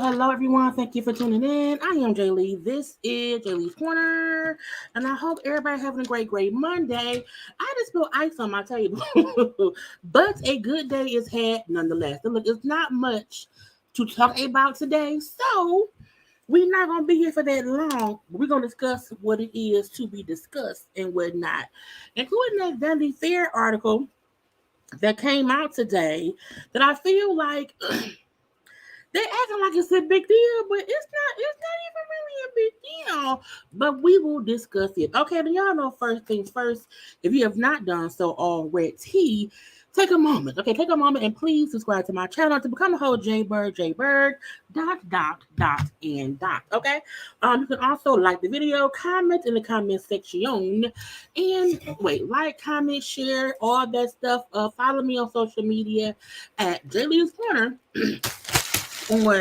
Hello, everyone. Thank you for tuning in. I am Jaylee. This is JayLeesCorner, and I hope everybody having a great Monday. I just spilled ice on my table, but a good day is had nonetheless. And look, it's not much to talk about today, so we're not going to be here for that long. We're going to discuss what it is to be discussed and whatnot, including that Vanity Fair article that came out today that I feel like they're acting like it's a big deal, but it's not even really a big deal. But we will discuss it. Okay, then y'all know first things first. If you have not done so already, take a moment. Okay, take a moment and please subscribe to my channel to become a whole JayBird, and. Okay. You can also like the video, comment in the comment section, and like, comment, share, all that stuff. Follow me on social media at JayLeesCorner. on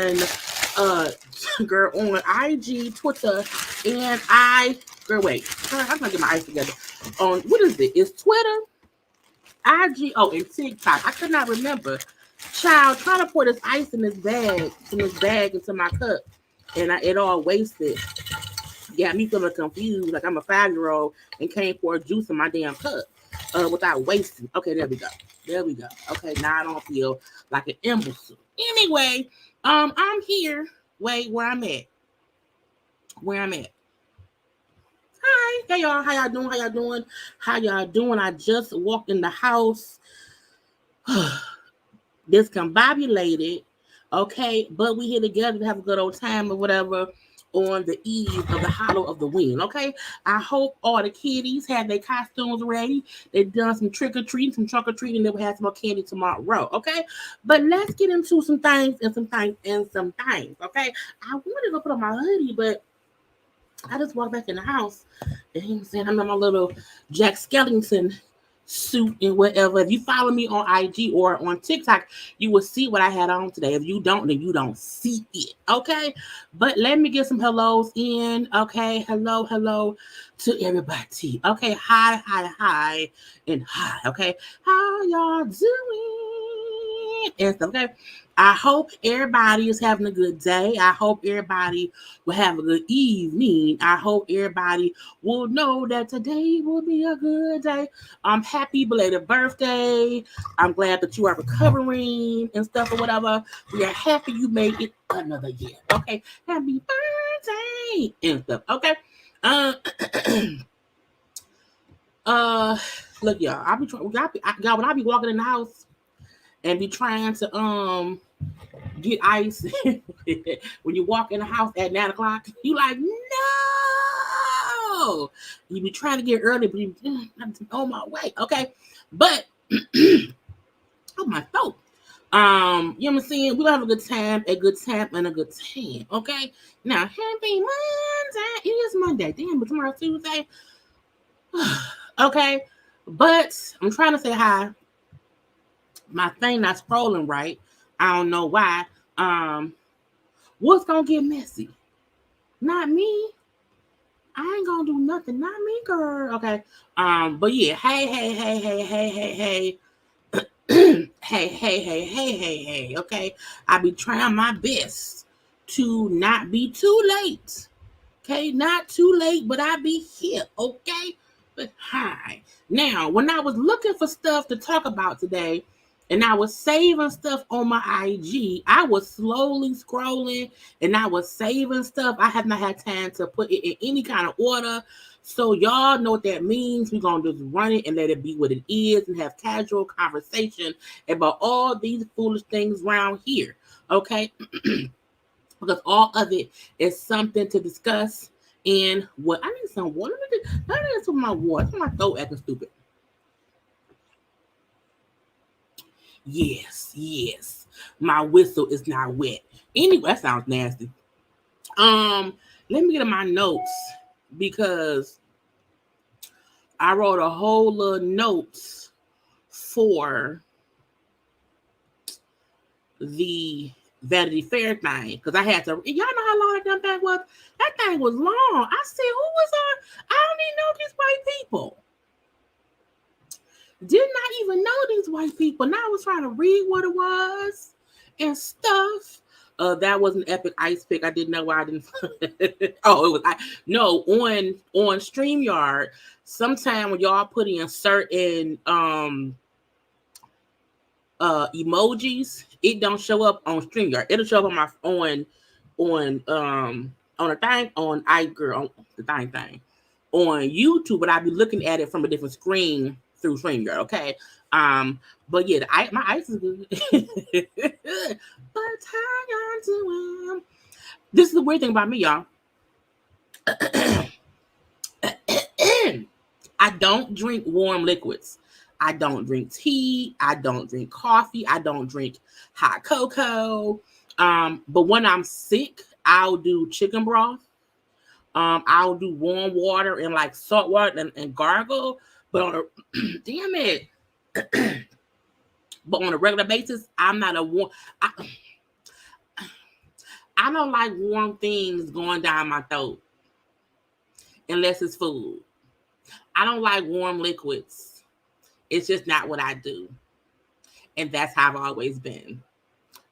IG, Twitter, and I'm gonna get my eyes together. On what is it? It's Twitter, IG, and TikTok. I could not remember. Child, trying to pour this ice in this bag into my cup, and it all wasted. Got me feeling confused, like I'm a 5-year-old and can't pour juice in my damn cup without wasting. Okay, there we go. Okay, now I don't feel like an imbecile. Anyway, I'm here. Where I'm at. Hi, hey y'all. How y'all doing? I just walked in the house. Discombobulated. Okay, but we here together to have a good old time or whatever on the eve of the Hollow of the Wind. Okay, I hope all the kiddies had their costumes ready. They done some trick-or-treating, and they will have some more candy tomorrow. Okay, but let's get into some things. Okay, I wanted to go put on my hoodie, but I just walked back in the house and I'm in my little Jack Skellington suit and whatever. If you follow me on IG or on TikTok, you will see what I had on today. If you don't, then you don't see it. Okay. But let me get some hellos in. Okay. Hello to everybody. Okay. Hi, and hi. Okay. How y'all doing? And stuff. Okay. I hope everybody is having a good day. I hope everybody will have a good evening. I hope everybody will know that today will be a good day. Happy belated birthday. I'm glad that you are recovering and stuff or whatever. We are happy you made it another year. Okay. Happy birthday and stuff. Okay. Uh, look, y'all. When I be walking in the house and be trying to get ice when you walk in the house at 9 o'clock, you like, no. You be trying to get early, but I'm on my way. Okay. But oh my throat. You know what I'm saying? We're gonna have a good time, and a good time. Okay. Now, happy Monday. It is Monday. Damn, but tomorrow's Tuesday. Okay. But I'm trying to say hi. My thing not scrolling right. I don't know why. What's gonna get messy? Not me. I ain't gonna do nothing. Not me, girl. Okay. But yeah, hey. hey. Okay. I be trying my best to not be too late. Okay, not too late, but I be here. Okay. But hi. Now, when I was looking for stuff to talk about today, and I was saving stuff on my IG, I was slowly scrolling and I was saving stuff. I have not had time to put it in any kind of order. So y'all know what that means. We're going to just run it and let it be what it is and have casual conversation about all these foolish things around here. Okay? Because all of it is something to discuss. And what I need some water. I need some of my water. My throat acting stupid. Yes. My whistle is not wet. Anyway, that sounds nasty. Let me get in my notes because I wrote a whole little notes for the Vanity Fair thing because I had to. Y'all know how long that thing was? That thing was long. I said, who was on? I don't even know these white people. Did not even know these white people. Now I was trying to read what it was and stuff. That was an epic ice pick. I didn't know why I didn't. Oh, it was. On StreamYard. Sometime when y'all put in certain emojis, it don't show up on StreamYard. It'll show up on a thing on on the thing on YouTube, but I'll be looking at it from a different screen through StreamYard. Okay. But yeah, my ice is good. But how y'all doing? This is the weird thing about me, y'all. I don't drink warm liquids. I don't drink tea. I don't drink coffee. I don't drink hot cocoa. But when I'm sick, I'll do chicken broth. I'll do warm water and like salt water and gargle. But on a damn it. But on a regular basis, I'm not a warm. I don't like warm things going down my throat unless it's food. I don't like warm liquids. It's just not what I do. And that's how I've always been.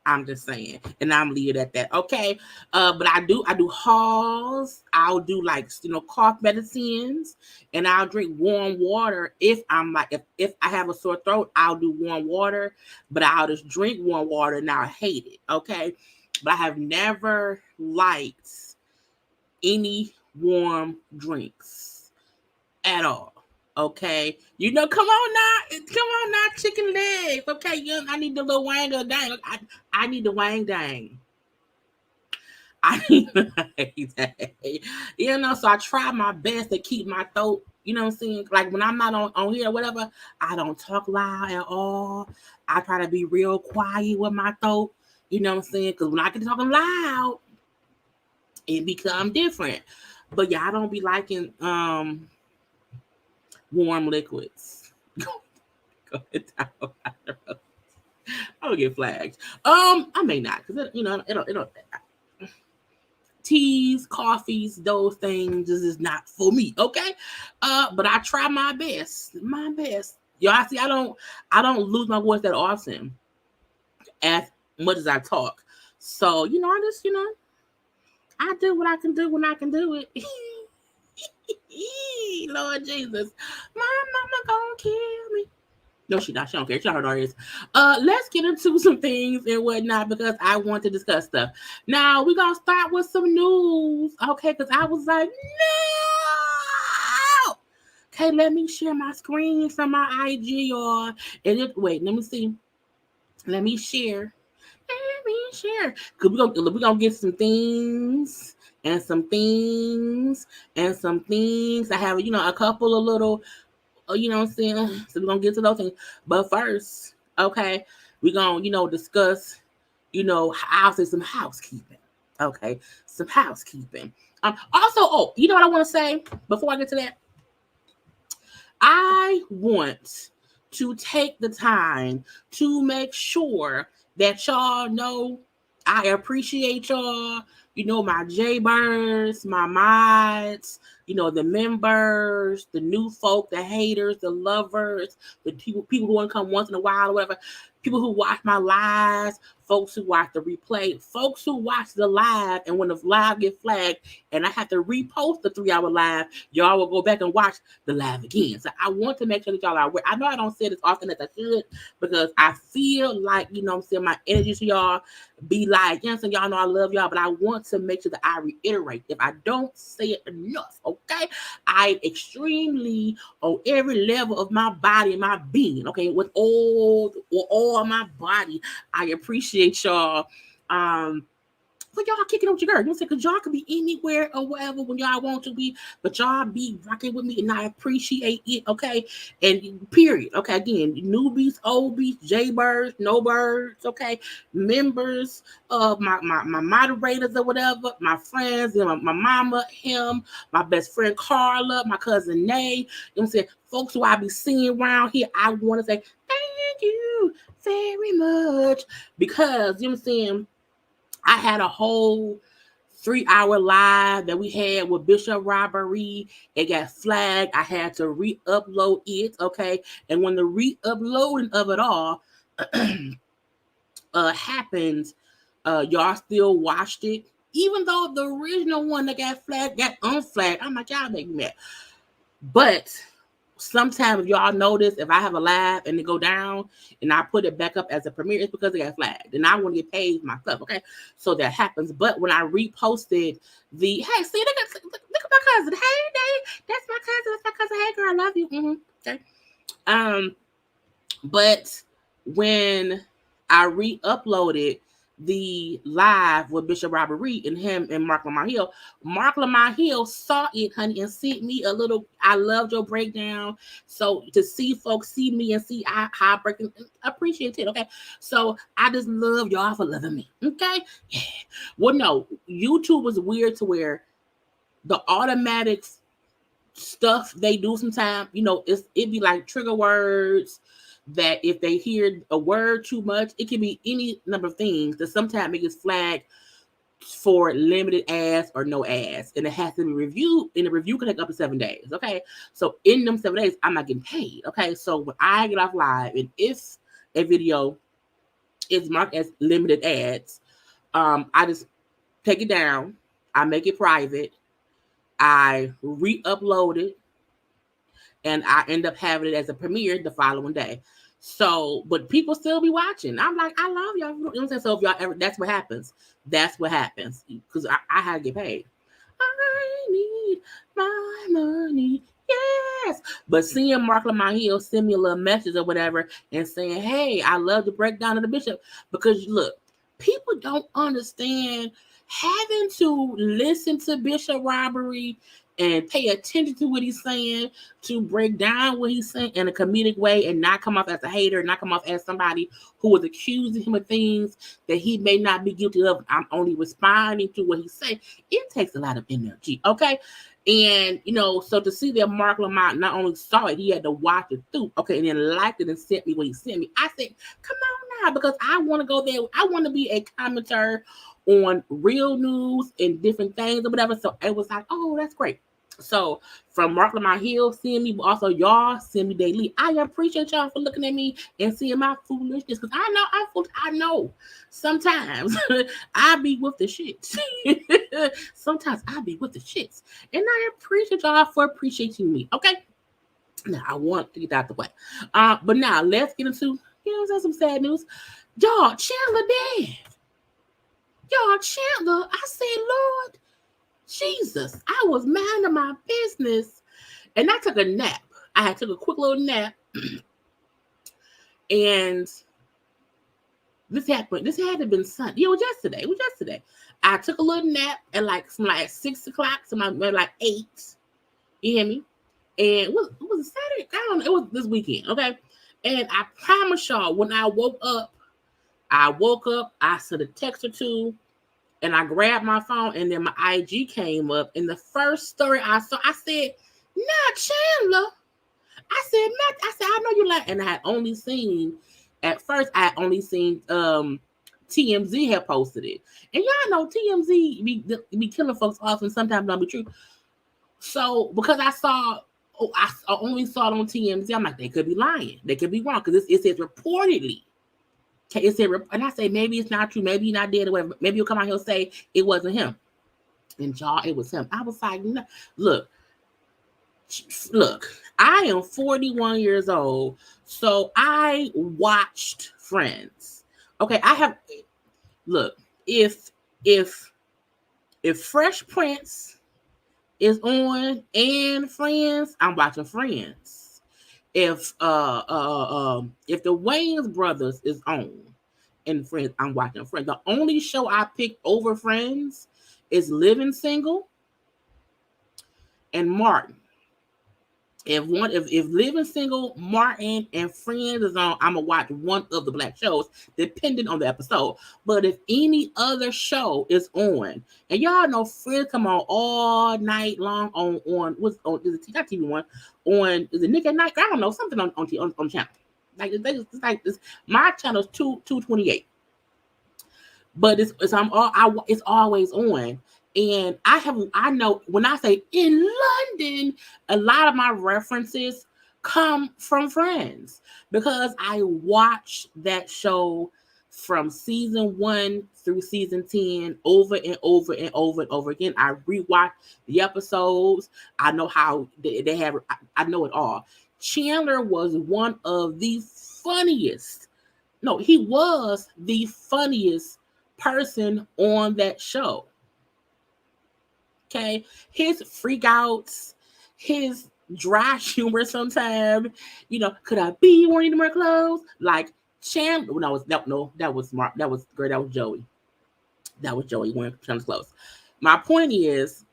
I'm just saying. And I'm leaving it at that. Okay. But I do hauls. I'll do like, cough medicines. And I'll drink warm water if I'm like, if I have a sore throat, I'll do warm water. But I'll just drink warm water and I'll hate it. Okay. But I have never liked any warm drinks at all. Okay, come on now, chicken legs. Okay, I need the little wang or dang. I need the wang dang. I need the wang dang. So I try my best to keep my throat. You know what I'm saying? Like when I'm not on here or whatever, I don't talk loud at all. I try to be real quiet with my throat. You know what I'm saying? Because when I get to talking loud, it become different. But yeah, I don't be liking warm liquids. Going down the road. I would get flagged. I may not, because it'll teas, coffees, those things is not for me. Okay. But I try my best. My best. Y'all see, I don't lose my voice that often as much as I talk. So, I just, I do what I can do when I can do it. Lord Jesus. My mama gonna kill me. No, she not. She don't care. She not her artist. Let's get into some things and whatnot because I want to discuss stuff. Now we're gonna start with some news, okay? Because I was like, no. Okay, let me share my screen from my IG, y'all. Wait, let me see. Let me share. Because we're gonna get some things and some things and some things. I have, a couple of little. You know what I'm saying? So we're gonna get to those things. But first, okay, we're gonna, discuss, I'll say some housekeeping. Okay, some housekeeping. Also, you know what I want to say before I get to that? I want to take the time to make sure that y'all know I appreciate y'all. My JayBirds, my mods, the members, the new folk, the haters, the lovers, the people who want to come once in a while or whatever, people who watch my lives, folks who watch the replay, folks who watch the live, and when the live get flagged and I have to repost the 3-hour live, y'all will go back and watch the live again. So I want to make sure that y'all are aware. I know I don't say it as often as I should because I feel like, my energy to y'all be like, yes, and y'all know I love y'all, but I want to make sure that I reiterate. If I don't say it enough, okay, I extremely, on every level of my body, my being, okay, with all my body, I appreciate y'all. But y'all kicking with your girl. Because y'all can be anywhere or wherever when y'all want to be, but y'all be rocking with me and I appreciate it, okay? And period, okay? Again, newbies, oldbies, JayBirds, no birds, okay? Members of my moderators or whatever, my friends, my mama, him, my best friend Karla, my cousin Nay, you know what I'm saying? Folks who I be seeing around here, I want to say thank you very much because, you know what I'm saying? I had a whole 3-hour live that we had with Bishop Robbery. It got flagged. I had to re-upload it, okay? And when the re-uploading of it all happened, y'all still watched it. Even though the original one that got flagged got unflagged. I'm like, y'all make me mad. But sometimes if y'all notice, if I have a live and it go down and I put it back up as a premiere, it's because it got flagged and I want to get paid myself, okay? So that happens. But when I reposted hey, see, look at my cousin. Hey, that's my cousin. Hey, girl, I love you. Okay. But when I re-uploaded the live with Bishop Robert Reed and him and Mark Lamar Hill saw it, honey, and sent me a little, I loved your breakdown. So to see folks see me and see how I appreciate it, okay? So I just love y'all for loving me, okay? Yeah. Well, no, YouTube was weird to where the automatic stuff they do sometimes, it be like trigger words, that if they hear a word too much, it can be any number of things that sometimes it gets flagged for limited ads or no ads. And it has to be reviewed, and the review can take up to 7 days. Okay. So in them 7 days, I'm not getting paid. Okay. So when I get off live, and if a video is marked as limited ads, I just take it down, I make it private, I re-upload it, and I end up having it as a premiere the following day. So, but people still be watching. I'm like, I love y'all. You know what I'm saying? So if y'all ever, that's what happens. That's what happens. Because I had to get paid. I need my money. Yes. But seeing Mark Lamar Hill send me a little message or whatever and saying, hey, I love the breakdown of the Bishop. Because look, people don't understand having to listen to Bishop Robbery and pay attention to what he's saying, to break down what he's saying in a comedic way and not come off as a hater, not come off as somebody who was accusing him of things that he may not be guilty of. I'm only responding to what he's saying. It takes a lot of energy, okay? And, so to see that Mark Lamont not only saw it, he had to watch it through, okay, and then liked it and sent me what he sent me. I said, come on now, because I want to go there. I want to be a commentator on real news and different things or whatever. So it was like, oh, that's great. So from Mark Lamont Hill seeing me, but also y'all seeing me daily, I appreciate y'all for looking at me and seeing my foolishness, because I know sometimes I be with the shits. Sometimes I be with the shits, and I appreciate y'all for appreciating me. Okay, now I want to get out the way, but now let's get into some sad news. Y'all, Chandler dead. Y'all, Chandler. I said, Lord Jesus, I was minding my business, and I took a nap. I took a quick little nap, and this happened. This had to have been Sunday. It was yesterday. I took a little nap at like 6 o'clock, maybe like 8. You hear me? And was it Saturday? I don't know. It was this weekend, okay? And I promise y'all, when I woke up, I sent a text or two, and I grabbed my phone, and then my IG came up, and the first story I saw, I said, "Not Chandler." I said, "Matt." I said, "I know you like," and I had only seen TMZ had posted it, and y'all know TMZ be killing folks off, and sometimes don't be true. So because I only saw it on TMZ, I'm like, they could be lying, they could be wrong, because it says reportedly. It said, and I say, maybe it's not true, maybe he's not dead or whatever. Maybe he'll come out here and say it wasn't him. And y'all, it was him. I was like, no. Look, I am 41 years old, so I watched Friends. Okay, if Fresh Prince is on and Friends, I'm watching Friends. If the Wayans brothers is on and Friends, I'm watching Friends. The only show I picked over Friends is Living Single and Martin. If Living Single, Martin, and Friends is on, I'm gonna watch one of the black shows, depending on the episode. But if any other show is on, and y'all know Friends come on all night long on is it not TV One, on is it Nick at Night? I don't know, something on channel. Like it's like this. My channel is 228, but it's always on. And I know when I say in London, a lot of my references come from Friends, because I watched that show from season 1 through season 10 over and over and over and over again. I rewatched the episodes. I know how they have. I know it all. Chandler was one of the funniest. No, he was the funniest person on that show. Okay, his freak outs, his dry humor sometimes, could I be wearing more clothes? Like Chandler, that was Mark, that was great, that was Joey. That was Joey wearing Chandler's clothes. My point is,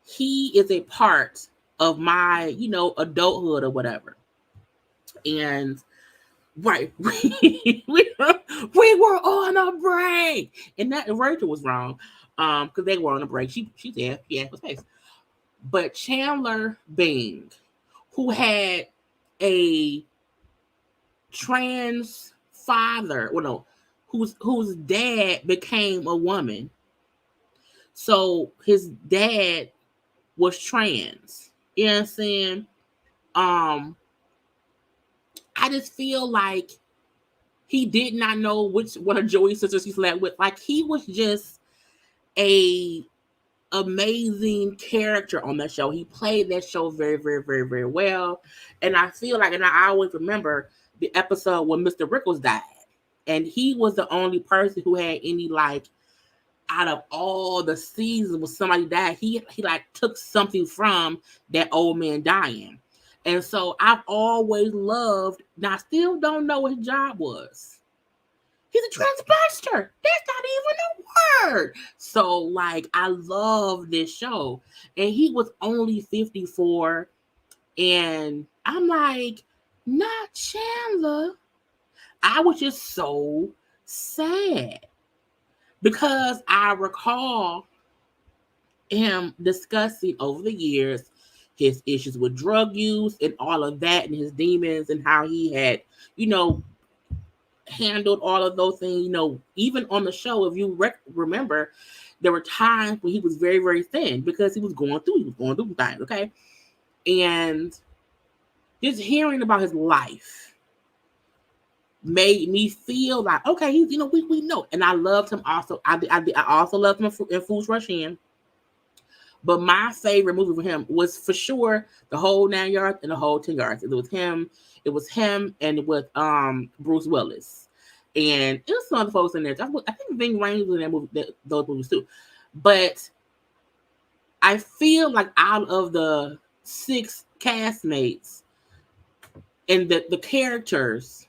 he is a part of my, adulthood or whatever. And right, we were on a break, and that Rachel was wrong. Because they were on a break. She's there. Yeah, for space. But Chandler Bing, who had a trans father, whose dad became a woman. So his dad was trans. You know what I'm saying? I just feel like he did not know which one of Joey's sisters he slept with. Like, he was just a amazing character on that show. He played that show very, very, very, very well. And I feel like, and I always remember the episode when Mr. Rickles died. And he was the only person who had any, like, out of all the seasons when somebody died, he like took something from that old man dying. And so I've always loved, now I still don't know what his job was. He's a transbuster. That's not even a word. So, like, I love this show. And he was only 54. And I'm like, not Chandler. I was just so sad because I recall him discussing over the years his issues with drug use and all of that and his demons and how he had, handled all of those things. Even on the show, if you remember, there were times when he was very, very thin because he was going through things, okay? And just hearing about his life made me feel like, okay, he's, we know. And I loved him also. I also loved him in Fools Rush In. But my favorite movie for him was for sure The Whole 9 Yards and The Whole 10 Yards. It was him and with Bruce Willis. And it was some other folks in there. I think Ving Rhames was in that movie, those movies too. But I feel like out of the 6 castmates and the characters,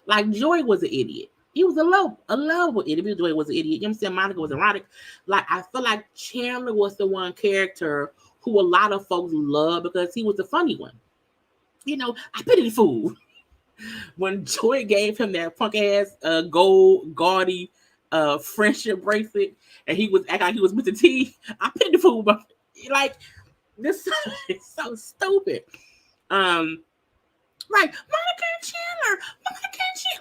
like Joy was an idiot. He was a lovable idiot. Joy was an idiot. You know what I'm saying? Monica was erotic. Like, I feel like Chandler was the one character who a lot of folks love because he was the funny one. I pity the fool. When Joy gave him that punk ass gold gaudy friendship bracelet and he was acting like he was Mr. T, I pity the fool. But like, this is so stupid. Like, Monica and Chandler,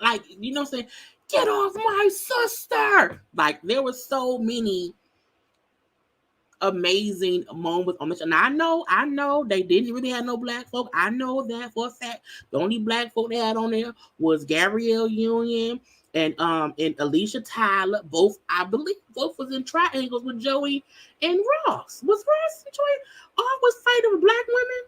like, you know what I'm saying? Get off my sister. Like, there were so many amazing moments on the show. Now, I know they didn't really have no black folk. I know that for a fact. The only black folk they had on there was Gabrielle Union and Alicia Tyler. Both, I believe, both was in triangles with Joey and Ross. Was Ross and Joey always fighting with black women?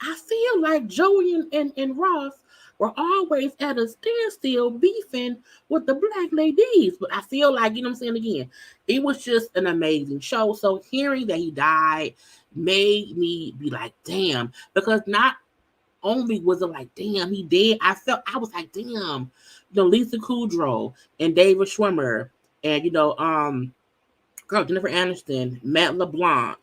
I feel like Joey and Ross were always at a standstill beefing with the black ladies. But I feel like, you know what I'm saying, again, it was just an amazing show. So hearing that he died made me be like, damn. Because not only was it like, damn, he dead, I was like, damn. Lisa Kudrow and David Schwimmer and, Jennifer Aniston, Matt LeBlanc,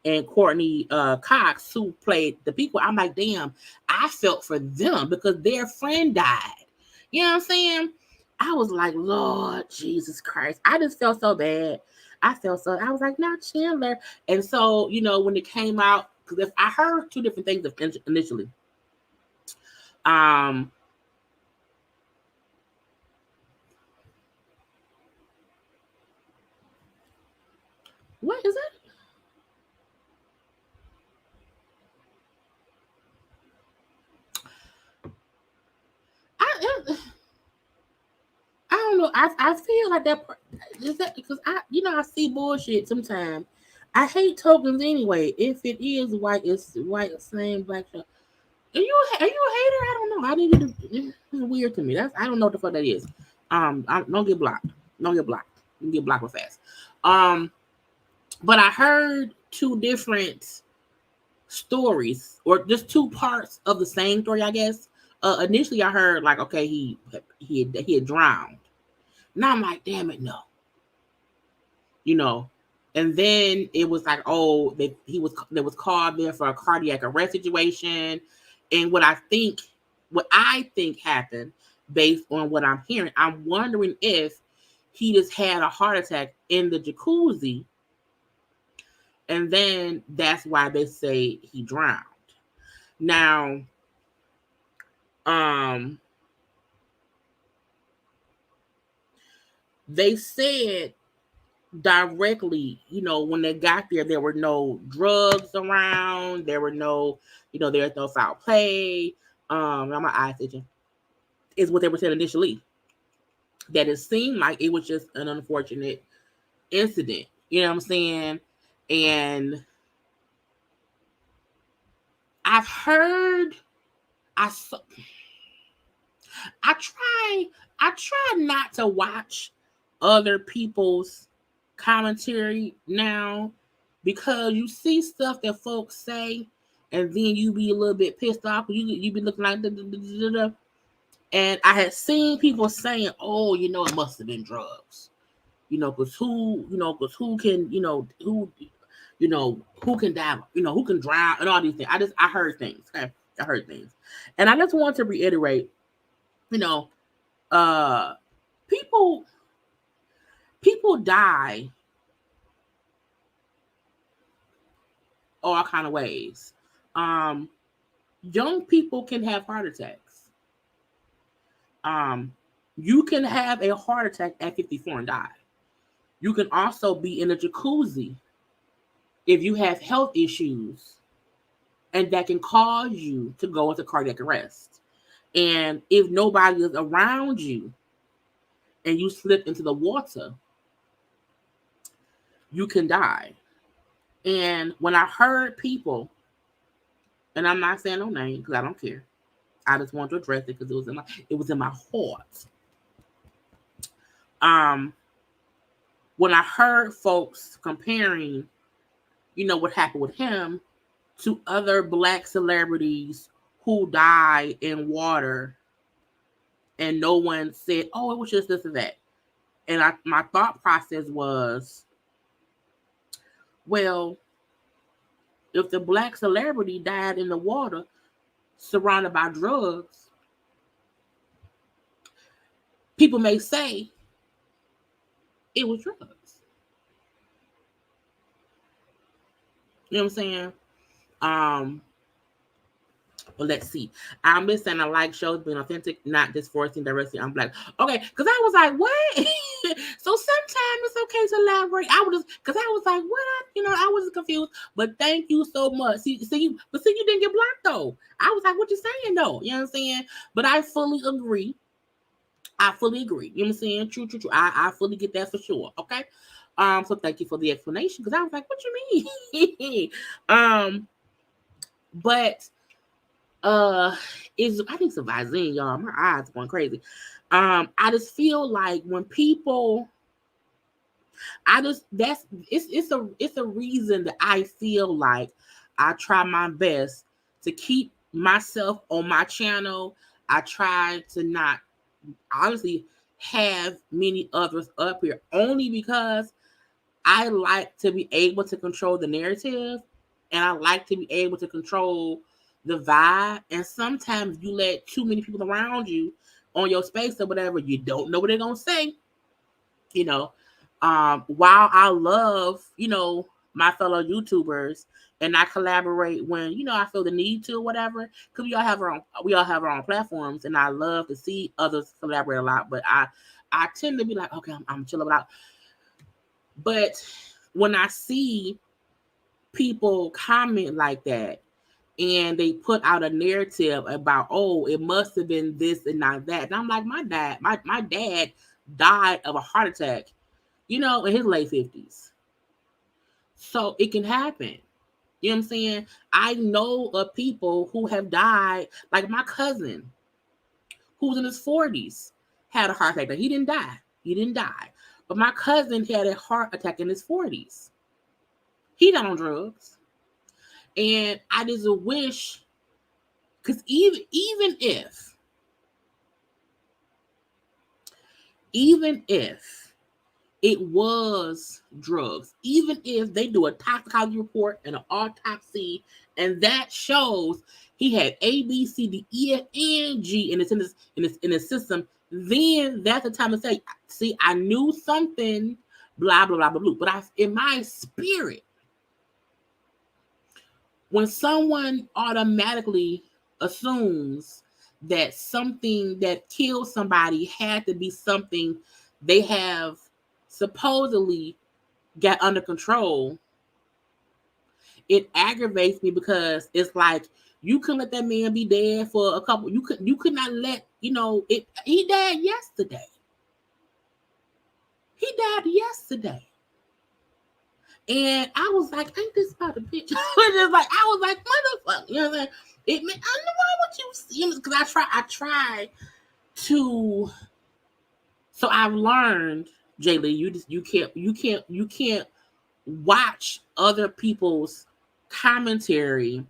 and Courtney Cox, who played the people. I'm like, damn, I felt for them because their friend died. You know what I'm saying? I was like, Lord Jesus Christ. I just felt so bad. I was like, not Chandler. And so, when it came out, because I heard two different things initially. What is it? I don't know. I feel like that is that because I see bullshit sometimes. I hate tokens anyway. If it is white, it's white, same black show. Are you a hater? I don't know. I need to. It's weird to me. I don't know what the fuck that is. Don't get blocked. Don't get blocked. You get blocked real fast. But I heard two different stories, or just two parts of the same story, I guess. Initially, I heard like, okay, he had drowned. Now I'm like, damn it, no. And then it was like, oh, there was called there for a cardiac arrest situation. And what I think happened based on what I'm hearing, I'm wondering if he just had a heart attack in the jacuzzi. And then that's why they say he drowned. Now, they said directly, when they got there were no drugs around. There were no, there's no foul play. My eyes itching. Is what they were saying initially. That it seemed like it was just an unfortunate incident. You know what I'm saying? And I've heard, I try not to watch other people's commentary now because you see stuff that folks say and then you be a little bit pissed off. You be looking like And I had seen people saying, "Oh, it must have been drugs." Because who can, who can die, who can drown and all these things. I heard things. Okay? I heard things. And I just want to reiterate, people die all kind of ways. Young people can have heart attacks. You can have a heart attack at 54 and die. You can also be in a jacuzzi if you have health issues, and that can cause you to go into cardiac arrest. And if nobody is around you and you slip into the water, you can die. And when I heard people, and I'm not saying no name because I don't care, I just want to address it because it was in my heart. When I heard folks comparing, what happened with him to other Black celebrities who died in water, and no one said, "Oh, it was just this or that." And my thought process was, well, if the Black celebrity died in the water surrounded by drugs, people may say it was drugs. You know what I'm saying? Well, let's see. I'm just saying I like shows being authentic, not just forcing directly on Black. Okay, because I was like, what? So sometimes it's okay to elaborate. I was like, what? I wasn't confused. But thank you so much. See, you didn't get blocked though. I was like, what you saying though? You know what I'm saying? But I fully agree. You know what I'm saying? True. I fully get that for sure. Okay. So thank you for the explanation, because I was like, what you mean? But I think it's a Visine, y'all. My eyes going crazy. I just feel like when people, it's a reason that I feel like I try my best to keep myself on my channel. I try to not honestly have many others up here, only because I like to be able to control the narrative, and I like to be able to control the vibe. And sometimes you let too many people around you on your space or whatever, you don't know what they're gonna say. While I love, my fellow YouTubers, and I collaborate when, I feel the need to or whatever, because we all have our own platforms, and I love to see others collaborate a lot. But I tend to be like, okay, I'm chilling out. But when I see people comment like that, and they put out a narrative about, oh, it must have been this and not that, and I'm like, my dad died of a heart attack, in his late 50s. So it can happen. You know what I'm saying? I know of people who have died, like my cousin, who's in his 40s, had a heart attack. He didn't die. But my cousin had a heart attack in his 40s. He died on drugs. And I just wish, because even if it was drugs, even if they do a toxicology report and an autopsy, and that shows he had A, B, C, D, E, F, and G in his system, then that's the time to say, see, I knew something, blah, blah, blah, blah, blah. But in my spirit, when someone automatically assumes that something that killed somebody had to be something they have supposedly got under control, it aggravates me, because it's like, you couldn't let that man be dead for a couple. You could not let, it. He died yesterday. And I was like, ain't this about the picture? I was like, motherfucker. You know what I'm saying? I don't know what you see, because I try to. So I've learned, Jaylee, you can't watch other people's commentary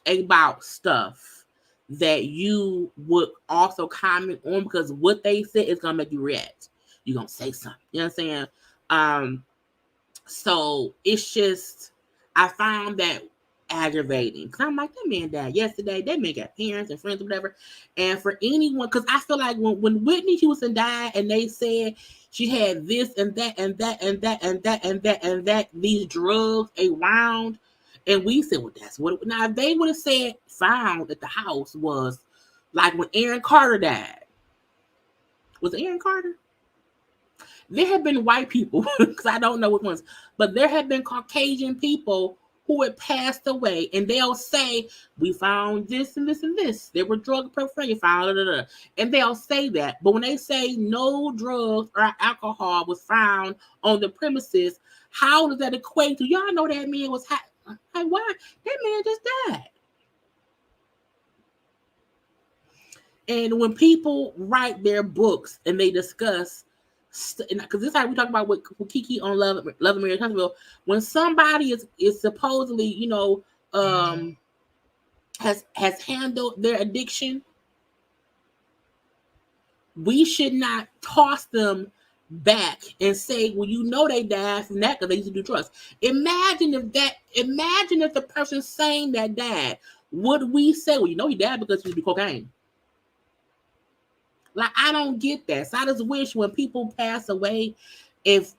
about stuff that you would also comment on, because what they said is gonna make you react. You're gonna say something. You know what I'm saying? So it's just, I found that aggravating, because I'm like, that man died yesterday. That man got parents and friends or whatever. And for anyone, because I feel like when Whitney Houston died and they said she had this and that and that and that and that and that and that, these drugs around, and we said, well, that's what. Now, if they would have said found at the house was like when Aaron Carter died. Was it Aaron Carter? There have been white people, because I don't know which ones, but there have been Caucasian people who had passed away, and they'll say, we found this and this and this. There were drug paraphernalia found, and they'll say that. But when they say no drugs or alcohol was found on the premises, how does that equate to, y'all know that man was like, why? That man just died. And when people write their books and they discuss, because this is how we talk about with Kiki on Love and Marriage Huntsville, when somebody is supposedly, has handled their addiction, we should not toss them back and say, well, they died from that because they used to do drugs. Imagine if the person saying that died, would we say, well, he died because he used to do cocaine? Like, I don't get that. So I just wish when people pass away, if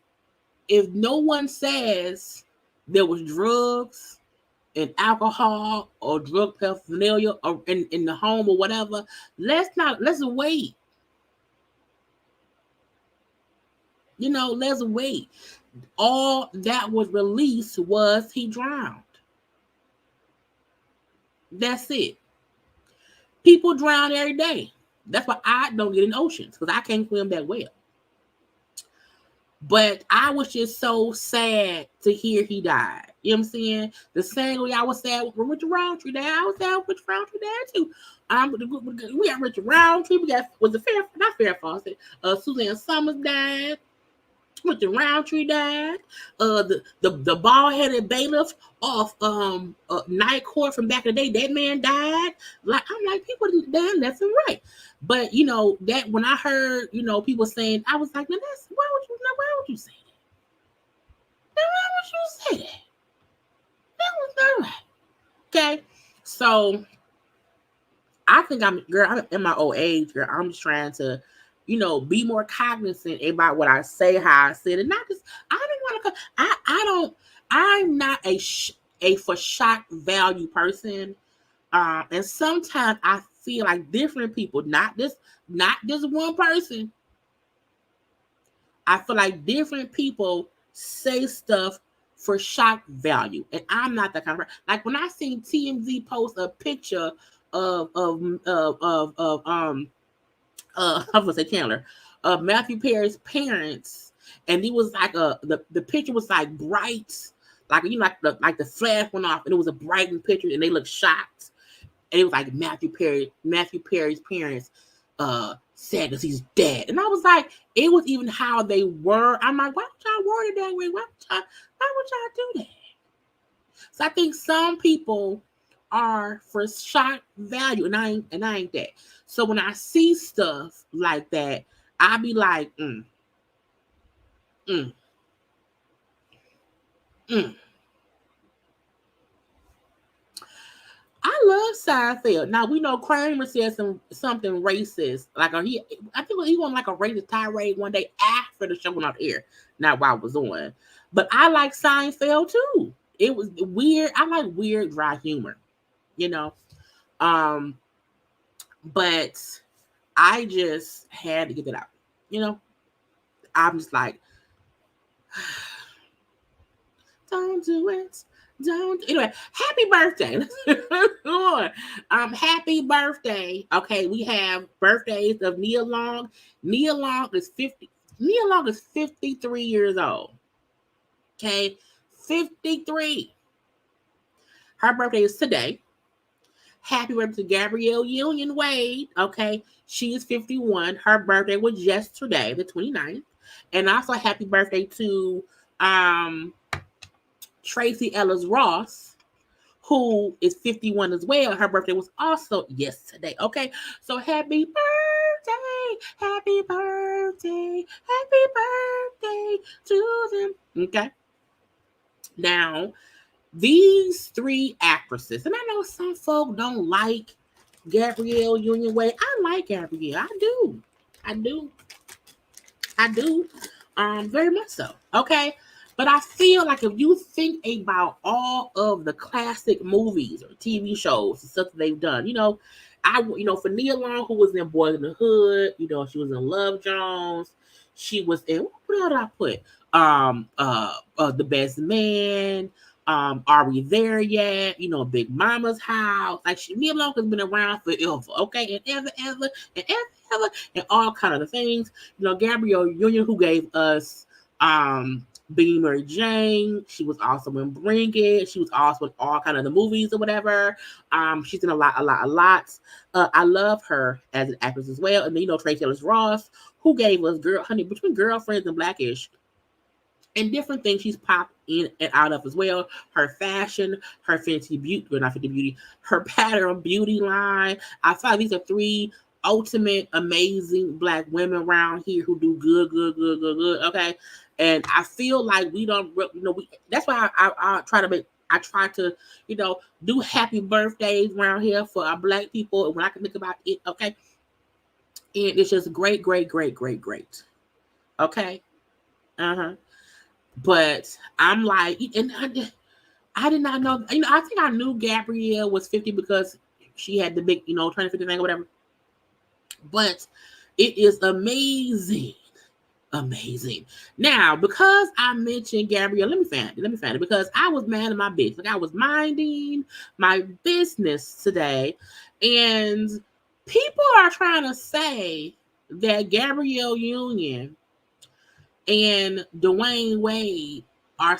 no one says there was drugs and alcohol or drug paraphernalia or in the home or whatever, let's wait. Let's wait. All that was released was he drowned. That's it. People drown every day. That's why I don't get in oceans, because I can't swim that well. But I was just so sad to hear he died. You know what I'm saying? The same way I was sad when Richard Roundtree died. I was sad when Richard Roundtree died too. We got Richard Roundtree. We got, not Farrah Fawcett. Suzanne Summers died. Richard Roundtree died. The bald-headed bailiff off Night Court from back in the day, that man died. Like, I'm like, people done left and right. But that when I heard people saying, I was like, why would you say that? Why would you say that? That was not right. Okay, so I think I'm in my old age, girl. I'm just trying to be more cognizant about what I say, how I said it. Not just, I'm not a for shock value person. And sometimes I feel like different people, not this one person. I feel like different people say stuff for shock value. And I'm not that kind of person. Like when I seen TMZ post a picture of I was gonna say Chandler, Matthew Perry's parents, and he was like the picture was like bright, like like the flash went off, and it was a brightened picture, and they looked shocked, and it was like Matthew Perry's parents, sad because he's dead, and I was like, it was even how they were. I'm like, why would y'all word it that way? Why would y'all do that? So I think some people are for shock value, and I ain't that. So when I see stuff like that, I be like, I love Seinfeld. Now we know Kramer said something racist. Like I think he went like a racist tirade one day after the show went off air. Not while I was on. But I like Seinfeld too. It was weird. I like weird, dry humor. But I just had to get it out. I'm just like, don't do it. Anyway, happy birthday. Happy birthday. Okay, we have birthdays of Nia Long. Nia Long is 50. Nia Long is 53 years old. Okay, 53. Her birthday is today. Happy birthday to Gabrielle Union Wade. Okay, she is 51. Her birthday was yesterday, the 29th. And also happy birthday to Tracy Ellis Ross, who is 51 as well. Her birthday was also yesterday. Okay, so happy birthday to them. Okay, now these three actresses, and I know some folk don't like Gabrielle Union Way. I like Gabrielle. I do. Very much so. Okay. But I feel like if you think about all of the classic movies or TV shows and stuff that they've done, for Nia Long, who was in Boys in the Hood, she was in Love Jones. She was in, what did I put? The Best Man. Are We There Yet? Big Mama's House. Like Nia Long has been around forever, okay, and ever, and all kind of the things. Gabrielle Union, who gave us Being Mary Jane. She was also in Bring It. She was also in all kind of the movies or whatever. She's in a lot. I love her as an actress as well. And then Trey Ellis Ross, who gave us Between Girlfriends and Blackish. And different things she's popped in and out of as well. Her fashion, her Fenty Beauty, well, not Fenty Beauty, her pattern beauty line. I thought these are three ultimate, amazing Black women around here who do good. Okay, and I feel like we don't, that's why I try to do happy birthdays around here for our Black people. And when I can think about it, okay, and it's just great. Okay, But I'm like, and I did not know. I think I knew Gabrielle was 50 because she had the big, turning 50 thing or whatever. But it is amazing. Now, because I mentioned Gabrielle, let me find it because I was mad at my business. Like I was minding my business today, and people are trying to say that Gabrielle Union and Dwayne Wade are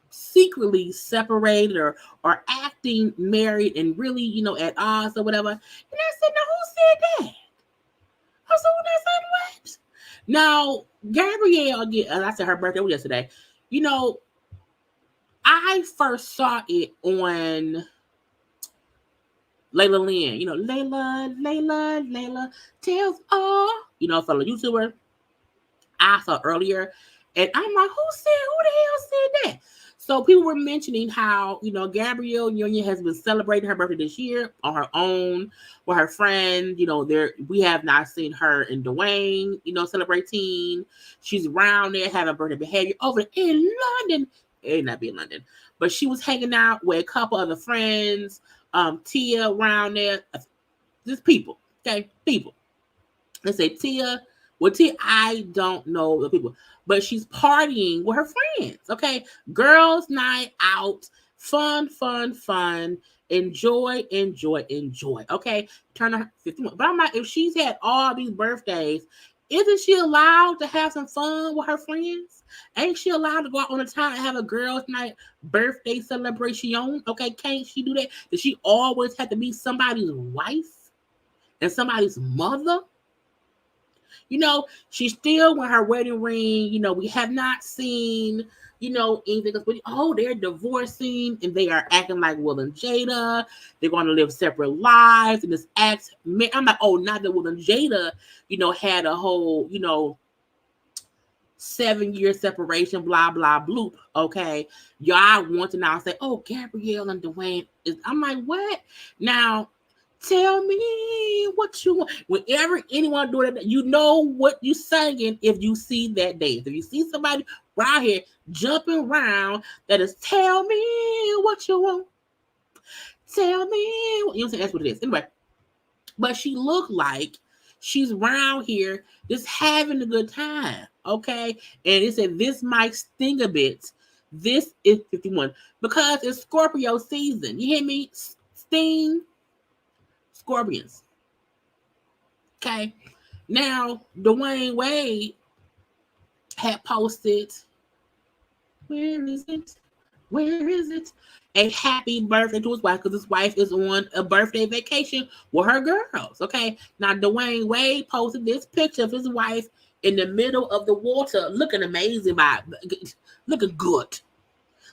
secretly separated or acting married and really, at odds or whatever. And I said, now who said that? I said, what? Now, Gabrielle, again, I said her birthday was yesterday. I first saw it on Layla Lynn. Layla tells all, fellow YouTuber. I saw earlier, and I'm like, who the hell said that? So people were mentioning how, Gabrielle Union has been celebrating her birthday this year on her own with her friend. We have not seen her and Dwayne, celebrating. She's around there having birthday behavior over in London. It not be in London, but she was hanging out with a couple other friends. Tia around there. Just people, okay? People. Let's say Tia. Well, Tia, I don't know the people, but she's partying with her friends. Okay, girls' night out, fun. Enjoy. Okay, turn her 51. But I'm like, if she's had all these birthdays, isn't she allowed to have some fun with her friends? Ain't she allowed to go out on a time and have a girls' night birthday celebration? Okay, can't she do that? Does she always have to be somebody's wife and somebody's mother? She's still with her wedding ring. We have not seen, anything else. But, they're divorcing and they are acting like Will and Jada. They're going to live separate lives and this act. I'm like, not that Will and Jada, had a whole, 7-year separation, blah, blah, bloop. Okay. Y'all want to now say, Gabrielle and Dwayne I'm like, what? Now, tell me what you want. Whenever anyone doing that, you know what you singing if you see that dance. If you see somebody right here jumping around, that is tell me what you want. Tell me what you know. That's what it is. Anyway, but she looked like she's around here just having a good time. Okay, and it said this might sting a bit. This is 51 because it's Scorpio season. You hear me? Sting. Scorpions. Okay. Now, Dwayne Wade had posted, where is it? A happy birthday to his wife because his wife is on a birthday vacation with her girls. Okay. Now, Dwayne Wade posted this picture of his wife in the middle of the water looking amazing, looking good.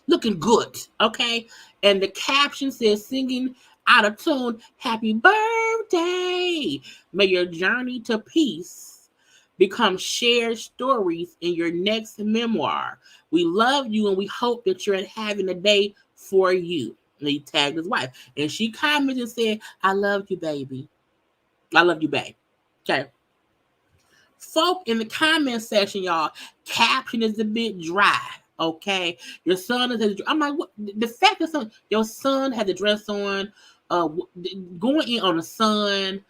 looking good, okay? And the caption says, singing out of tune, happy birthday. May your journey to peace become shared stories in your next memoir. We love you and we hope that you're having a day for you. And he tagged his wife. And she commented and said, I love you, baby. I love you, babe. Okay. Folk in the comment section, y'all, caption is a bit dry. Okay, your son is. I'm like, what? The fact that your son had the dress on, going in on the sun.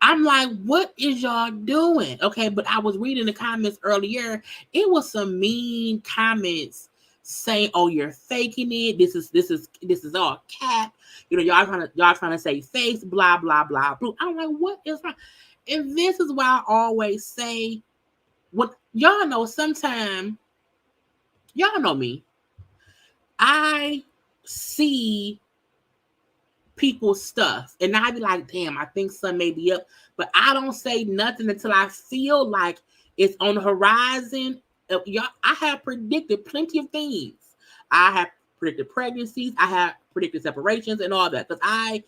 I'm like, what is y'all doing? Okay, but I was reading the comments earlier. It was some mean comments saying, "Oh, you're faking it. This is all cap. You know, y'all trying to say face, blah blah blah blah." I'm like, what is wrong? And this is why I always say, what y'all know, sometimes y'all know me. I see people's stuff and I be like, damn, I think some may be up, but I don't say nothing until I feel like it's on the horizon. Y'all, I have predicted plenty of things. I have predicted pregnancies, I have predicted separations and all that because I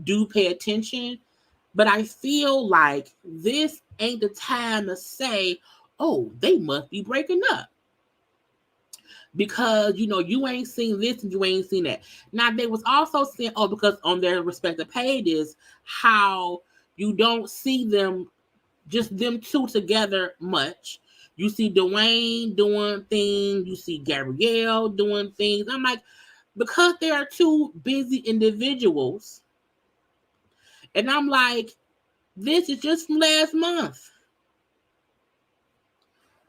do pay attention. But I feel like this ain't the time to say, oh, they must be breaking up. Because, you know, you ain't seen this and you ain't seen that. Now, they was also saying, oh, because on their respective pages, how you don't see them, just them two together much. You see Dwayne doing things. You see Gabrielle doing things. I'm like, because they are two busy individuals. And I'm like, this is just from last month.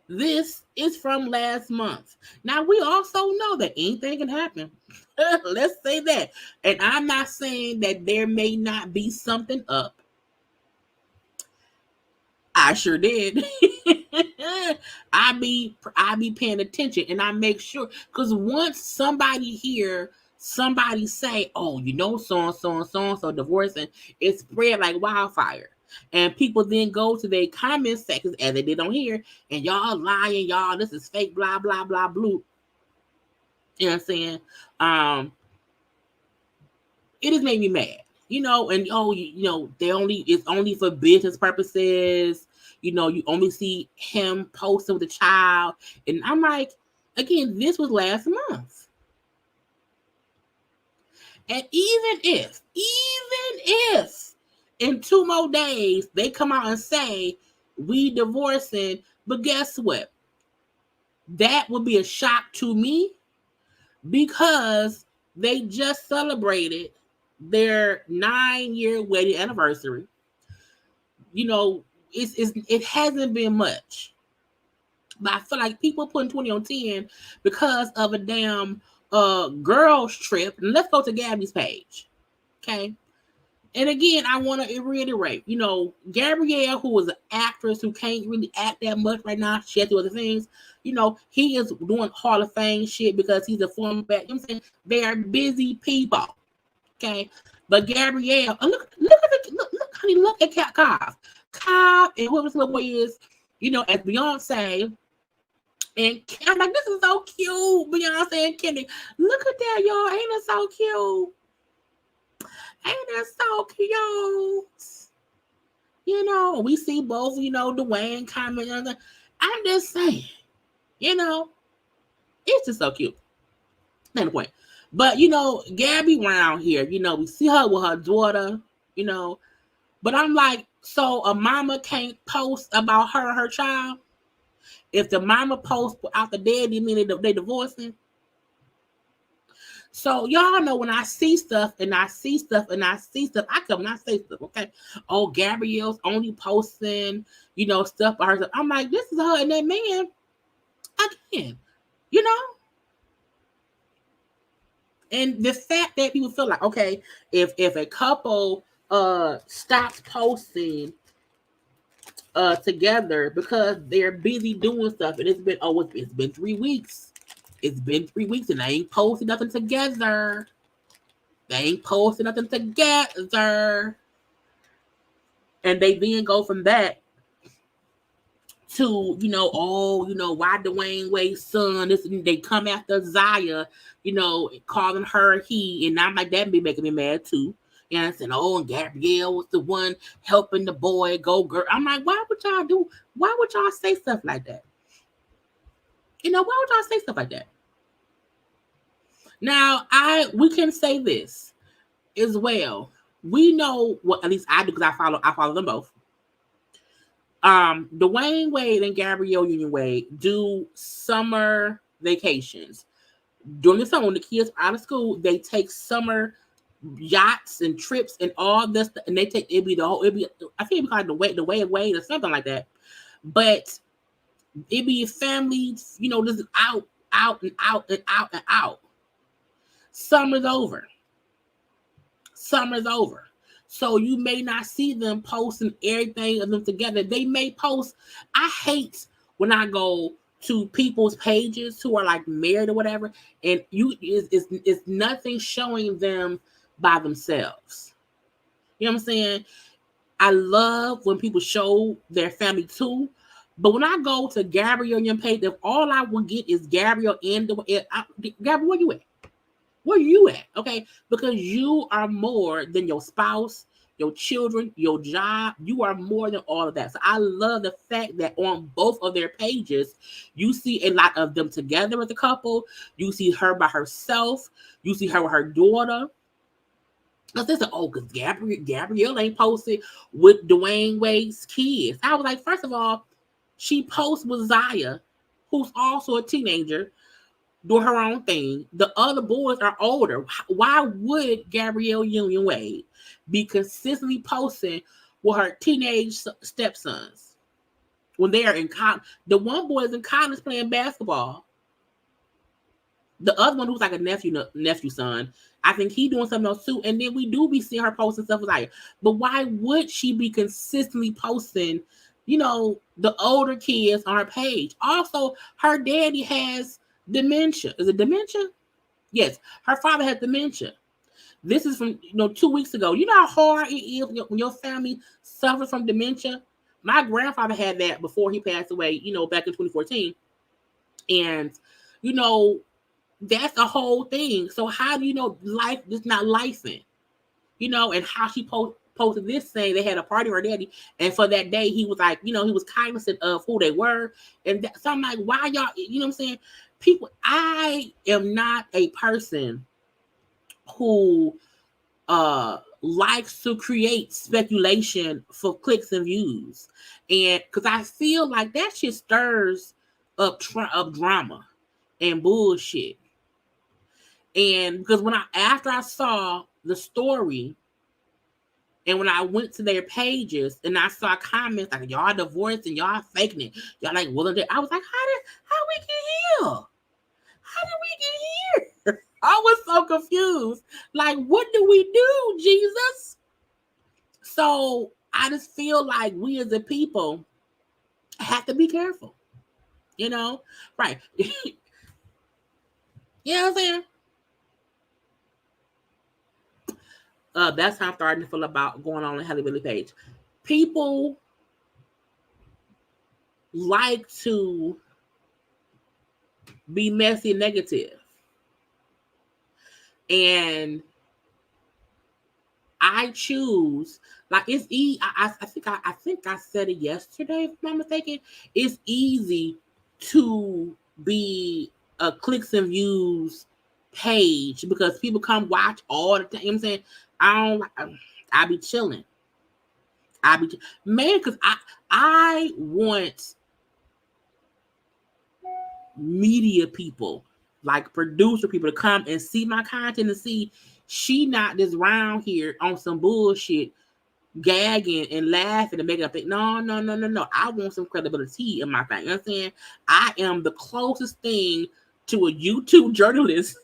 This is from last month. Now, we also know that anything can happen. Let's say that. And I'm not saying that there may not be something up. I sure did. I be paying attention and I make sure, because once somebody hear somebody say, oh, you know, so divorcing, it spread like wildfire. And people then go to their comment sections as they did on here, and y'all lying, y'all, this is fake, blah, blah, blah, blue. You know what I'm saying? It has made me mad. You know, and you know, it's only for business purposes. You know, you only see him posting with a child. And I'm like, again, this was last month. And even if in 2 more days they come out and say we divorcing, but guess what? That would be a shock to me because they just celebrated their 9-year wedding anniversary. You know, it hasn't been much. But I feel like people putting 20 on 10 because of a damn girls trip. And let's go to Gabby's page. Okay. And again, I want to reiterate, you know, Gabrielle, who was an actress who can't really act that much right now, she has to do other things. You know, he is doing Hall of Fame shit because he's a former back. You know what I'm saying? They are busy people. Okay. But Gabrielle, look, honey, look at Cobb and whoever this little boy is, you know, as Beyonce. And I'm like, this is so cute. Beyonce and Kandi. Look at that, y'all. Ain't it so cute? Ain't that so cute? You know, we see both, you know, Dwayne comment. I'm just saying, you know, it's just so cute. Not the point. But, you know, Gabby around here, you know, we see her with her daughter, you know. But I'm like, so a mama can't post about her and her child? If the mama posts out the dead, you mean they divorcing? So y'all know when I see stuff and I see stuff, I come and I say stuff, okay? Oh, Gabrielle's only posting, you know, stuff by herself. I'm like, this is her and that man again, you know? And the fact that people feel like, okay, if a couple stops posting together because they're busy doing stuff, and it's been 3 weeks. It's been 3 weeks and they ain't posted nothing together. And they then go from that to, why Dwayne Wade's son, they come after Zaya, calling her he, and I'm like, that be making me mad too. You know what I'm saying? Oh, and Gabrielle was the one helping the boy go girl. I'm like, why would y'all say stuff like that? Why would y'all say stuff like that? Now, we can say this as well. We know what, at least I do, because I follow them both. Dwayne Wade and Gabrielle Union Wade do summer vacations. During the summer, when the kids are out of school, they take summer yachts and trips and all this, and they take I think it'd be called the way away or something like that. But it'd be families, just out and out and out and out. Summer's over. So you may not see them posting everything of them together. They may post. I hate when I go to people's pages who are like married or whatever, and it's nothing showing them by themselves. You know what I'm saying? I love when people show their family too, but when I go to Gabrielle Young page, if all I will get is Gabrielle and Gabrielle, where you at? Where you at? Okay, because you are more than your spouse, your children, your job. You are more than all of that. So I love the fact that on both of their pages, you see a lot of them together as a couple. You see her by herself. You see her with her daughter. Because they said, because Gabrielle ain't posted with Dwayne Wade's kids. I was like, first of all, she posts with Zaya, who's also a teenager, doing her own thing. The other boys are older. Why would Gabrielle Union Wade be consistently posting with her teenage stepsons when they are in college? The one boy is in college playing basketball. The other one, who's like a nephew son, I think he doing something else too. And then we do be seeing her posting stuff like, but why would she be consistently posting, the older kids on her page? Also, her daddy has dementia. Is it dementia? Yes, her father has dementia. This is from 2 weeks ago. You know how hard it is when your family suffers from dementia? My grandfather had that before he passed away, back in 2014. And that's a whole thing. So how do you know life is not licensed? And how she posted this saying they had a party with her daddy, and for that day he was like, he was cognizant of who they were, and so I'm like, why y'all? You know what I'm saying? People, I am not a person who likes to create speculation for clicks and views, and because I feel like that shit stirs up drama and bullshit. And because after I saw the story, and when I went to their pages and I saw comments like, y'all divorced and y'all faking it, y'all like willing to, I was like, how we get here? How did we get here? I was so confused. Like, what do we do, Jesus? So I just feel like we as a people have to be careful. Right? You know what I'm saying? That's how I'm starting to feel about going on the Halle Billy page. People like to be messy and negative. And I choose, like, it's easy. I think I said it yesterday, if I'm not mistaken. It's easy to be a clicks and views page because people come watch all the time. You know what I'm saying? I be chilling. Man, because I want media people, like producer people, to come and see my content and see she not just around here on some bullshit, gagging and laughing and making up. No. I want some credibility in my thing. You know what I'm saying? I am the closest thing to a YouTube journalist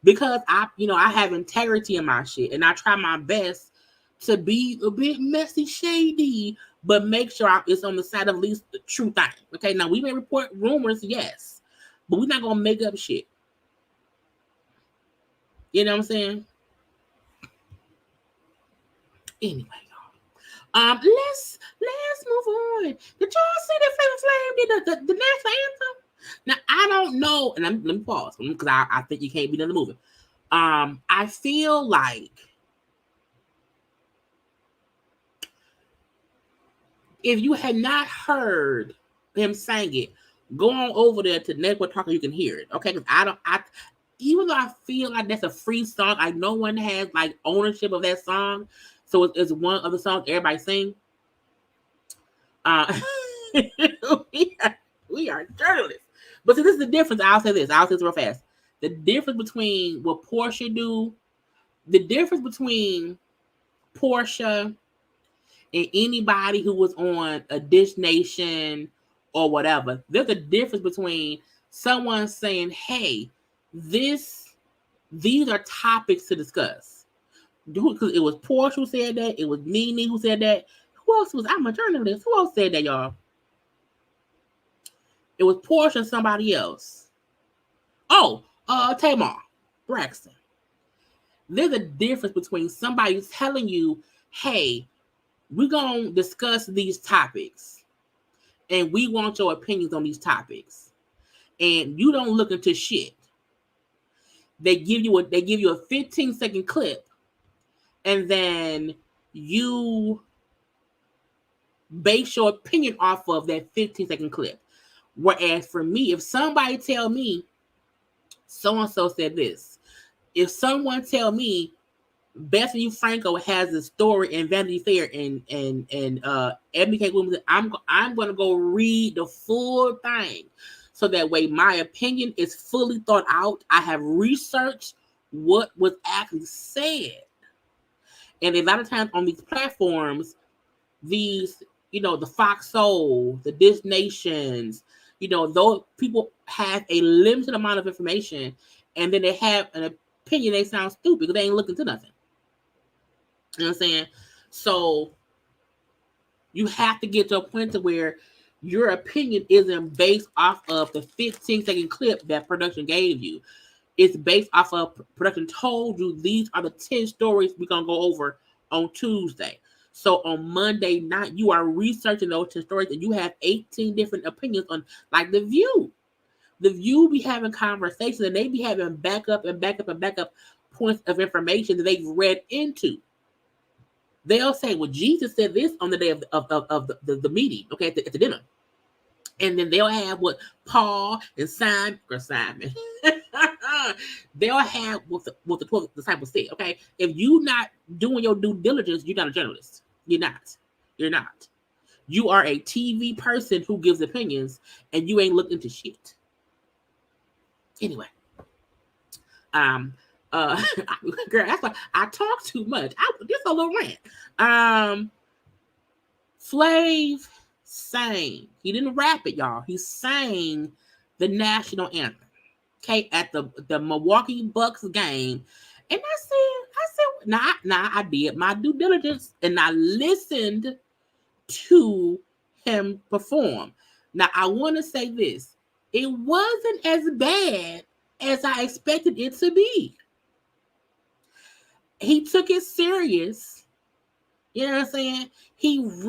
because I have integrity in my shit, and I try my best to be a bit messy, shady, but make sure it's on the side of at least the true thing. Okay, now we may report rumors, yes, but we're not gonna make up shit. You know what I'm saying? Anyway, y'all. Let's move on. Did y'all see that Flavor Flav did the national anthem? Now I don't know, and let me pause because I think you can't be done the movie. I feel like if you had not heard him sing it, go on over there to Network Talker, you can hear it. Okay, because even though I feel like that's a free song, like no one has like ownership of that song, so it's one of the songs everybody sing. We are journalists. But see, this is the difference. I'll say this real fast. The difference between what Portia do, the difference between Portia and anybody who was on a Dish Nation or whatever, there's a difference between someone saying, hey, these are topics to discuss. Because it was Portia who said that, it was Nene who said that. Who else was? I'm a journalist. Who else said that, y'all? It was Portia and somebody else. Oh, Tamar Braxton. There's a difference between somebody telling you, hey, we're going to discuss these topics and we want your opinions on these topics. And you don't look into shit. They give you a 15-second clip and then you base your opinion off of that 15-second clip. Whereas for me, if somebody tell me so-and-so said this, if someone tell me Bethany Franco has a story in Vanity Fair and Ebony K. Williams, I'm going to go read the full thing. So that way my opinion is fully thought out. I have researched what was actually said. And a lot of times on these platforms, these, the Fox Soul, the Dish Nations, those people have a limited amount of information, and then they have an opinion. They sound stupid because they ain't looking to nothing. You know what I'm saying? So you have to get to a point to where your opinion isn't based off of the 15-second clip that production gave you. It's based off of production told you these are the 10 stories we're going to go over on Tuesday. So on Monday night, you are researching those 10 stories and you have 18 different opinions on, like The View. The View be having conversations and they be having backup points of information that they've read into. They'll say, well, Jesus said this on the day of the meeting, okay, at the dinner. And then they'll have what Paul and Simon, they'll have what the 12 disciples said, okay? If you're not doing your due diligence, you're not a journalist. You're not. You are a TV person who gives opinions, and you ain't looked into shit. Anyway, girl, that's why I talk too much. Just a little rant. Flav sang. He didn't rap it, y'all. He sang the national anthem. Okay, at the Milwaukee Bucks game, and I said, I did my due diligence, and I listened to him perform. Now, I want to say this. It wasn't as bad as I expected it to be. He took it serious. You know what I'm saying? He was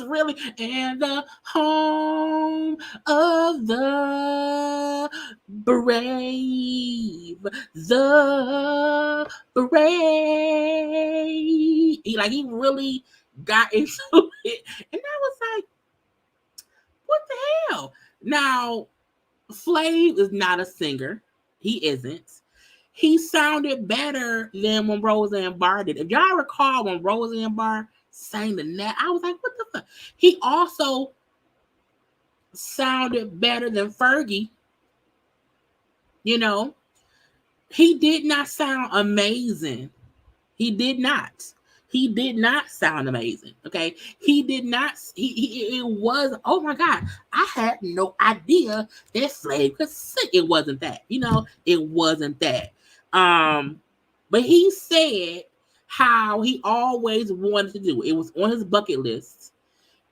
really in the home of the brave. The brave. He really got into it. And I was like, what the hell? Now, Flav is not a singer. He isn't. He sounded better than when Roseanne Barr did. If y'all recall when Roseanne Barr sang the net, I was like, what the fuck? He also sounded better than Fergie. He did not sound amazing. He did not sound amazing. Okay. He did not. It was, oh my God. I had no idea that Flav could sing. It wasn't that. It wasn't that. But he said how he always wanted to do it. It was on his bucket list.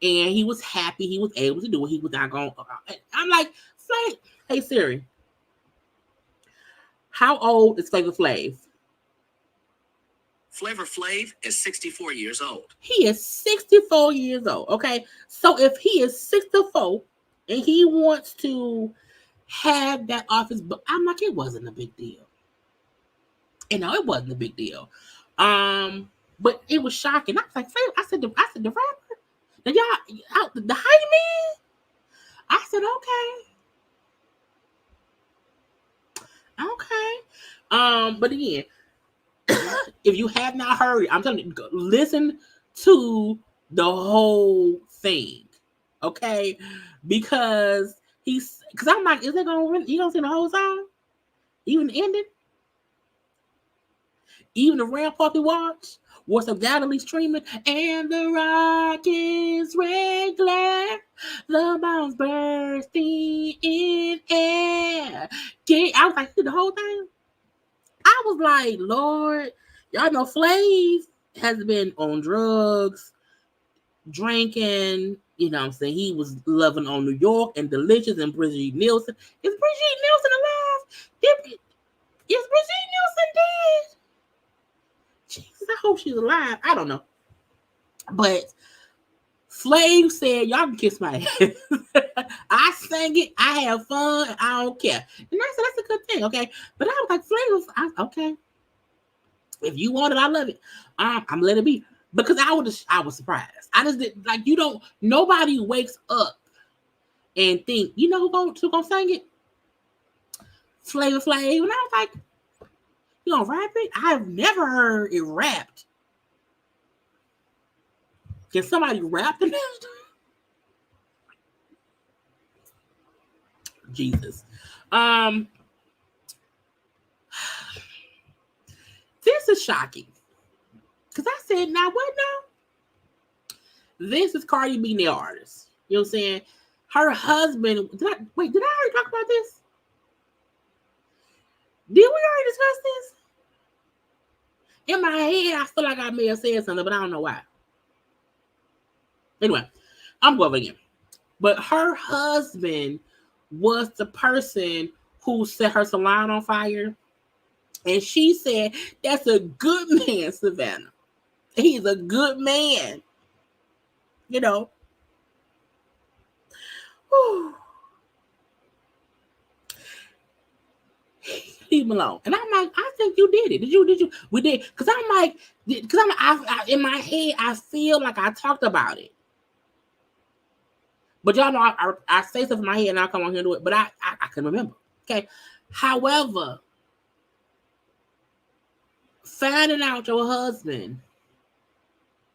And he was happy he was able to do it. He was not going. I'm like, Flav, hey Siri, how old is Flavor Flav? Flavor Flav is 64 years old. He is 64 years old, okay? So if he is 64 and he wants to have that office, but I'm like, it wasn't a big deal. And no, it wasn't a big deal. But it was shocking. I was like, I said the rapper, the y'all, the hype man. I said, okay. But again, if you have not heard it, I'm telling you, listen to the whole thing, okay? Because I'm like, is it you gonna sing the whole song, even the ending, even the rampart we watch, what's undoubtedly streaming, and the rockets red glare, the bombs bursting in air. I was like, the whole thing. I was like, Lord, y'all know Flav has been on drugs, drinking, you know what I'm saying? He was loving on New York and Delicious and Brigitte Nielsen. Is Brigitte Nielsen alive? Is Brigitte Nielsen dead? Jesus, I hope she's alive. I don't know. But Flav said, y'all can kiss my ass. I sang it. I have fun. I don't care. And I said, that's a good thing, okay? But I was like, Flav, okay. If you want it, I love it. I'm letting it be. Because I was surprised. I just did, like, nobody wakes up and think, you know who gonna sing it? Flavor Flav. And I was like, you gonna rap it? I've never heard it rapped. Can somebody rap the next? Jesus. This is shocking. Because I said, now what now? This is Cardi B, nail artist. You know what I'm saying? Her husband, did I already talk about this? Did we already discuss this? In my head, I feel like I may have said something, but I don't know why. Anyway, I'm going again. But her husband was the person who set her salon on fire. And she said, that's a good man, Savannah. He's a good man. You know. Whew. Leave him alone. And I'm like, I think you did it. Did you? We did. Because I'm like, in my head, I feel like I talked about it. But y'all know I say stuff in my head and I come on here and do it. But I can remember. Okay. However, finding out your husband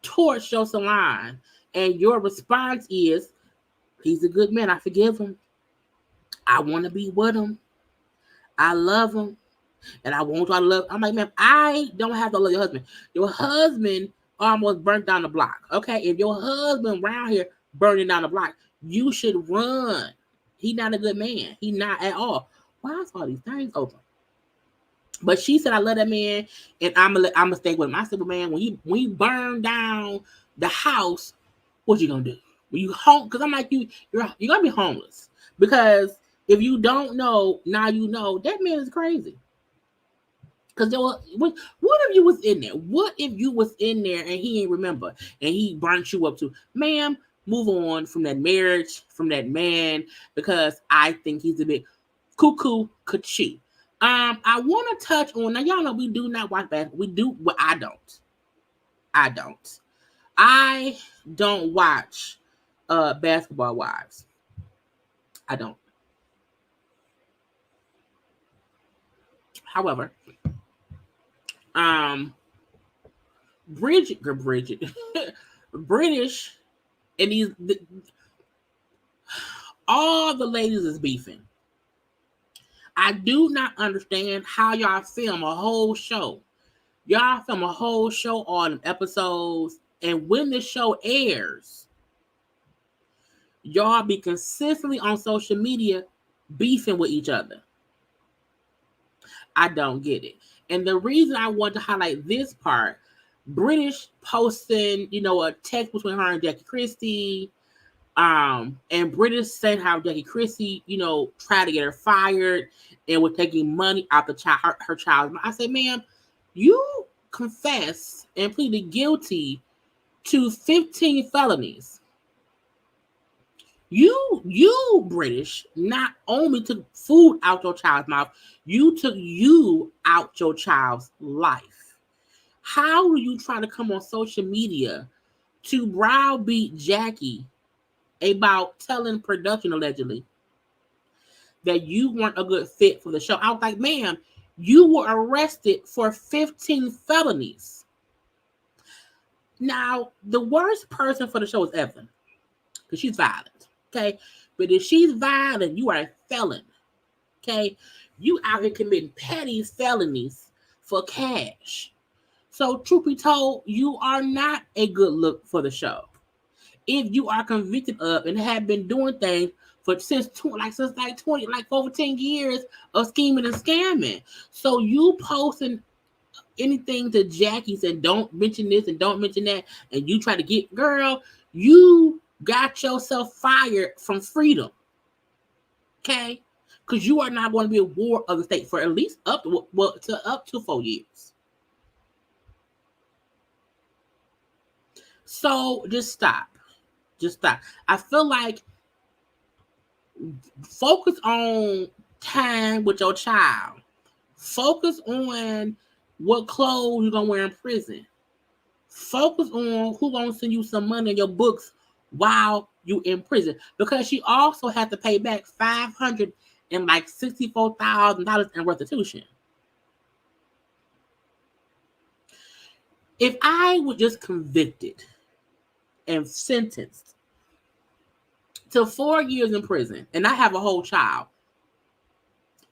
torched your salon and your response is, he's a good man. I forgive him. I want to be with him. I love him. And I want you to love. I'm like, man, I don't have to love your husband. Your husband almost burnt down the block. Okay. If your husband around here burning down the block, you should run. He's not a good man. He's not at all. Why is all these things open? But she said, I love that man, and I'm gonna stay with him. I said, well, man, when you burn down the house, what you gonna do? When you home? Because I'm like, you're gonna be homeless. Because if you don't know, now you know that man is crazy. Because what if you was in there? What if you was in there and he ain't remember and he burnt you up too? Ma'am, move on from that marriage, from that man, because I think he's a bit cuckoo cuckoo. I want to touch on, now y'all know we do not watch basketball. We do, well, I don't watch Basketball Wives. I don't. However, British, and all the ladies is beefing. I do not understand how y'all film a whole show. Y'all film a whole show on episodes, and when the show airs, y'all be consistently on social media beefing with each other. I don't get it. And the reason I want to highlight this part, British posting, a text between her and Jackie Christie, and British saying how Jackie Christie, tried to get her fired and was taking money out the child, her child. I say, ma'am, you confessed and pleaded guilty to 15 felonies. You British not only took food out your child's mouth, you took you out your child's life. How do you try to come on social media to browbeat Jackie about telling production allegedly that you weren't a good fit for the show? I was like, ma'am, you were arrested for 15 felonies. Now, the worst person for the show is Evan, because she's violent. Okay, but if she's violent, you are a felon. Okay, you out here committing petty felonies for cash. So, truth be told, you are not a good look for the show. If you are convicted of and have been doing things since over 10 years of scheming and scamming, so you posting anything to Jackie said, don't mention this and don't mention that, and you try to get girl, you got yourself fired from freedom, okay? Because you are not going to be a ward of the state for at least up to 4 years. So just stop. I feel like focus on time with your child. Focus on what clothes you're gonna wear in prison. Focus on who's gonna send you some money in your books while you in prison, because she also had to pay back $564,000 in restitution. If I was just convicted and sentenced to 4 years in prison and I have a whole child,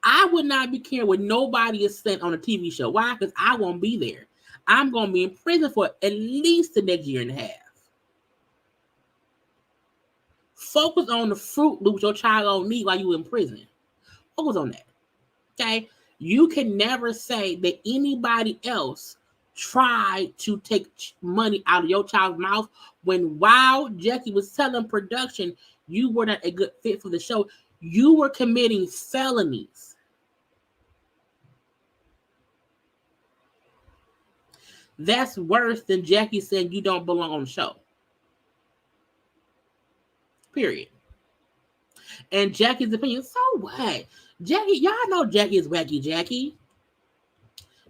I would not be caring what nobody is sent on a TV show. Why? Because I won't be there. I'm going to be in prison for at least the next year and a half. Focus on the Fruit Loops your child don't need while you're in prison. Focus on that. Okay? You can never say that anybody else tried to take money out of your child's mouth when while Jackie was telling production you were not a good fit for the show. You were committing felonies. That's worse than Jackie saying you don't belong on the show. Period. And Jackie's opinion, so what? Jackie, y'all know Jackie is wacky Jackie.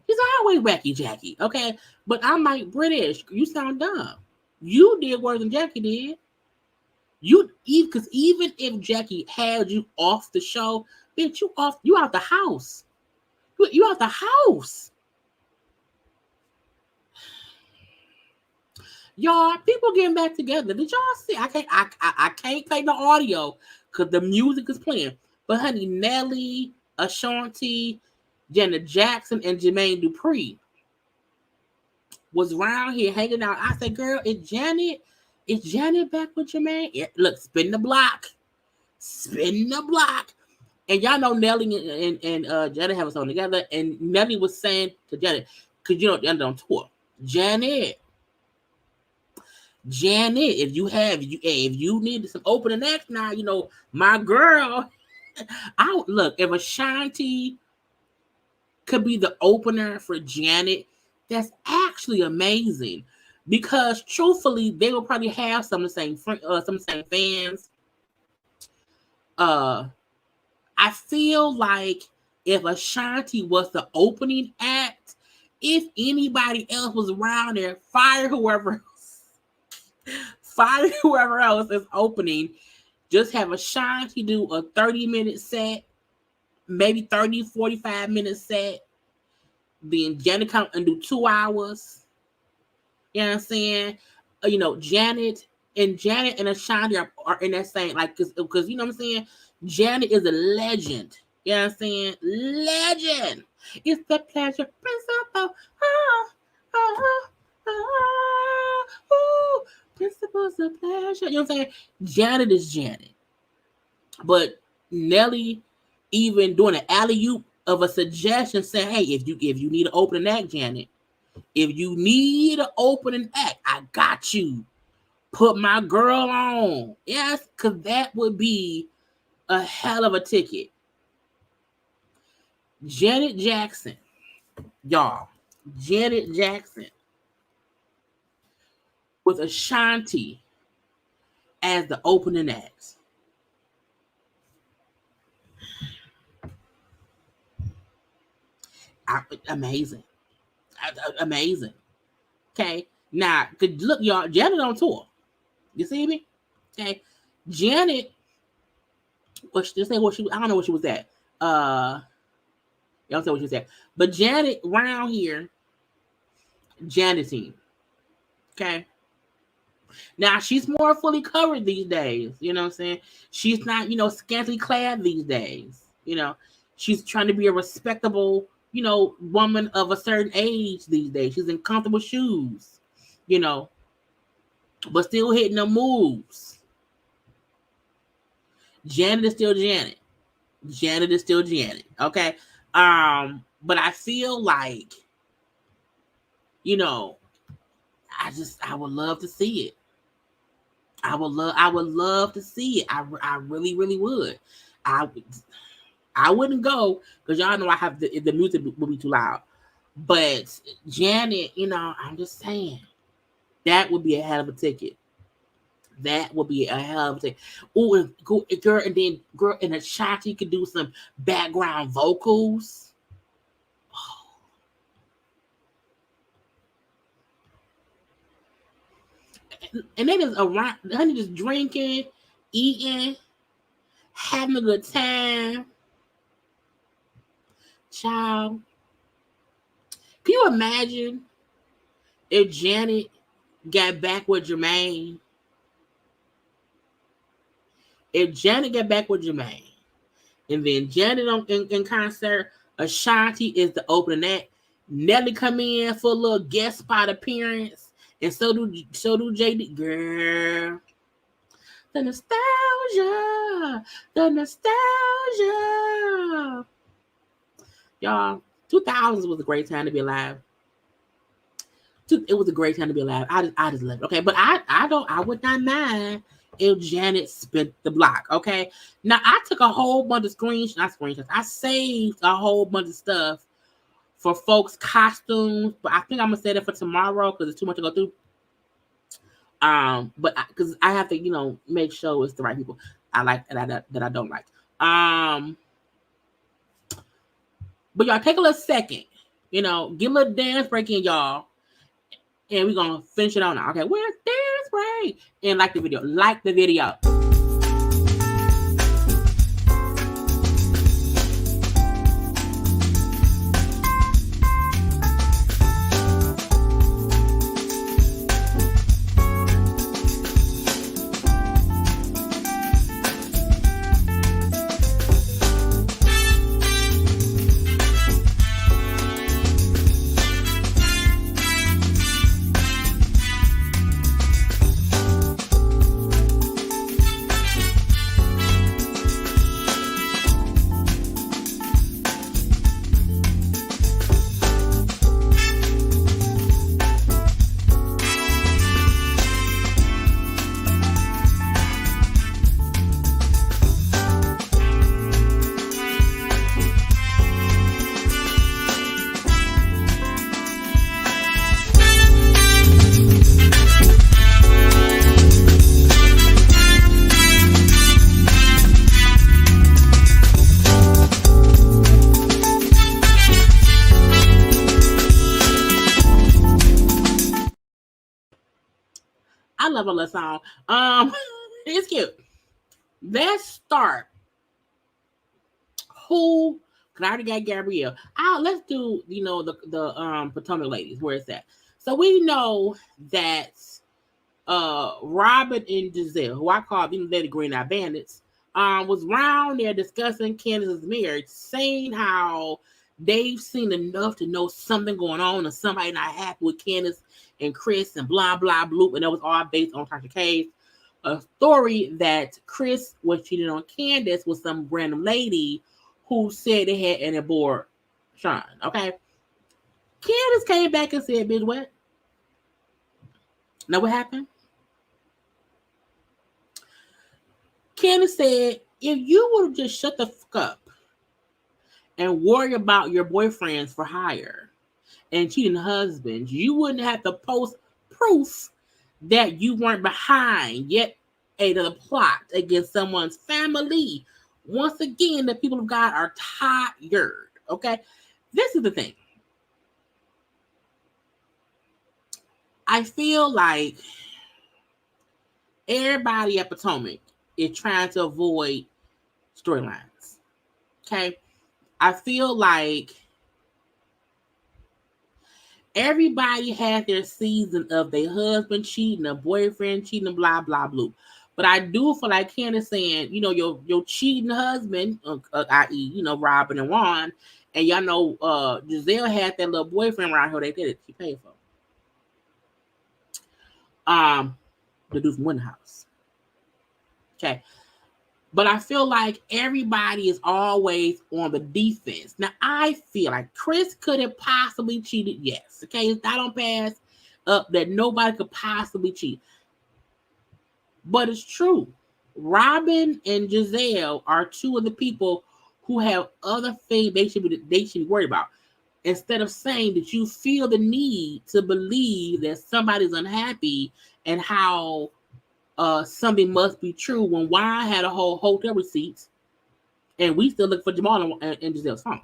She's always wacky Jackie, okay? But I'm like, British, you sound dumb. You did worse than Jackie did. Because even if Jackie had you off the show, bitch, you out the house. You out the house. Y'all, people getting back together. Did y'all see? I can't play the audio because the music is playing. But honey, Nelly, Ashanti, Janet Jackson, and Jermaine Dupri was around here hanging out. I said, girl, is Janet back with Jermaine? Yeah, look, spin the block. And y'all know Nelly and Janet have a song together. And Nelly was saying to Janet, because you know they're on tour, Janet, if you need some opening acts now, you know, my girl. If Ashanti could be the opener for Janet, that's actually amazing. Because truthfully, they will probably have some of the same fans. I feel like if Ashanti was the opening act, if anybody else was around there, fire whoever else is opening. Just have Ashanti do a 30-minute set, maybe 30, 45-minute set. Then Janet come and do 2 hours. You know what I'm saying? You know, Janet and Ashanti are in that same, like, because you know what I'm saying? Janet is a legend. You know what I'm saying? Legend. It's the pleasure principle. Principles of pleasure. You know what I'm saying? Janet is Janet. But Nelly even doing an alley-oop of a suggestion saying, hey, if you need an opening act, Janet, if you need an opening act, I got you. Put my girl on. Yes, because that would be a hell of a ticket. Janet Jackson, y'all, Janet Jackson with Ashanti as the opening act. Amazing. Amazing. Okay. Now, look, y'all, Janet on tour. You see me? Okay. Janet, just say what she, I don't know what she was at. You don't say what she was at. But Janet around here, Janet team. Okay. Now she's more fully covered these days. You know what I'm saying? She's not, scantily clad these days. She's trying to be a respectable, woman of a certain age these days. She's in comfortable shoes, but still hitting the moves. Janet is still Janet. Janet is still Janet. Okay. But I feel like, I would love to see it. I would love to see it. I really, really would. I wouldn't go because y'all know I have the music will be too loud. But Janet, I'm just saying that would be a hell of a ticket. That would be a hell of a ticket. Oh, and Ashanti could do some background vocals. And they just around, honey, just drinking, eating, having a good time. Child, can you imagine if Janet got back with Jermaine? If Janet got back with Jermaine, and then Janet in concert, Ashanti is the opening act. Nelly come in for a little guest spot appearance. And so do JD. Girl. The nostalgia. Y'all, 2000s was a great time to be alive. It was a great time to be alive. I just love it. Okay, but I would not mind if Janet spent the block. Okay. Now I took a whole bunch of screenshots. I saved a whole bunch of stuff for folks' costumes, but I think I'm gonna say that for tomorrow because it's too much to go through. But because I have to, make sure it's the right people I like that I don't like. But y'all take a little second, get a little dance break in, y'all, and we're gonna finish it on now. Okay, where's dance break? And like the video. I love a little song. It's cute. Let's start. Who? Cause I already got Gabrielle. Let's do the Potomac ladies. Where is that? So we know that Robert and Gizelle, who I call Lady Green Eye Bandits, was round there discussing Candiace's marriage, saying how they've seen enough to know something going on and somebody not happy with Candiace and Chris and blah, blah, bloop. And that was all based on Tasha K's story that Chris was cheating on Candiace with some random lady who said they had an abortion. Okay. Candiace came back and said, bitch, what? Know what happened? Candiace said, if you would have just shut the fuck up and worry about your boyfriends for hire, and cheating husbands, you wouldn't have to post proof that you weren't behind yet another plot against someone's family. Once again, the people of God are tired. Okay, this is the thing. I feel like everybody at Potomac is trying to avoid storylines. Okay, I feel like everybody has their season of their husband cheating, a boyfriend cheating, blah blah blah. But I do feel like Candiace saying, your cheating husband, i.e., Robin and Juan, and y'all know Gizelle had that little boyfriend around her. They did it. She paid for. The dude from Winter House. Okay. But I feel like everybody is always on the defense. Now, I feel like Chris could have possibly cheated. Yes. Okay. It's not on pass up that nobody could possibly cheat. But it's true. Robin and Gizelle are two of the people who have other things they should be worried about. Instead of saying that you feel the need to believe that somebody's unhappy and how something must be true when Juan had a whole hotel receipts and we still look for Jamal and Gizelle's phone.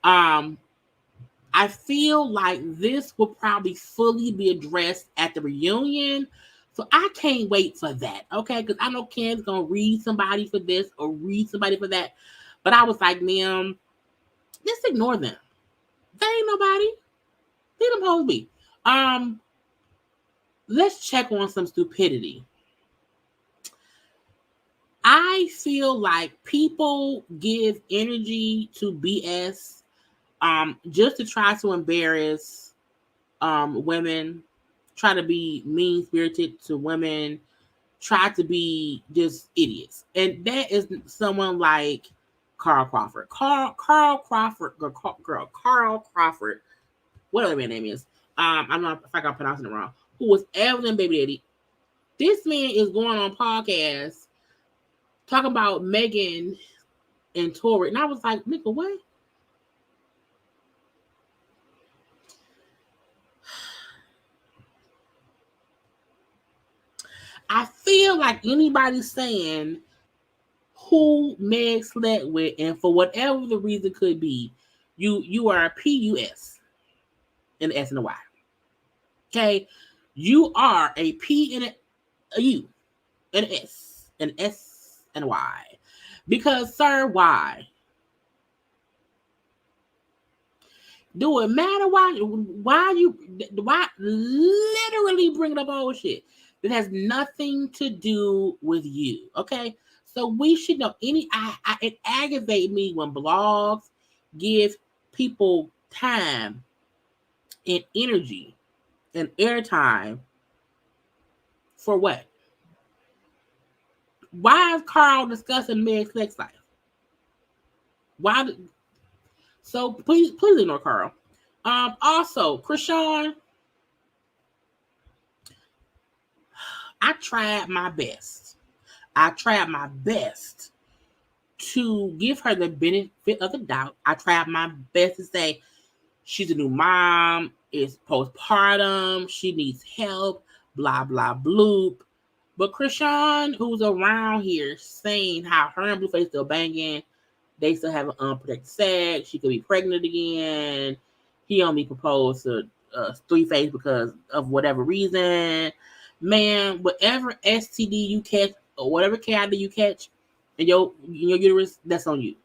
I feel like this will probably fully be addressed at the reunion. So I can't wait for that, okay? Because I know Ken's going to read somebody for this or read somebody for that. But I was like, ma'am, just ignore them. They ain't nobody. They them supposed to be. Let's check on some stupidity. I feel like people give energy to BS just to try to embarrass women, try to be mean-spirited to women, try to be just idiots. And that is someone like Carl Crawford. Carl Crawford, whatever my name is. I'm not if I got pronouncing it wrong. Who was Evelyn baby daddy. This man is going on podcasts talking about Megan and Tori. And I was like, nigga, what? I feel like anybody saying who Meg slept with, and for whatever the reason could be, you are a PUS, an S and a Y. Okay, you are a P and a U, an S and a Y. Because, sir, why? Do it matter why literally bringing up all shit that has nothing to do with you? Okay, so we should know it aggravates me when blogs give people time and energy and airtime for what? Why is Carl discussing Meg's sex life? Why? So please ignore Carl. Also, Chrisean, I tried my best. To give her the benefit of the doubt. I tried my best to say she's a new mom, it's postpartum, she needs help, blah, blah, bloop. But Chrisean, who's around here saying how her and Blueface still banging, they still have unprotected sex, she could be pregnant again, he only proposed to Three-Face because of whatever reason. Man, whatever STD you catch or whatever cavity you catch in your uterus, that's on you.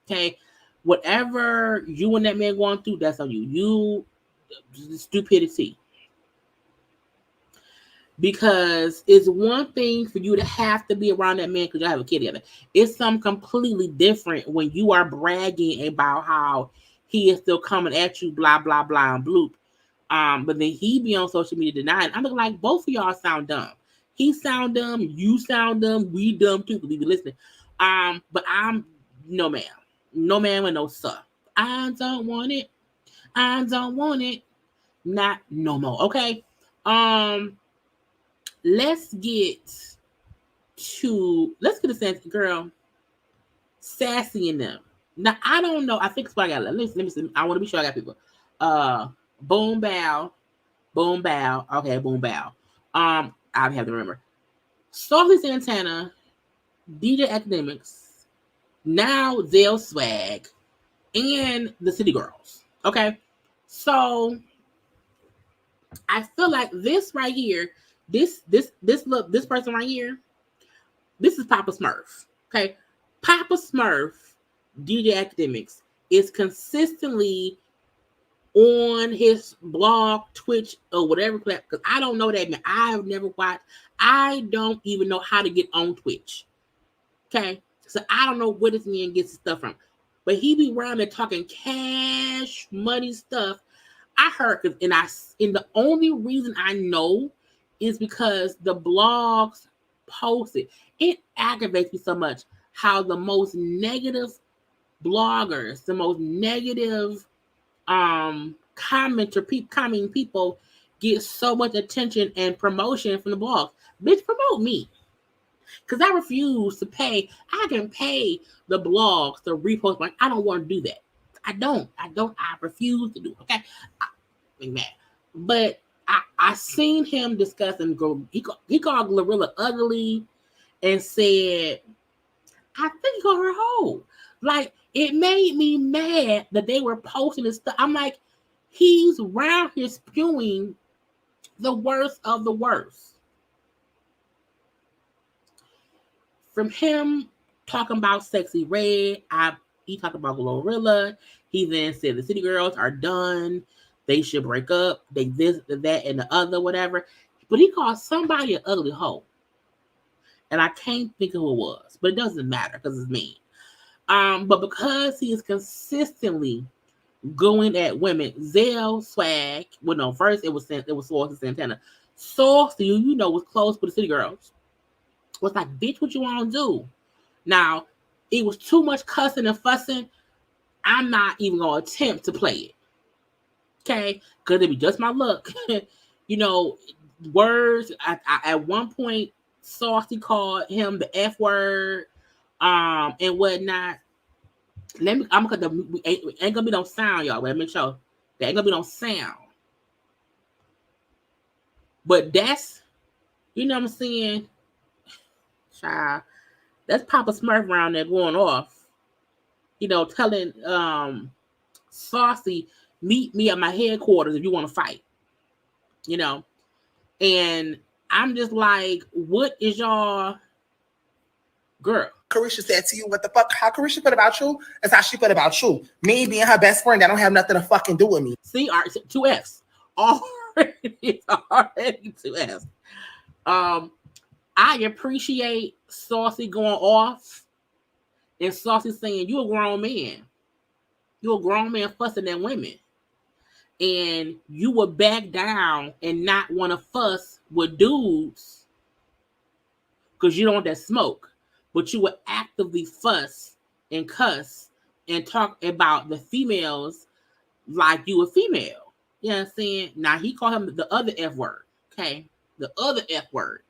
Okay? Whatever you and that man going through, that's on you. You stupidity. Because it's one thing for you to have to be around that man because you have a kid together. It's something completely different when you are bragging about how he is still coming at you, blah, blah, blah, and bloop. But then he be on social media denying. I'm looking like both of y'all sound dumb. He sound dumb, you sound dumb, we dumb too because we be listening. But I'm no ma'am. No ma'am and no sir. I don't want it. Not no more. Okay. Let's get a sense, girl. Sassy in them. Now I don't know. I think it's what I got. Let me see. I want to be sure I got people. Boom Bow, Boom Bow. Okay, Boom Bow. I have to remember. Saucy Santana, DJ Academics, now Zell Swag, and the City Girls. Okay, so I feel like this right here, this person right here, this is Papa Smurf. Okay, Papa Smurf, DJ Academics, is consistently on his blog, Twitch, or whatever, because I don't know that man. I have never watched. I don't even know how to get on Twitch. Okay, so I don't know where this man gets his stuff from, but he be around there talking cash money stuff. I heard, and the only reason I know is because the blogs posted. It aggravates me so much how the most negative bloggers, the most negative commenting people get so much attention and promotion from the blogs. Bitch, promote me. Because I refuse to pay. I can pay the blogs to repost. Like, I don't want to do that. I don't. I refuse to do it. Okay. I'm mad. But I seen him discussing, he called Glorilla ugly and said, I think he called her hoe. Like, it made me mad that they were posting this stuff. I'm like, he's around here spewing the worst of the worst. From him talking about Sexy Red, he talked about Glorilla. He then said the City Girls are done. They should break up. They this, that, and the other, whatever. But he called somebody an ugly hoe. And I can't think of who it was. But it doesn't matter because it's me. But because he is consistently going at women, Zell Swag. Well, no, first it was Saucy Santana. Saucy, was close with the City Girls. Was like, bitch, what you want to do? Now, it was too much cussing and fussing. I'm not even going to attempt to play it. Okay? Because it'd be just my luck. Words. At one point, Saucy called him the F word and whatnot. I'm going to ain't going to be no sound, y'all. Let me make sure. There ain't going to be no sound. But that's, what I'm saying? Child, that's Papa Smurf around there going off, telling Saucy, meet me at my headquarters if you want to fight, and I'm just like, what is y'all girl? Carisha said to you, what the fuck? How Carisha put about you is how she put about you. Me being her best friend, that don't have nothing to fucking do with me. See, two F's. Already two F's. I appreciate Saucy going off and Saucy saying, you a grown man. You a grown man fussing at women. And you would back down and not want to fuss with dudes because you don't want that smoke. But you would actively fuss and cuss and talk about the females like you a female. You know what I'm saying? Now, he called him the other F word. Okay? The other F word.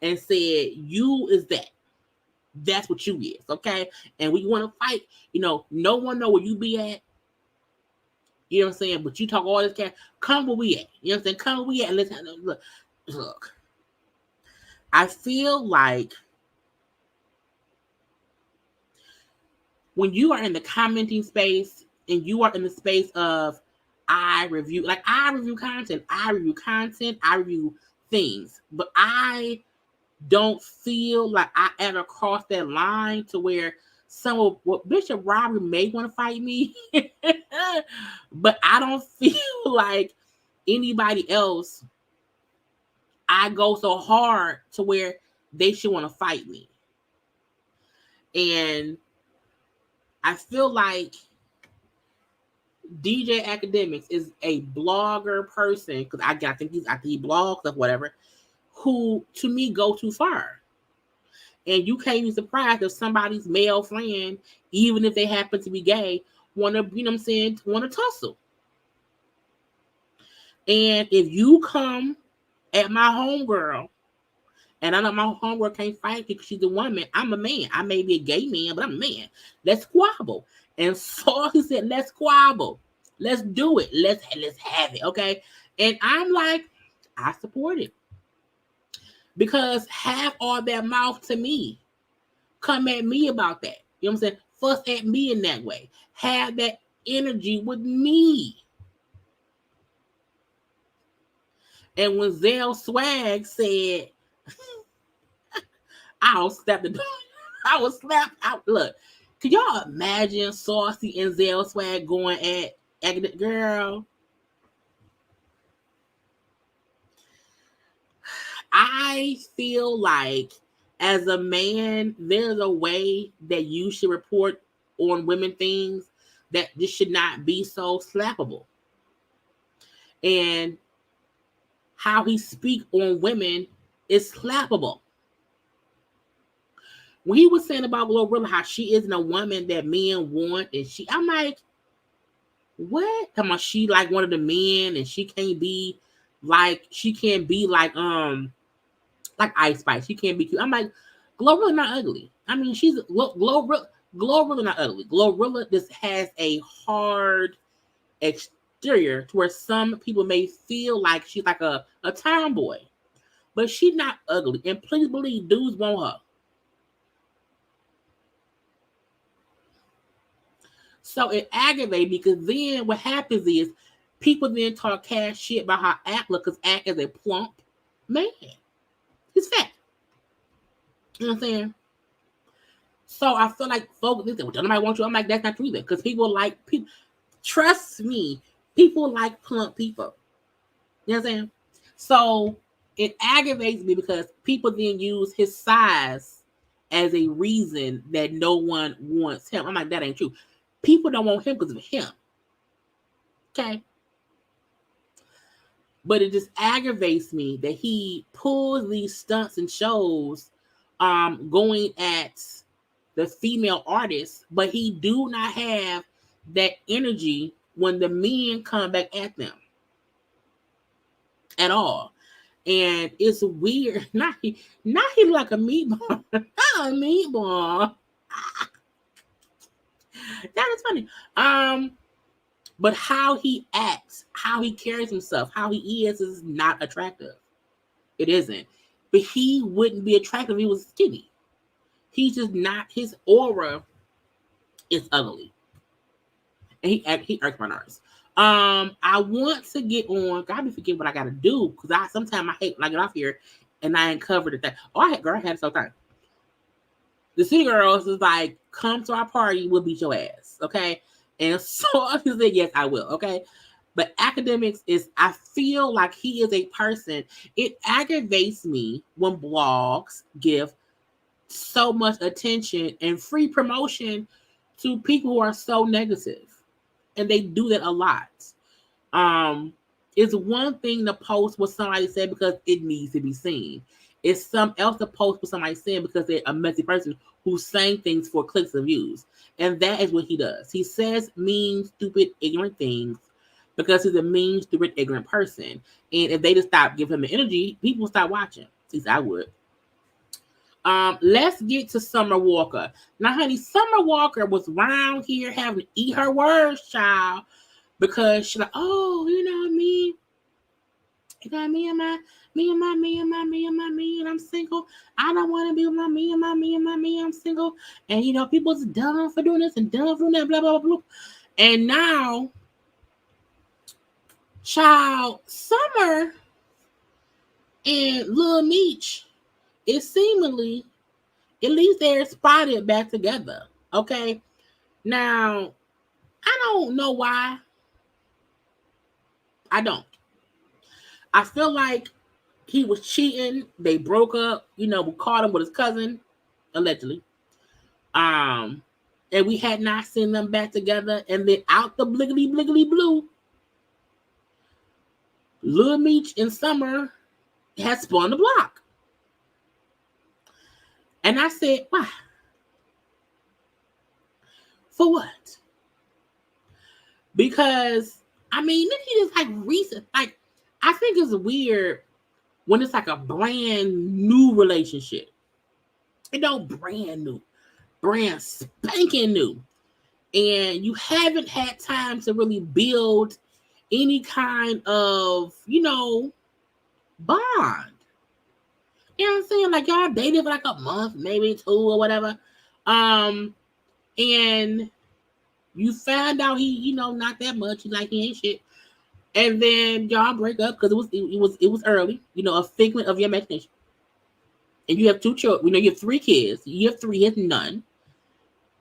And said, you is that. That's what you is, okay? And when you want to fight, no one know where you be at. You know what I'm saying? But you talk all this cash. Come where we at. You know what I'm saying? Come where we at. And let's look. I feel like when you are in the commenting space and you are in the space of I review content, I review things, but I don't feel like I ever crossed that line to where Bishop Robert may want to fight me, but I don't feel like anybody else I go so hard to where they should want to fight me. And I feel like DJ Academics is a blogger person, because I think he blogs or whatever, who to me go too far. And you can't be surprised if somebody's male friend, even if they happen to be gay, want to tussle. And if you come at my homegirl, and I know my homegirl can't fight because she's a woman, I'm a man. I may be a gay man, but I'm a man. Let's squabble. And Saucy said, let's squabble. Let's do it. Let's have it. Okay. And I'm like, I support it. Because have all that mouth to me. Come at me about that. You know what I'm saying? Fuss at me in that way. Have that energy with me. And when Zell Swag said, I'll slap the door. I was slapped out. Look, can y'all imagine Saucy and Zell Swag going at the girl? I feel like as a man, there's a way that you should report on women things that this should not be so slappable. And how he speak on women is slappable. When he was saying about Glorilla, how she isn't a woman that men want, and I'm like, what? Come on, she like one of the men, and she can't be like Ice Spice. She can't be cute. I'm like, Glorilla not ugly. I mean, she's Glorilla not ugly. Glorilla just has a hard exterior to where some people may feel like she's like a tomboy, but she's not ugly. And please believe, dudes want her. So it aggravates me because then what happens is people then talk cash shit about how Act look, because Act is a plump man. He's fat. You know what I'm saying? So I feel like folks, they say, well, don't nobody want you. I'm like, that's not true either. Because people like people. Trust me, people like plump people. You know what I'm saying? So it aggravates me because people then use his size as a reason that no one wants him. I'm like, that ain't true. People don't want him because of him. Okay? But it just aggravates me that he pulls these stunts and shows going at the female artists, but he do not have that energy when the men come back at them at all. And it's weird. Not he like a meatball. Not a meatball. That is funny. But how he acts, how he carries himself, how he is not attractive. It isn't. But he wouldn't be attractive if he was skinny. He's just not. His aura is ugly. And he irks my nerves. I want to get on. God be forgetting what I gotta do, because sometimes I hate when I get off here and I ain't covered the thing. Oh, I had so time. The City Girls is like, come to our party, we'll beat your ass, okay? And so I said, yes, I will, okay? But Academics is, I feel like he is a person. It aggravates me when blogs give so much attention and free promotion to people who are so negative. And they do that a lot. It's one thing to post what somebody said because it needs to be seen. It's something else to post what somebody said because they're a messy person who's saying things for clicks and views. And that is what he does. He says mean, stupid, ignorant things because he's a mean, stupid, ignorant person. And if they just stop giving him the energy, people will stop watching. At least I would. Let's get to Summer Walker. Now, honey, Summer Walker was around here having to eat her words, child, because she's like, oh, you know what I mean? You know, me and I'm single. I don't want to be with me, I'm single. And, you know, people's dumb for doing this and dumb for doing that, blah, blah, blah, blah. And now, child, Summer and Lil Meech is seemingly, at least they're spotted back together. Okay? Now, I don't know why. I don't. I feel like he was cheating. They broke up. You know, we caught him with his cousin, allegedly. And we had not seen them back together. And then out the bliggity blue, Lil Meech and Summer had spun the block. And I said, why? For what? Because, I mean, then he just like recent, like, I think it's weird when it's like a brand new relationship. It don't brand new, brand spanking new. and you haven't had time to really build any kind of, you know, bond. You know what I'm saying? Like y'all dated for like a month, maybe 2 or whatever. And you found out he, you know, not that much. Like he ain't shit. And then y'all break up because it was early, you know, a figment of your imagination. And you have 2 children, you know, you have 3 kids. You have 3, he has none.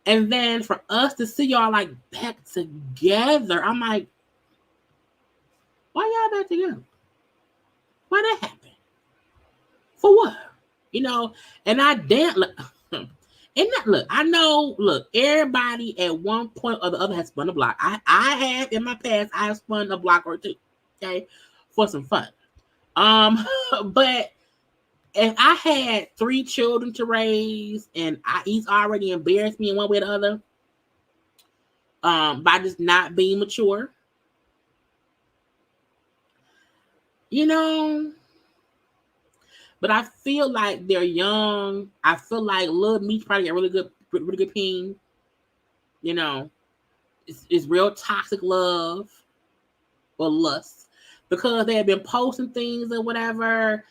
And then for us to see y'all like back together, I'm like, why y'all back together? Why that happen? For what? You know, and I damn look. And that look, I know, look, everybody at one point or the other has spun a block. I have in my past, I have spun a block or 2, okay, for some fun. But if I had 3 children to raise and he's already embarrassed me in one way or the other, by just not being mature, you know. But I feel like they're young. I feel like Lil Meech probably got really good ping. You know, it's real toxic love or lust because they had been posting things or whatever.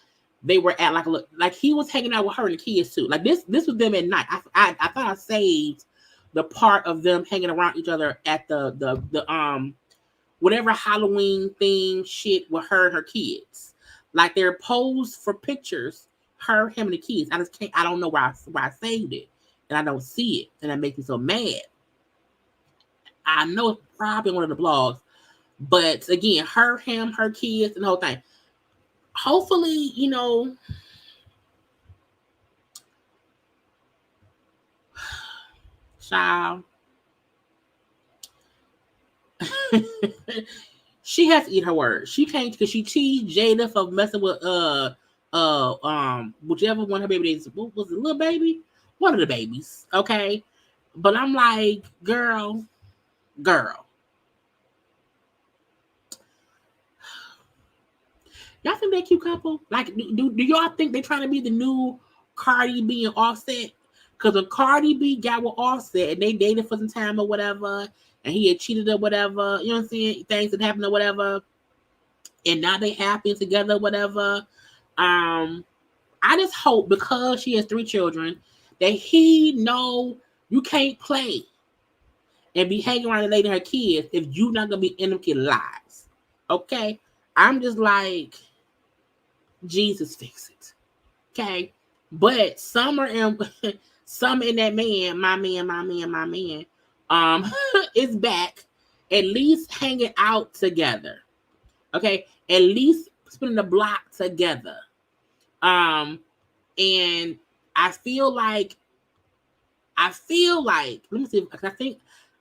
They were at like he was hanging out with her and the kids too. Like this was them at night. I thought I saved the part of them hanging around each other at the whatever Halloween thing shit with her and her kids. Like they're posed for pictures, him and the kids. I just can't. I don't know where I saved it, and I don't see it, and that makes me so mad. I know it's probably one of the blogs, but again, him, her kids, and the whole thing. Hopefully, you know, child. She has to eat her words. She can't because she teased Jada for messing with whichever one her baby is. What was it, little baby? One of the babies, okay. But I'm like, girl. Y'all think they cute couple? Like, do y'all think they're trying to be the new Cardi B and Offset? Because when Cardi B got with Offset and they dated for some time or whatever, and he had cheated or whatever, you know what I'm saying? Things that happened or whatever, and now they happy together or whatever. I just hope because she has 3 children that he know you can't play and be hanging around the lady and her kids if you're not gonna be in them kids' lives. Okay? I'm just like, Jesus fix it. Okay? But Summer in that man, my man, is back, at least hanging out together. Okay? At least spending the block together. And I feel like, let me see,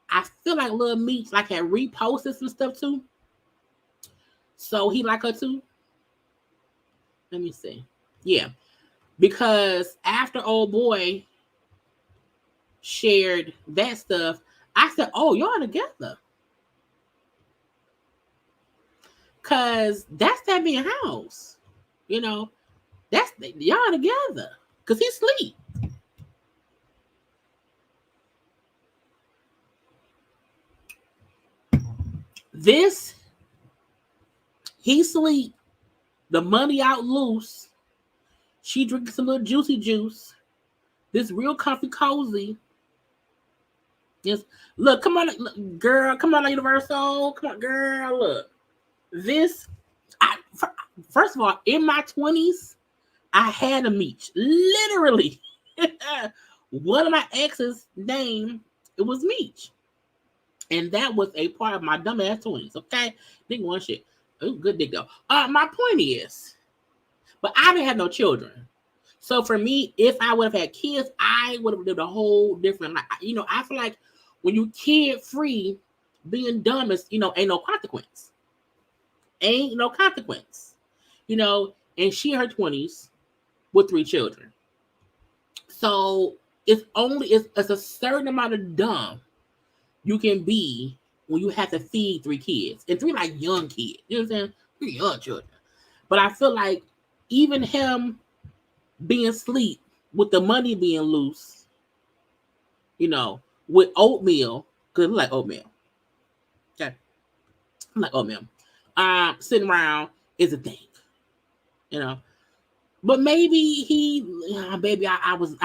I feel like Lil Meech like had reposted some stuff too. So he like her too. Let me see. Yeah. Because after old boy shared that stuff, I said, oh, y'all together. Cause that's that being house. You know, that's y'all together. Cause he sleep. This, he sleep, the money out loose. She drinking some little juicy juice. This real comfy cozy. Yes, look, come on, look, girl, come on, Universal, come on, girl, look. This, first of all, in my 20s, I had a Meech. Literally, one of my ex's name, it was Meech. And that was a part of my dumbass 20s, okay? Think one shit. Ooh, good dick though. My point is, but I didn't have no children. So for me, if I would have had kids, I would have lived a whole different life. You know, I feel like when you kid free, being dumb is, you know, ain't no consequence. Ain't no consequence. You know, and she in her 20s with 3 children. So it's a certain amount of dumb you can be when you have to feed 3 kids. And 3 like young kids. You know what I'm saying? 3 young children. But I feel like even him being asleep with the money being loose, you know, with oatmeal, Because it look like oatmeal. Okay. Like oatmeal. Sitting around is a thing. You know. But maybe baby, I was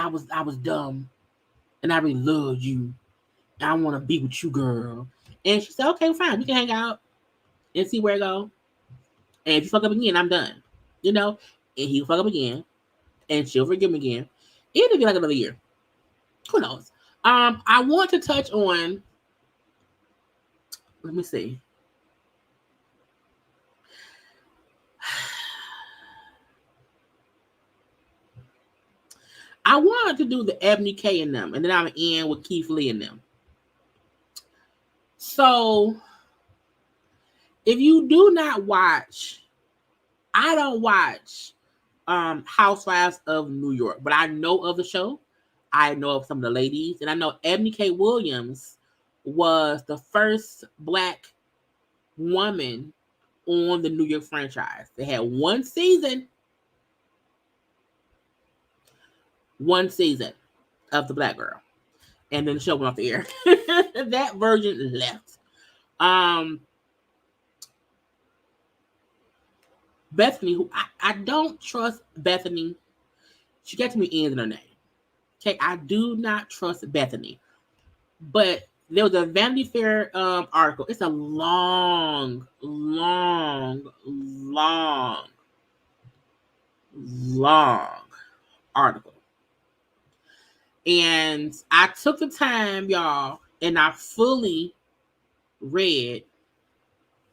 dumb. And I really loved you. And I want to be with you, girl. And she said, okay, fine, we can hang out and see where it go. And if you fuck up again, I'm done. You know? And he'll fuck up again. And she'll forgive him again. It'll be like another year. Who knows? I want to touch on, let me see. I wanted to do the Ebony K and them, and then I'm going to end with Keith Lee and them. So, if you do not watch, I don't watch Housewives of New York, but I know of the show. I know of some of the ladies, and I know Ebony K. Williams was the first Black woman on the New York franchise. They had one season of the Black girl, and then the show went off the air. That version left. Bethany, who I don't trust Bethany. She got too many N's in her name. Okay, I do not trust Bethany. But there was a Vanity Fair article. It's a long article. And I took the time, y'all, and I fully read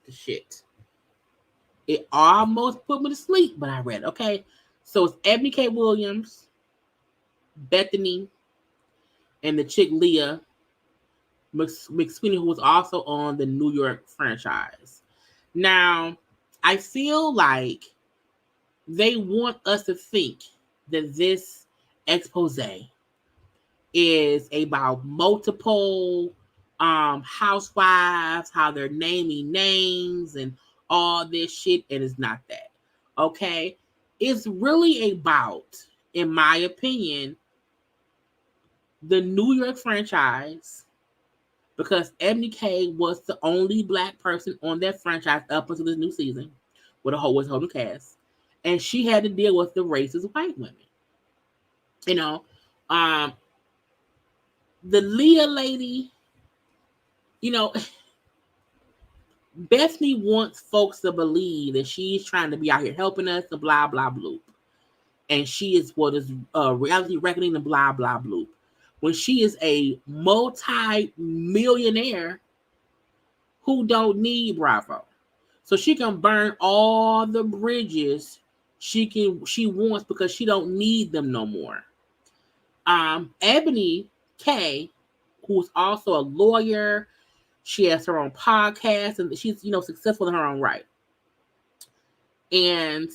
the shit. It almost put me to sleep, but I read it. Okay, so it's Ebony K. Williams, Bethany, and the chick Leah McSweeney, who was also on the New York franchise. Now, I feel like they want us to think that this expose is about multiple housewives, how they're naming names and all this shit, and it's not that. Okay? It's really about, in my opinion, the New York franchise, because Ebony K was the only Black person on that franchise up until this new season with a whole new cast. And she had to deal with the racist white women. You know, the Leah lady, you know, Bethany wants folks to believe that she's trying to be out here helping us, the blah, blah, bloop. And she is what is reality reckoning, the blah, blah, bloop. When she is a multi-millionaire who don't need Bravo. So she can burn all the bridges she wants because she don't need them no more. Ebony K, who's also a lawyer, she has her own podcast, and she's, you know, successful in her own right. And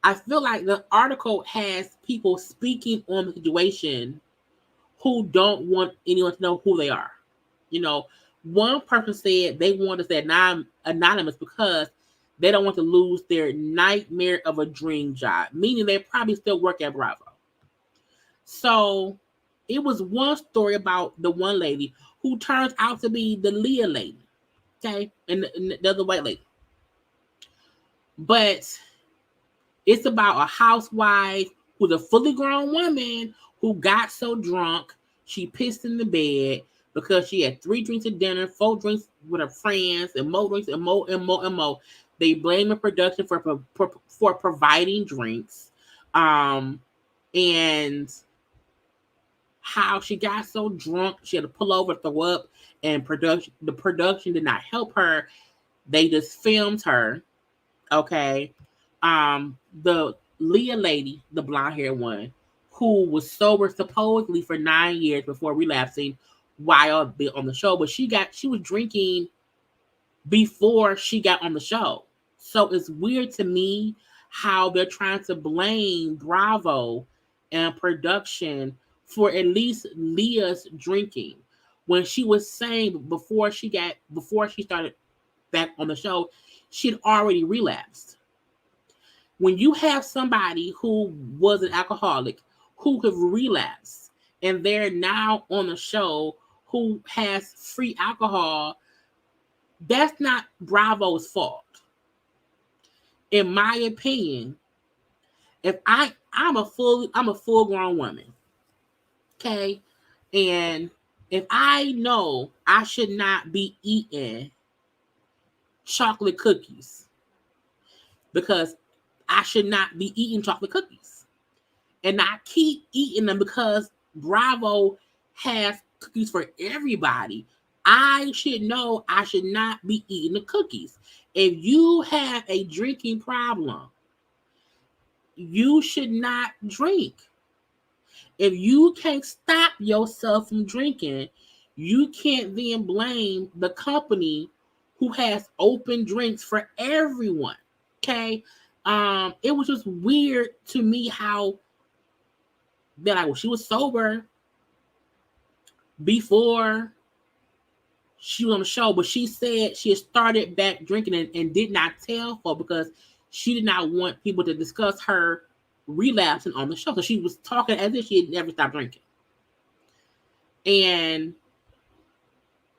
I feel like the article has people speaking on the situation who don't want anyone to know who they are. You know, one person said they want to stay anonymous because they don't want to lose their nightmare of a dream job, meaning they probably still work at Bravo. So it was one story about the one lady who turns out to be the Leah lady, okay, and the other white lady. But it's about a housewife who's a fully grown woman who got so drunk she pissed in the bed because she had 3 drinks at dinner, 4 drinks with her friends, and more drinks, and more. They blame the production for providing drinks, and how she got so drunk she had to pull over, throw up, and the production did not help her. They just filmed her. Okay. The Leah lady, the blonde hair one, who was sober supposedly for 9 years before relapsing while on the show, but she was drinking before she got on the show. So it's weird to me how they're trying to blame Bravo and production for at least Leah's drinking, when she was saying before she started back on the show, she'd already relapsed. When you have somebody who was an alcoholic who have relapsed and they're now on the show who has free alcohol, that's not Bravo's fault. In my opinion, if I'm a full grown woman, okay, and if I know I should not be eating chocolate cookies because I should not be eating chocolate cookies, and I keep eating them because Bravo has cookies for everybody, I should know I should not be eating the cookies. If you have a drinking problem, you should not drink. If you can't stop yourself from drinking, you can't then blame the company who has open drinks for everyone. Okay. It was just weird to me how that like, well, she was sober before she was on the show, but she said she had started back drinking and did not tell for because she did not want people to discuss her relapsing on the show. So she was talking as if she had never stopped drinking. And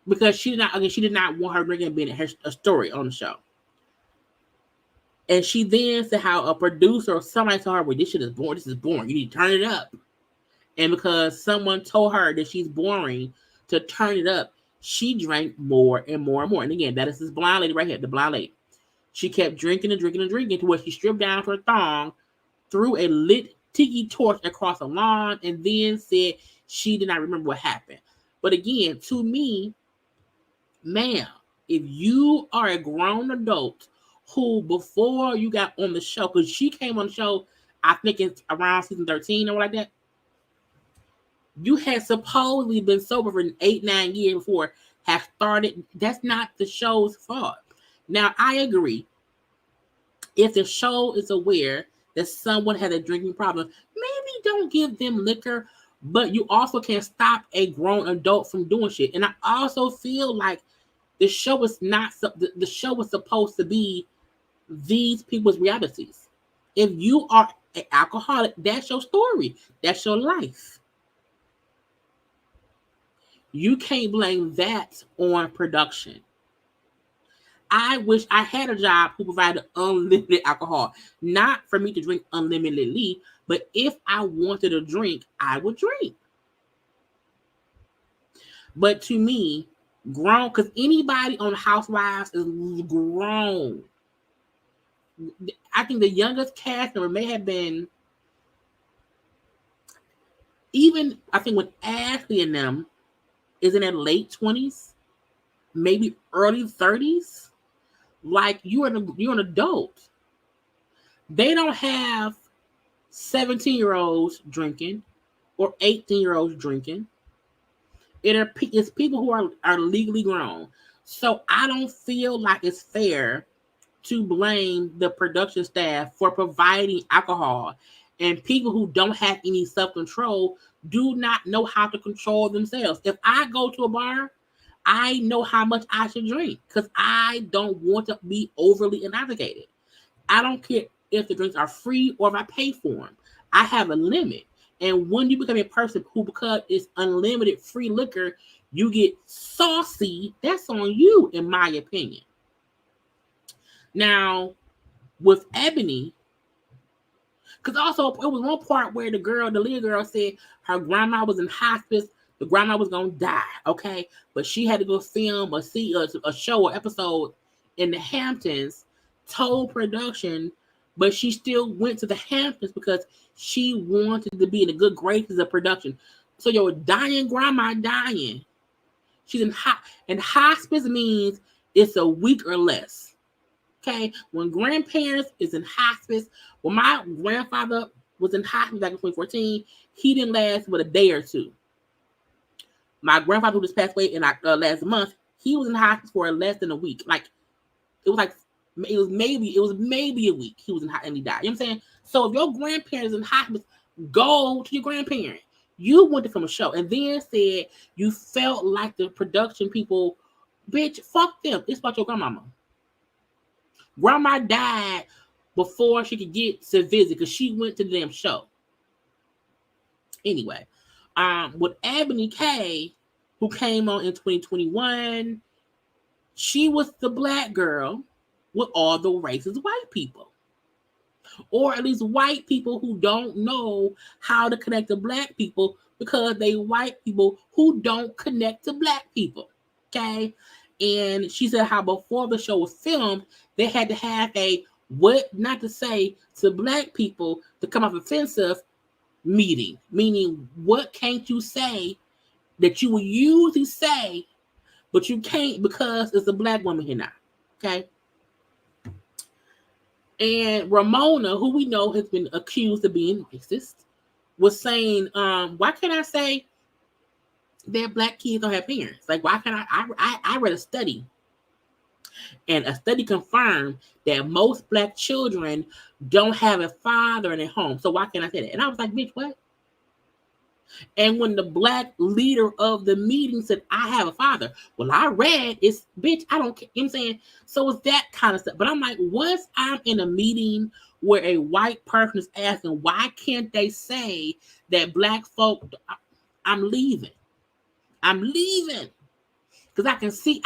because she did not want her drinking being a story on the show. And she then said how a producer or somebody told her, well, this shit is boring. This is boring. You need to turn it up. And because someone told her that she's boring to turn it up, she drank more and more and more. And again, that is this blind lady right here, the blind lady. She kept drinking and drinking and drinking to where she stripped down her thong, threw a lit tiki torch across the lawn, and then said she did not remember what happened. But again, to me, ma'am, if you are a grown adult who before you got on the show, because she came on the show, I think it's around season 13 or like that, you had supposedly been sober for 8-9 years before have started. That's not the show's fault. Now, I agree. If the show is aware that someone had a drinking problem, maybe don't give them liquor, but you also can't stop a grown adult from doing shit. And I also feel like the show is not, the show was supposed to be these people's realities. If you are an alcoholic, that's your story. That's your life. You can't blame that on production. I wish I had a job who provided unlimited alcohol. Not for me to drink unlimitedly, but if I wanted a drink, I would drink. But to me, grown, because anybody on Housewives is grown. I think the youngest cast member may have been, even I think when Ashley and them is in their late 20s, maybe early 30s. Like you're an adult. They don't have 17-year-olds drinking or 18-year-olds drinking. It's people who are legally grown. So I don't feel like it's fair to blame the production staff for providing alcohol, and people who don't have any self-control do not know how to control themselves. If I go to a bar, I know how much I should drink because I don't want to be overly intoxicated. I don't care if the drinks are free or if I pay for them. I have a limit. And when you become a person who, because it's unlimited free liquor, you get saucy, that's on you, in my opinion. Now, with Ebony, because also it was one part where the little girl said her grandma was in hospice. The grandma was going to die, okay? But she had to go film a show or episode in the Hamptons, told production, but she still went to the Hamptons because she wanted to be in the good graces of production. So your dying grandma dying. She's and hospice means it's a week or less, okay? When grandparents is in hospice, when my grandfather was in hospice back in 2014, he didn't last but a day or two. My grandfather who just passed away in last month, he was in the hospital for less than a week. It was maybe a week. He was in hospital and he died. You know what I'm saying? So if your grandparents in hospital, go to your grandparent. You went from a show and then said you felt like the production people, bitch, fuck them. It's about your grandmama. Grandma died before she could get to visit because she went to the damn show. Anyway, With Ebony K, who came on in 2021, she was the black girl with all the racist white people. Or at least white people who don't know how to connect to black people because they white people who don't connect to black people. Okay? And she said how before the show was filmed, they had to have a what not to say to black people to come off offensive meeting. Meaning, what can't you say that you would usually say, but you can't because it's a black woman here now. Okay? And Ramona, who we know has been accused of being racist, was saying, why can't I say that black kids don't have parents? Like, why can't I read a study, and a study confirmed that most black children don't have a father in their home. So why can't I say that? And I was like, bitch, what? And when the black leader of the meeting said, I have a father, well, I read it's, bitch, I don't care. You know what I'm saying? So it's that kind of stuff. But I'm like, once I'm in a meeting where a white person is asking, why can't they say that black folk, I'm leaving. I'm leaving. Because I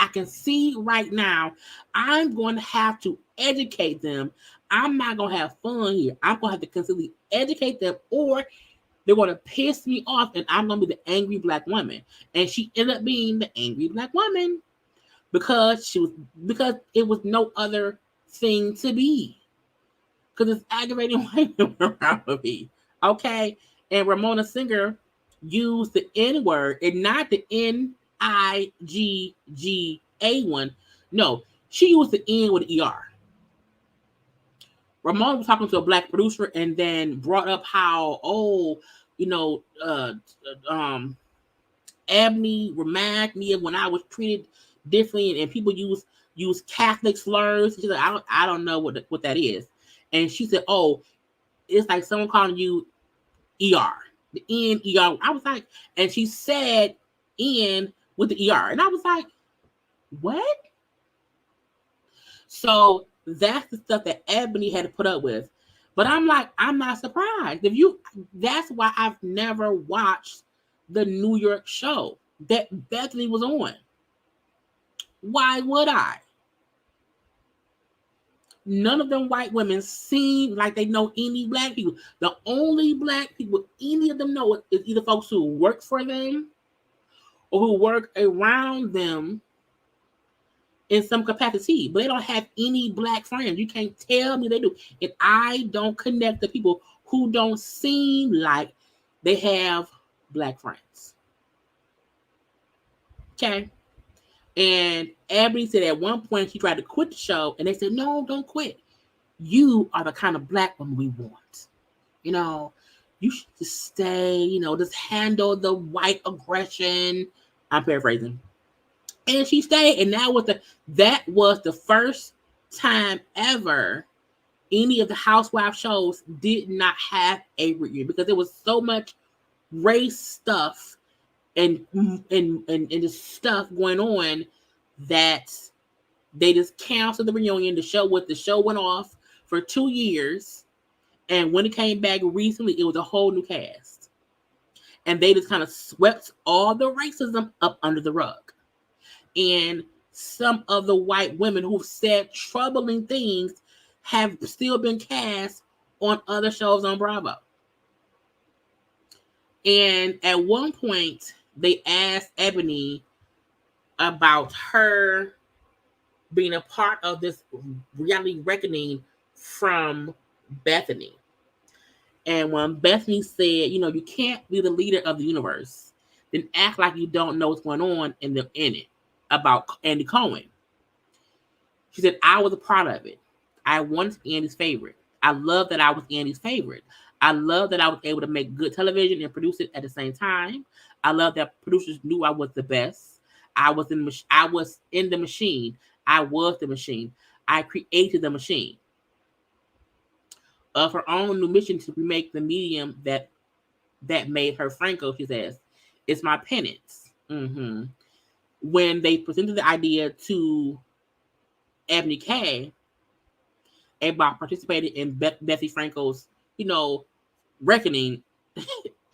can see right now, I'm going to have to educate them. I'm not going to have fun here. I'm going to have to consistently educate them, or they're going to piss me off, and I'm going to be the angry black woman. And she ended up being the angry black woman because it was no other thing to be. Because it's aggravating white women around me. Okay? And Ramona Singer used the N-word and not the N-I-G-G-A one. No, she used the N with the ER. Ramona was talking to a black producer and then brought up how, Ebony reminded me of when I was treated differently, and people use Catholic slurs. She's like, I don't know what that is. And she said, oh, it's like someone calling you ER, the N-E-R. I was like, and she said N with the ER. And I was like, what? So that's the stuff that Ebony had to put up with. But I'm like, I'm not surprised. That's why I've never watched the New York show that Bethany was on. Why would I? None of them white women seem like they know any black people. The only black people any of them know is either folks who work for them or who work around them in some capacity, but they don't have any black friends. You can't tell me they do. And I don't connect to people who don't seem like they have black friends. Okay. And Abby said at one point she tried to quit the show, and they said, no, don't quit. You are the kind of black woman we want. You know, you should just stay, just handle the white aggression. I'm paraphrasing. And she stayed, and that was the first time ever any of the Housewives shows did not have a reunion, because there was so much race stuff and just stuff going on that they just canceled the reunion. The show went off for 2 years, and when it came back recently, it was a whole new cast, and they just kind of swept all the racism up under the rug. And some of the white women who've said troubling things have still been cast on other shows on Bravo. And at one point, they asked Ebony about her being a part of this reality reckoning from Bethany. And when Bethany said, you can't be the leader of the universe, then act like you don't know what's going on in it. About Andy Cohen. She said, I was a part of it. I wanted to be Andy's favorite. I love that I was Andy's favorite. I love that I was able to make good television and produce it at the same time. I love that producers knew I was the best. I was in the machine. I was the machine. I created the machine. Of her own new mission to remake the medium that made her Franco, she says, it's my penance. Mm-hmm. When they presented the idea to Ebony K about participating in Bessie Franco's, reckoning,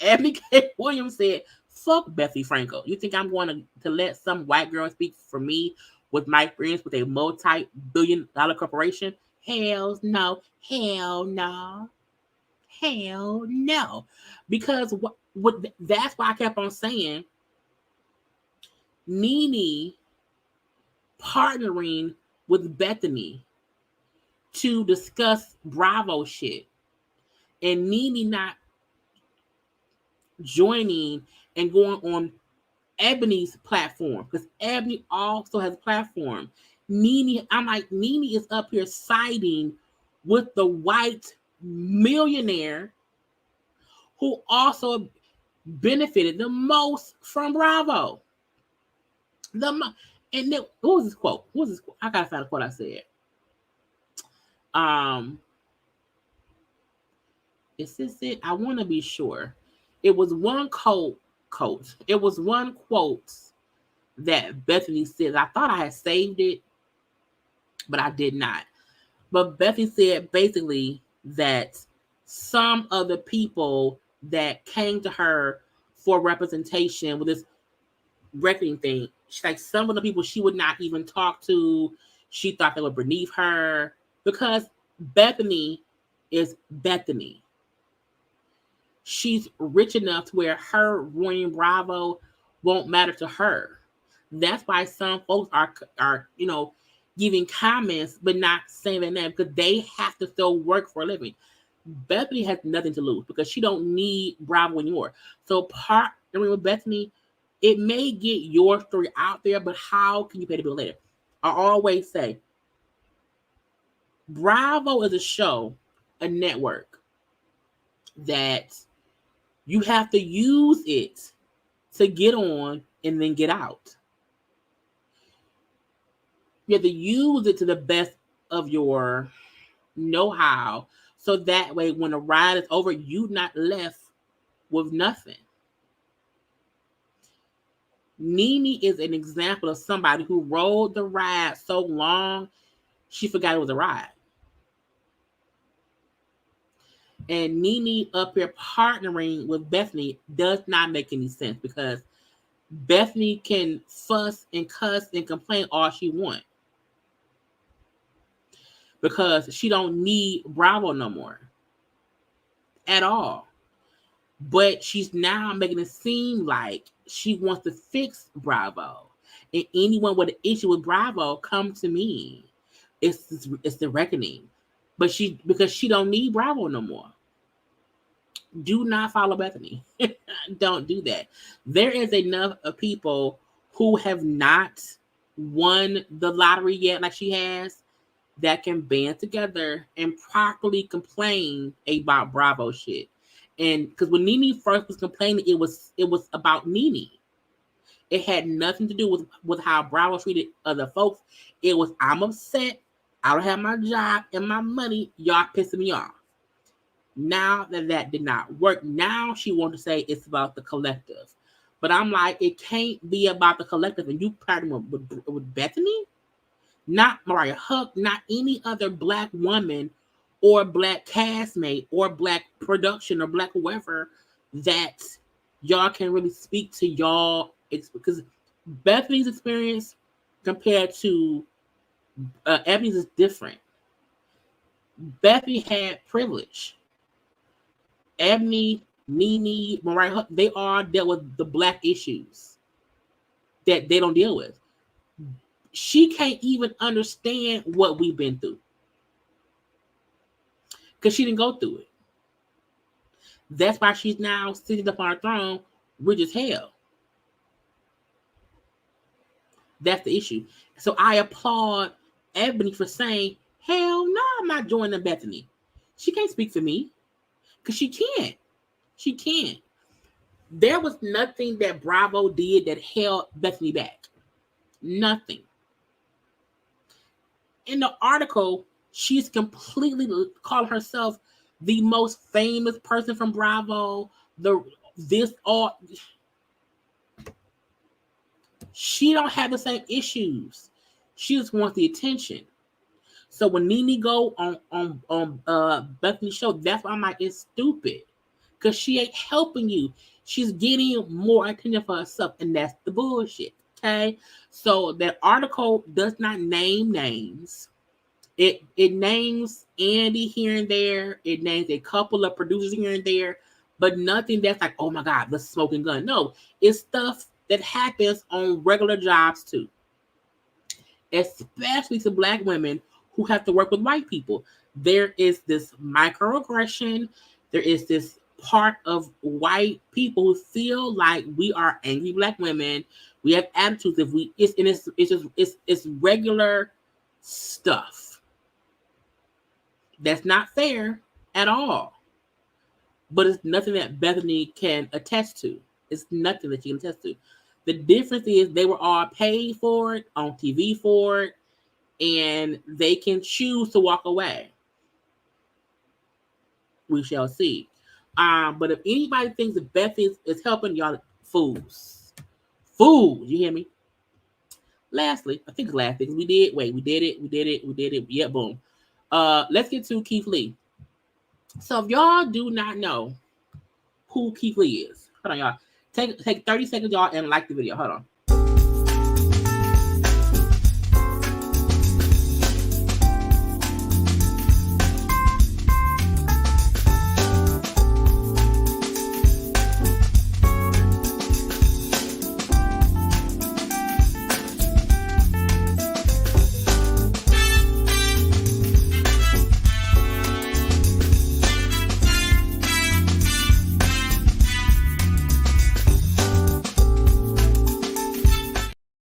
Ebony K. Williams said, fuck Bethany Frankel. You think I'm going to let some white girl speak for me with my experience with a multi-billion-dollar corporation? Hell no. Hell no. Hell no. Because that's why I kept on saying Nene partnering with Bethany to discuss Bravo shit and Nene not joining and going on Ebony's platform because Ebony also has a platform. I'm like, Nene is up here siding with the white millionaire who also benefited the most from Bravo. And then, what was this quote? I gotta find a quote I said. Is this it? I want to be sure. It was one quote. It was one quote that Bethany said. I thought I had saved it, but I did not. But Bethany said basically that some of the people that came to her for representation with this reckoning thing, like some of the people she would not even talk to, she thought they were beneath her because Bethany is Bethany. She's rich enough to where her ruining Bravo won't matter to her. That's why some folks are giving comments but not saying their name because they have to still work for a living. Bethany has nothing to lose because she don't need Bravo anymore. So partnering with Bethany, it may get your story out there, but how can you pay the bill later? I always say, Bravo is a show, a network that you have to use it to get on and then get out. You have to use it to the best of your know-how so that way when the ride is over, you're not left with nothing. Nene is an example of somebody who rode the ride so long, she forgot it was a ride. And Nene up here partnering with Bethany does not make any sense because Bethany can fuss and cuss and complain all she wants because she don't need Bravo no more at all. But she's now making it seem like she wants to fix Bravo. And anyone with an issue with Bravo, come to me. It's the reckoning. But because she don't need Bravo no more. Do not follow Bethany. Don't do that. There is enough of people who have not won the lottery yet, like she has, that can band together and properly complain about Bravo shit. And because when Nene first was complaining, it was about Nene. It had nothing to do with how Bravo treated other folks. It was, I'm upset. I don't have my job and my money. Y'all pissing me off. Now that did not work. Now she wants to say it's about the collective. But I'm like, it can't be about the collective. And you partner with Bethany? Not Mariah Huck, not any other black woman or black castmate or black production or black whoever that y'all can really speak to y'all. It's because Bethany's experience compared to Ebony's is different. Bethany had privilege. Ebony, Nene, Mariah Huck, they all dealt with the black issues that they don't deal with. She can't even understand what we've been through because she didn't go through it. That's why she's now sitting up on her throne, rich as hell. That's the issue. So I applaud Ebony for saying, hell no, I'm not joining Bethany. She can't speak for me because she can't. She can't. There was nothing that Bravo did that held Bethany back. Nothing. In the article, she's completely called herself the most famous person from Bravo. She don't have the same issues. She just wants the attention. So when Nene go on Bethany's show, that's why I'm like, it's stupid. because she ain't helping you. She's getting more attention for herself, and that's the bullshit. Okay, so that article does not name names. It names Andy here and there. It names a couple of producers here and there, but nothing that's like, oh my God, the smoking gun. No, it's stuff that happens on regular jobs too, especially to Black women who have to work with white people. There is this microaggression. There is this part of white people who feel like we are angry Black women. We have attitudes. If we, it's regular stuff. That's not fair at all. But it's nothing that Bethany can attest to. It's nothing that she can attest to. The difference is they were all paid for it, on TV for it, and they can choose to walk away. We shall see. But if anybody thinks that Bethany is helping, y'all fools. Fools, you hear me? Lastly, I think it's last thing we did it. Yeah, boom. Let's get to Keith Lee. So if y'all do not know who Keith Lee is, hold on, y'all. Take 30 seconds, y'all, and like the video. Hold on.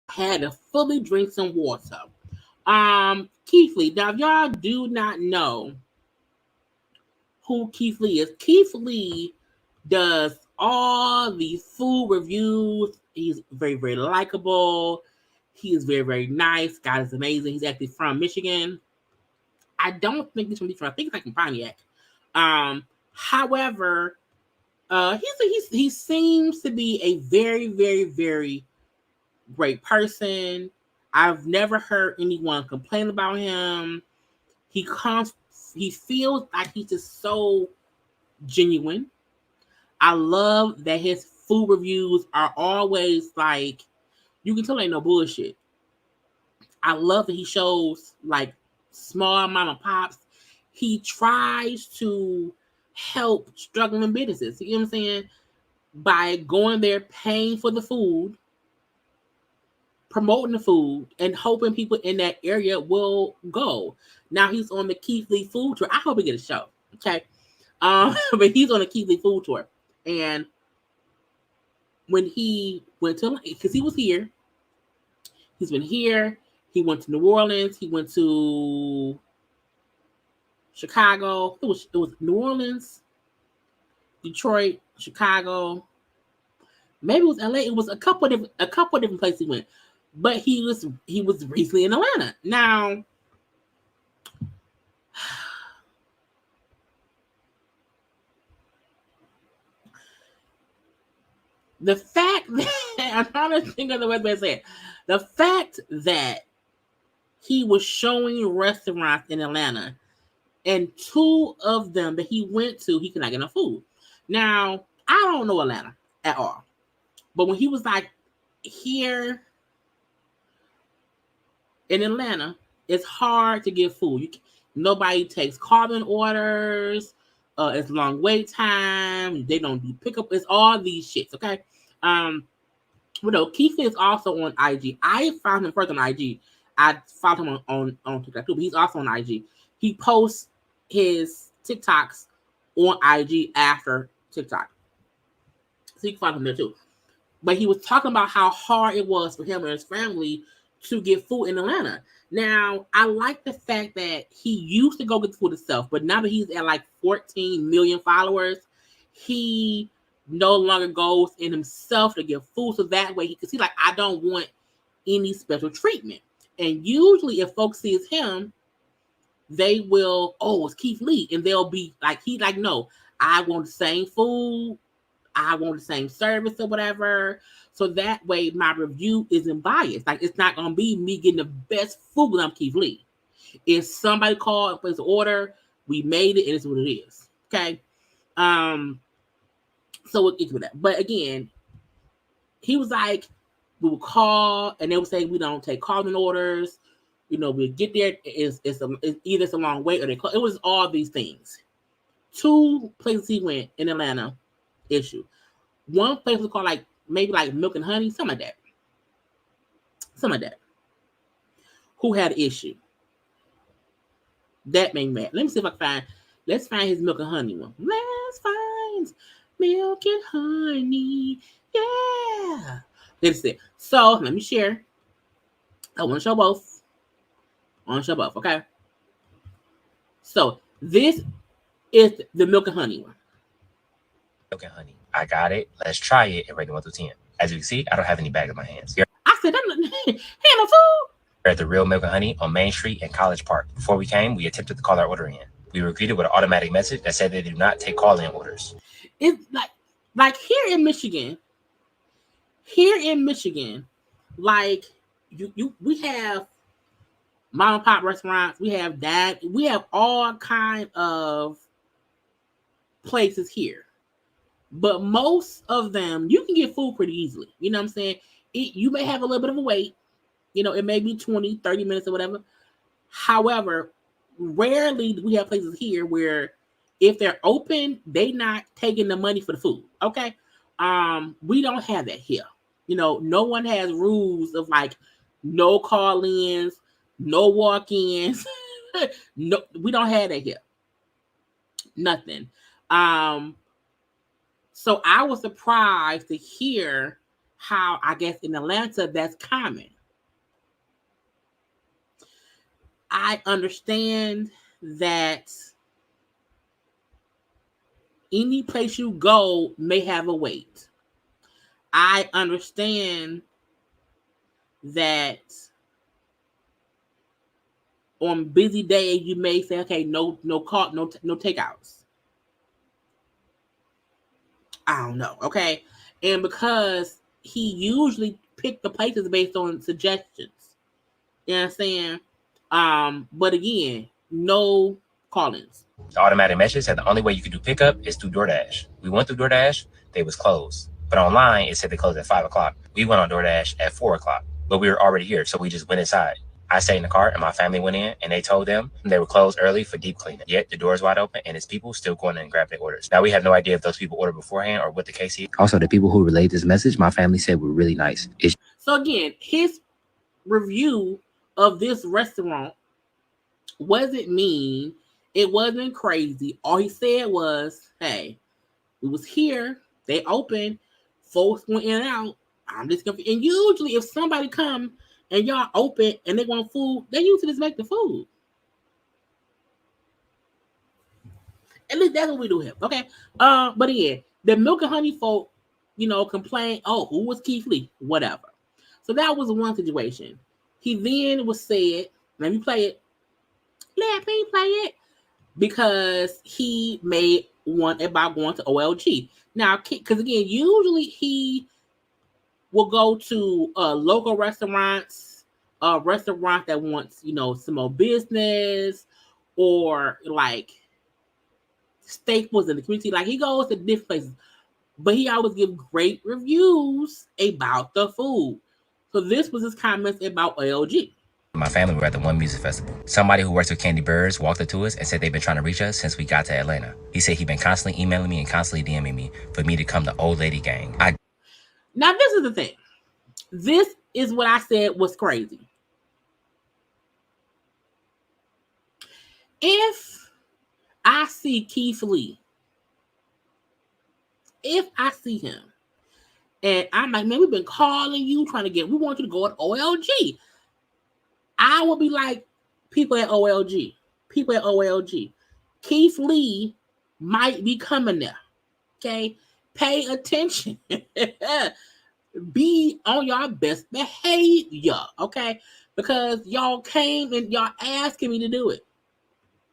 Had to fully drink some water. Keith Lee. Now, if y'all do not know who Keith Lee is, Keith Lee does all the food reviews. He's very, very likable. He is very, very nice. God is amazing. He's actually from Michigan. I don't think he's from Detroit. I think he's like from Pontiac. However, he seems to be a very, very, very great person. I've never heard anyone complain about him. He feels like he's just so genuine. I love that his food reviews are always like, you can tell ain't no bullshit. I love that he shows like small mom and pops. He tries to help struggling businesses. You know what I'm saying? By going there, paying for the food, promoting the food, and hoping people in that area will go. Now he's on the Keith Lee food tour. I hope he get a show. Okay. But he's on the Keith Lee food tour. And when he went to, because he was here, he's been here. He went to New Orleans. He went to Chicago. It was New Orleans, Detroit, Chicago. Maybe it was LA. It was a couple of different places he went. But he was recently in Atlanta. Now, the fact that I'm trying to think of the way to say it. The fact that he was showing restaurants in Atlanta, and two of them that he went to, he could not get enough food. Now, I don't know Atlanta at all. But when he was like here in Atlanta, it's hard to get food. Nobody takes carbon orders. It's long wait time. They don't do pickup. It's all these shits, okay? Keith is also on IG. I found him first on IG. I followed him on TikTok too, but he's also on IG. He posts his TikToks on IG after TikTok. So you can find him there too. But he was talking about how hard it was for him and his family to get food in Atlanta. Now, I like the fact that he used to go get the food himself, but now that he's at like 14 million followers, he no longer goes in himself to get food. So that way, because he's like, I don't want any special treatment. And usually, if folks sees him, they will, oh, it's Keith Lee. And they'll be like, no, I want the same food. I want the same service or whatever. So that way my review isn't biased. Like, it's not going to be me getting the best food when I'm Keith Lee. If somebody called and placed an order, we made it, and it's what it is. Okay. So it with that. But again, he was like, we would call and they would say we don't take calling orders. You know, we get there. It's either it's a long wait or they call. It was all these things. 2 places he went in Atlanta, issue. One place was called maybe Milk and Honey, something like that. Who had an issue? That made me mad. Let me see if I can find. Let's find his Milk and Honey one. Let's find Milk and Honey. Yeah. Let's see. So let me share. I want to show both. Okay. So this is the Milk and Honey one. Milk and Honey. I got it. Let's try it and rate it 1 through 10. As you can see, I don't have any bag in my hands. I said, hand of food. We're at the Real Milk and Honey on Main Street in College Park. Before we came, we attempted to call our order in. We were greeted with an automatic message that said they do not take call-in orders. It's like here in Michigan, like we have mom and pop restaurants, we have all kind of places here. But most of them, you can get food pretty easily. You know what I'm saying? You may have a little bit of a wait. You know, it may be 20, 30 minutes or whatever. However, rarely do we have places here where if they're open, they not taking the money for the food. Okay. We don't have that here. You know, no one has rules of no call-ins, no walk-ins. No, we don't have that here. Nothing. So I was surprised to hear how, I guess, in Atlanta, that's common. I understand that any place you go may have a wait. I understand that on busy days you may say, okay, no call, no takeouts. I don't know, okay? And because he usually picked the places based on suggestions. You know what I'm saying? But again, no call-ins. The automatic message said the only way you could do pickup is through DoorDash. We went through DoorDash, they was closed. But online, it said they closed at 5 o'clock. We went on DoorDash at 4 o'clock, but we were already here, so we just went inside. I stayed in the car and my family went in and they told them they were closed early for deep cleaning. Yet the doors wide open and it's people still going in and grabbing their orders. Now we have no idea if those people ordered beforehand or what the case is. Also, the people who relayed this message, my family said were really nice. So again, his review of this restaurant wasn't mean. It wasn't crazy. All he said was, hey, we was here. They opened. Folks went in and out. I'm just confused. And usually if somebody come and y'all open and they want food, they usually just make the food. At least that's what we do here. Okay. But again, the Milk and Honey folk, you know, complain, oh, who was Keith Lee? Whatever. So that was one situation. He then was said, let me play it. Let me play it. Because he made one about going to OLG. Now, because again, usually he will go to local restaurants, a restaurant that wants, you know, some more business or like staples in the community. Like he goes to different places, but he always gives great reviews about the food. So this was his comments about OLG. My family were at the one music festival. Somebody who works with JayBirds walked up to us and said they've been trying to reach us since we got to Atlanta. He said he'd been constantly emailing me and constantly DMing me for me to come to Old Lady Gang. Now this is the thing. This is what I said was crazy. If I see Keith Lee, if I see him, and I'm like, man, we've been calling you, we want you to go at OLG. I will be like, people at OLG. Keith Lee might be coming there. Okay? Pay attention. Be on your best behavior. Okay? Because y'all came and y'all asking me to do it.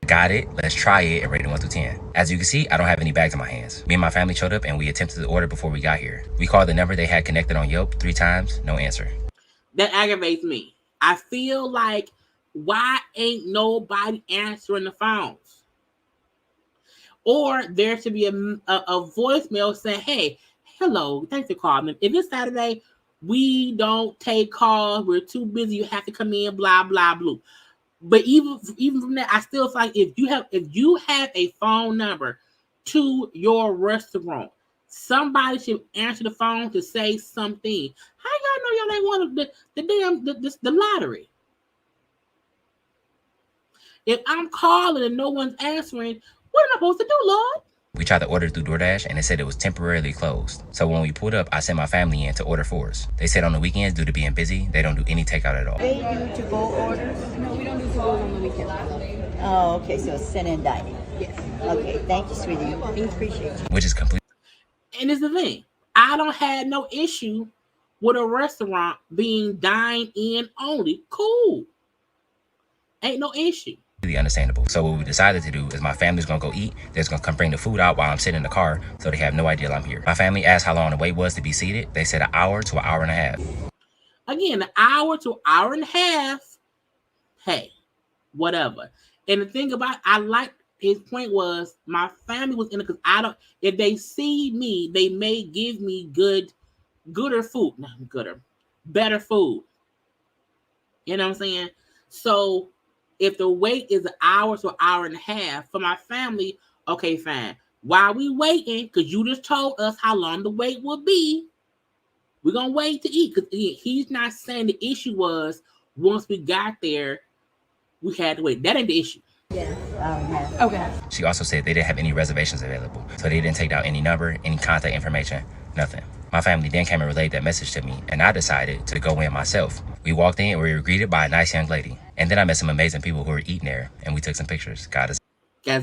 Got it. Let's try it and rate it 1 through 10. As you can see, I don't have any bags in my hands. Me and my family showed up and we attempted to order before we got here. We called the number they had connected on Yelp 3 times, no answer. That aggravates me. I feel like, why ain't nobody answering the phones? or there should be a voicemail saying, "Hey, hello, thanks for calling. If it's Saturday, we don't take calls. We're too busy. You have to come in. Blah blah blah." But even from that, I still feel like if you have a phone number to your restaurant, somebody should answer the phone to say something. How y'all know y'all ain't want the lottery? If I'm calling and no one's answering, what am I supposed to do, Lord? We tried to order through DoorDash and it said it was temporarily closed. So when we pulled up, I sent my family in to order for us. They said on the weekends, due to being busy, they don't do any takeout at all. They do to-go orders? No, we don't do to-go on the weekends. Oh, okay, so it's sit-in dining. Yes. Okay, thank you, sweetie. We appreciate you. Which is complete. And it's the thing. I don't have no issue with a restaurant being dine-in only. Cool. Ain't no issue. Understandable. So what we decided to do is my family's gonna go eat. They're just gonna come bring the food out while I'm sitting in the car, so they have no idea I'm here. My family asked how long the wait was to be seated. They said an hour to an hour and a half. Again, an hour to an hour and a half. Hey, whatever. And the thing about I like his point was my family was in it because I don't. If they see me, they may give me better food. You know what I'm saying? So if the wait is an hour to an hour and a half for my family, okay, fine. While we waiting, because you just told us how long the wait will be, we're going to wait to eat. Because he's not saying the issue was once we got there, we had to wait. That ain't the issue. Yeah. Okay. She also said they didn't have any reservations available. So they didn't take down any number, any contact information, nothing. My family then came and relayed that message to me, and I decided to go in myself. We walked in and we were greeted by a nice young lady. And then I met some amazing people who were eating there, and we took some pictures. God is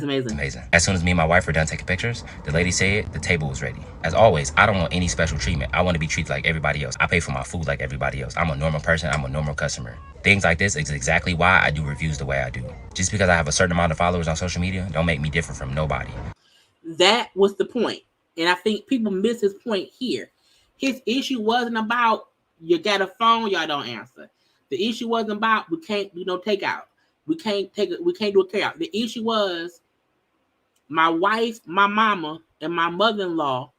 amazing. As soon as me and my wife were done taking pictures, the lady said the table was ready. As always, I don't want any special treatment. I want to be treated like everybody else. I pay for my food like everybody else. I'm a normal person. I'm a normal customer. Things like this is exactly why I do reviews the way I do. Just because I have a certain amount of followers on social media don't make me different from nobody. That was the point. And I think people miss his point here. His issue wasn't about you got a phone, y'all don't answer. The issue wasn't about we can't do no takeout. We can't do a takeout. The issue was my wife, my mama, and my mother-in-law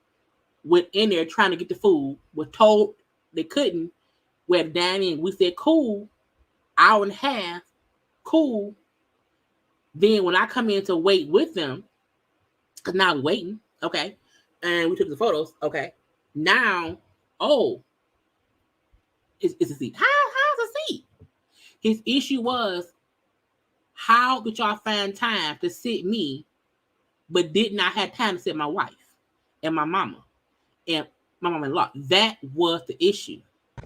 went in there trying to get the food, were told they couldn't. We had to dine in. We said, cool, hour and a half, cool. Then when I come in to wait with them, because now we're waiting, okay, and we took the photos, okay. Now, it's a seat. How's a seat? His issue was, how could y'all find time to sit me, but did not have time to sit my wife and my mama and my mama-in-law? That was the issue.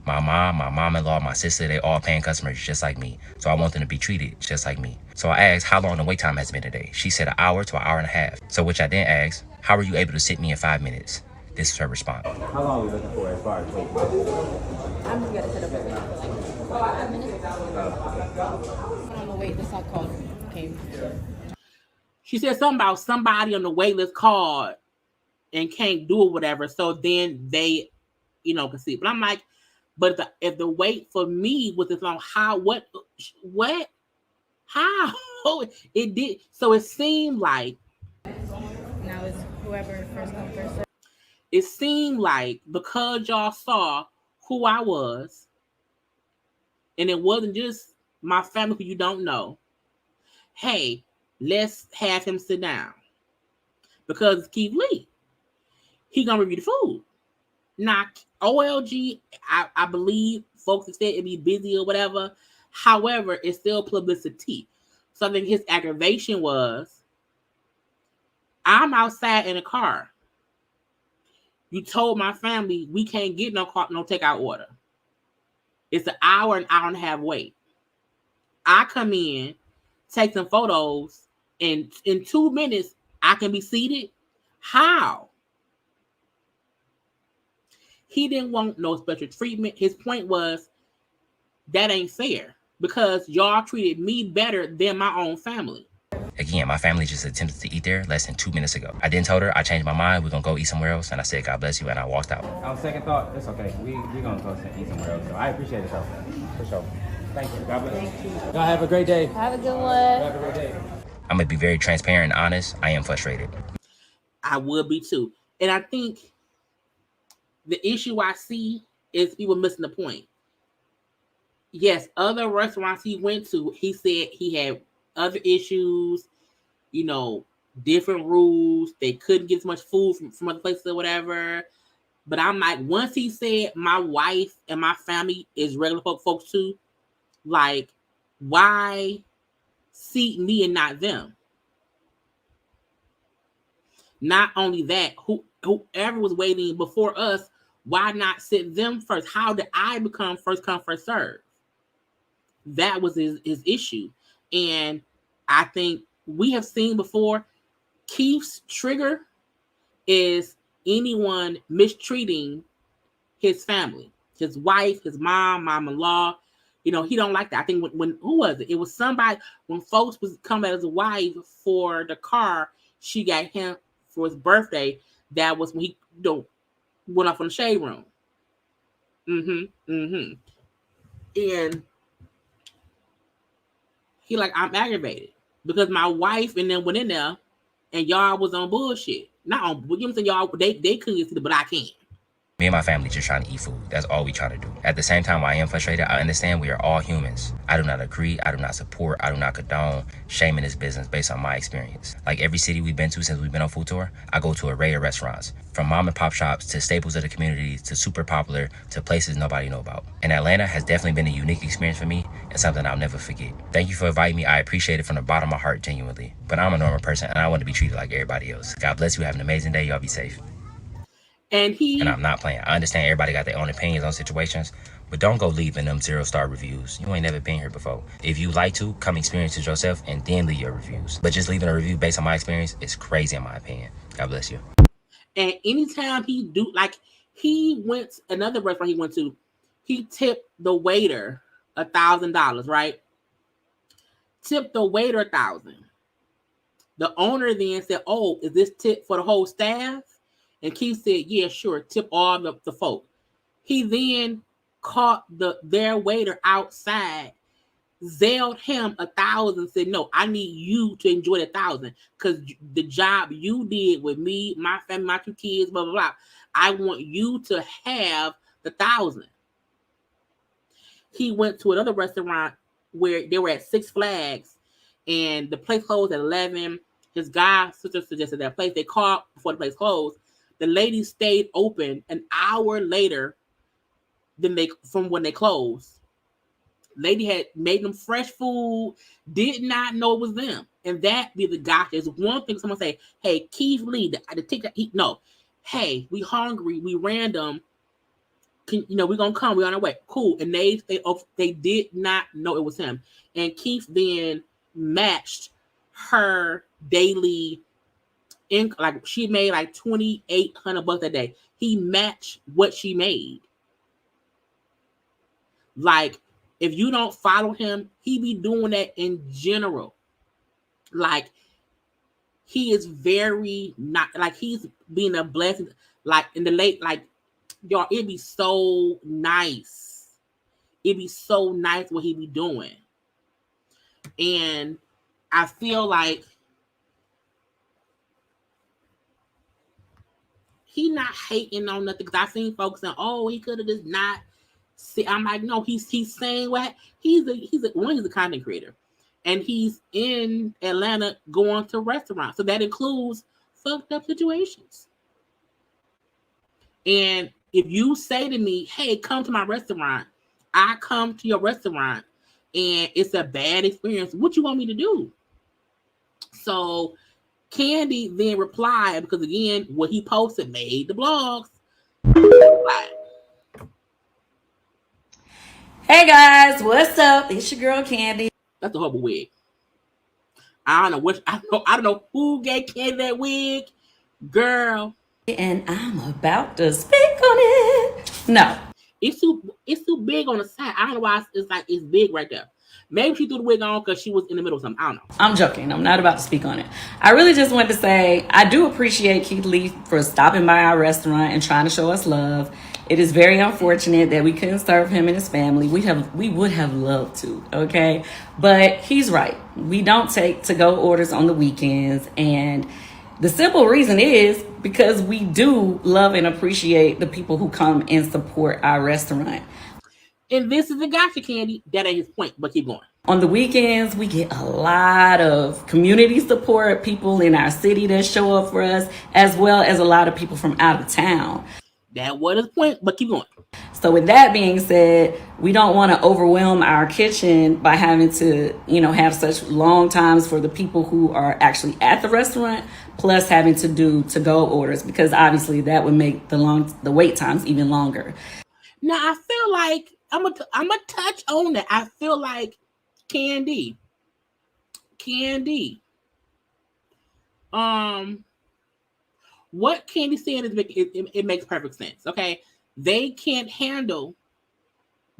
My mom, my mom-in-law, my sister, they all paying customers just like me. So I want them to be treated just like me. So I asked how long the wait time has been today. She said an hour to an hour and a half. So which I then asked, how are you able to sit me in 5 minutes? This is her response. How long are we looking for as far as waiting? I'm just gonna sit up there for like 5 minutes. On the wait, this I called came. She said something about somebody on the wait list called and can't do it, whatever. So then they, can see. But I'm like, but if the wait for me was this long, how? It did. So it seemed like. Now it's whoever first come first serve. It seemed like because y'all saw who I was, and it wasn't just my family who you don't know, hey, let's have him sit down. Because it's Keith Lee. He gonna review the food. Now, OLG, I believe folks have said it'd be busy or whatever. However, it's still publicity. So I think his aggravation was, I'm outside in a car. You told my family we can't get no takeout order. It's an hour and a half wait. I come in, take some photos, and in 2 minutes, I can be seated. How? He didn't want no special treatment. His point was, that ain't fair because y'all treated me better than my own family. Again, my family just attempted to eat there less than 2 minutes ago. I then told her I changed my mind. We're going to go eat somewhere else. And I said, God bless you. And I walked out. On second thought, it's okay. We're going to go eat somewhere else. So I appreciate it, though. For sure. Thank you. God bless you. Y'all have a great day. Have a good one. Have a great day. I'm gonna be very transparent and honest. I am frustrated. I would be too. And I think the issue I see is people missing the point. Yes, other restaurants he went to, he said he had other issues, different rules. They couldn't get as much food from other places or whatever. But I'm like, once he said my wife and my family is regular folks too, like, why seat me and not them? Not only that, whoever was waiting before us, why not sit them first? How did I become first come, first serve? That was his issue. And I think we have seen before, Keith's trigger is anyone mistreating his family, his wife, his mom-in-law. He don't like that. I think when who was it? It was somebody, when folks was coming as a wife for the car she got him for his birthday. That was when he went off on the shade room. And he like, I'm aggravated because my wife and them went in there and y'all was on bullshit. Not on, y'all, they couldn't get to it, but I can. Me and my family just trying to eat food. That's all we trying to do. At the same time, I am frustrated. I understand we are all humans. I do not agree. I do not support. I do not condone shaming this business based on my experience. Like every city we've been to since we've been on food tour, I go to an array of restaurants. From mom and pop shops to staples of the community to super popular to places nobody know about. And Atlanta has definitely been a unique experience for me and something I'll never forget. Thank you for inviting me. I appreciate it from the bottom of my heart, genuinely. But I'm a normal person and I want to be treated like everybody else. God bless you. Have an amazing day. Y'all be safe. And I'm not playing. I understand everybody got their own opinions on situations, but don't go leaving them 0-star reviews. You ain't never been here before. If you like to, come experience it yourself and then leave your reviews. But just leaving a review based on my experience is crazy in my opinion. God bless you. And anytime he went, another restaurant he went to, he tipped the waiter $1,000, right? Tipped the waiter $1,000. The owner then said, "Oh, is this tip for the whole staff?" And Keith said, "Yeah, sure, tip all the folk." He then caught their waiter outside, zailed him $1,000, said, "No, I need you to enjoy the $1,000 because the job you did with me, my family, my 2 kids, blah, blah, blah. I want you to have the $1,000." He went to another restaurant where they were at Six Flags and the place closed at 11. His sister suggested that place. They called before the place closed. The lady stayed open an hour later from when they closed. Lady had made them fresh food, did not know it was them. And that be the gotcha. It's one thing someone say, "Hey, Keith Lee, the TikTok, no. Hey, we hungry, we random. We're gonna come, we're on our way." Cool. And they did not know it was him. And Keith then matched her daily like she made like $2,800 a day. He matched what she made. Like, if you don't follow him, he be doing that in general. Like, he is very not like he's being a blessing. Like in the late, like, y'all, it'd be so nice. It'd be so nice what he be doing. And I feel like he not hating on nothing, because I seen folks saying, "Oh, he could have just not." See, I'm like, no, he's saying what he's a content creator, and he's in Atlanta going to restaurants, so that includes fucked up situations. And if you say to me, "Hey, come to my restaurant," I come to your restaurant, and it's a bad experience, what you want me to do? So Kandi then replied, because again, what he posted made the blogs. Hey guys, what's up? It's your girl Kandi. That's a horrible wig. I don't know who gave Kandi that wig, girl. And I'm about to speak on it. No, it's too big on the side. I don't know why it's big right there. Maybe she threw the wig on because she was in the middle of something. I don't know. I'm joking. I'm not about to speak on it. I really just wanted to say I do appreciate Keith Lee for stopping by our restaurant and trying to show us love. It is very unfortunate that we couldn't serve him and his family. We would have loved to, okay? But he's right. We don't take to-go orders on the weekends, and the simple reason is because we do love and appreciate the people who come and support our restaurant. And this is the gotcha, Kandi. That ain't his point, but keep going. On the weekends, we get a lot of community support, people in our city that show up for us, as well as a lot of people from out of town. That was his point, but keep going. So with that being said, we don't want to overwhelm our kitchen by having to, have such long times for the people who are actually at the restaurant, plus having to do to-go orders, because obviously that would make the wait times even longer. Now, I feel like I'm gonna touch on that. I feel like Kandi. What Kandi said it makes perfect sense. Okay, they can't handle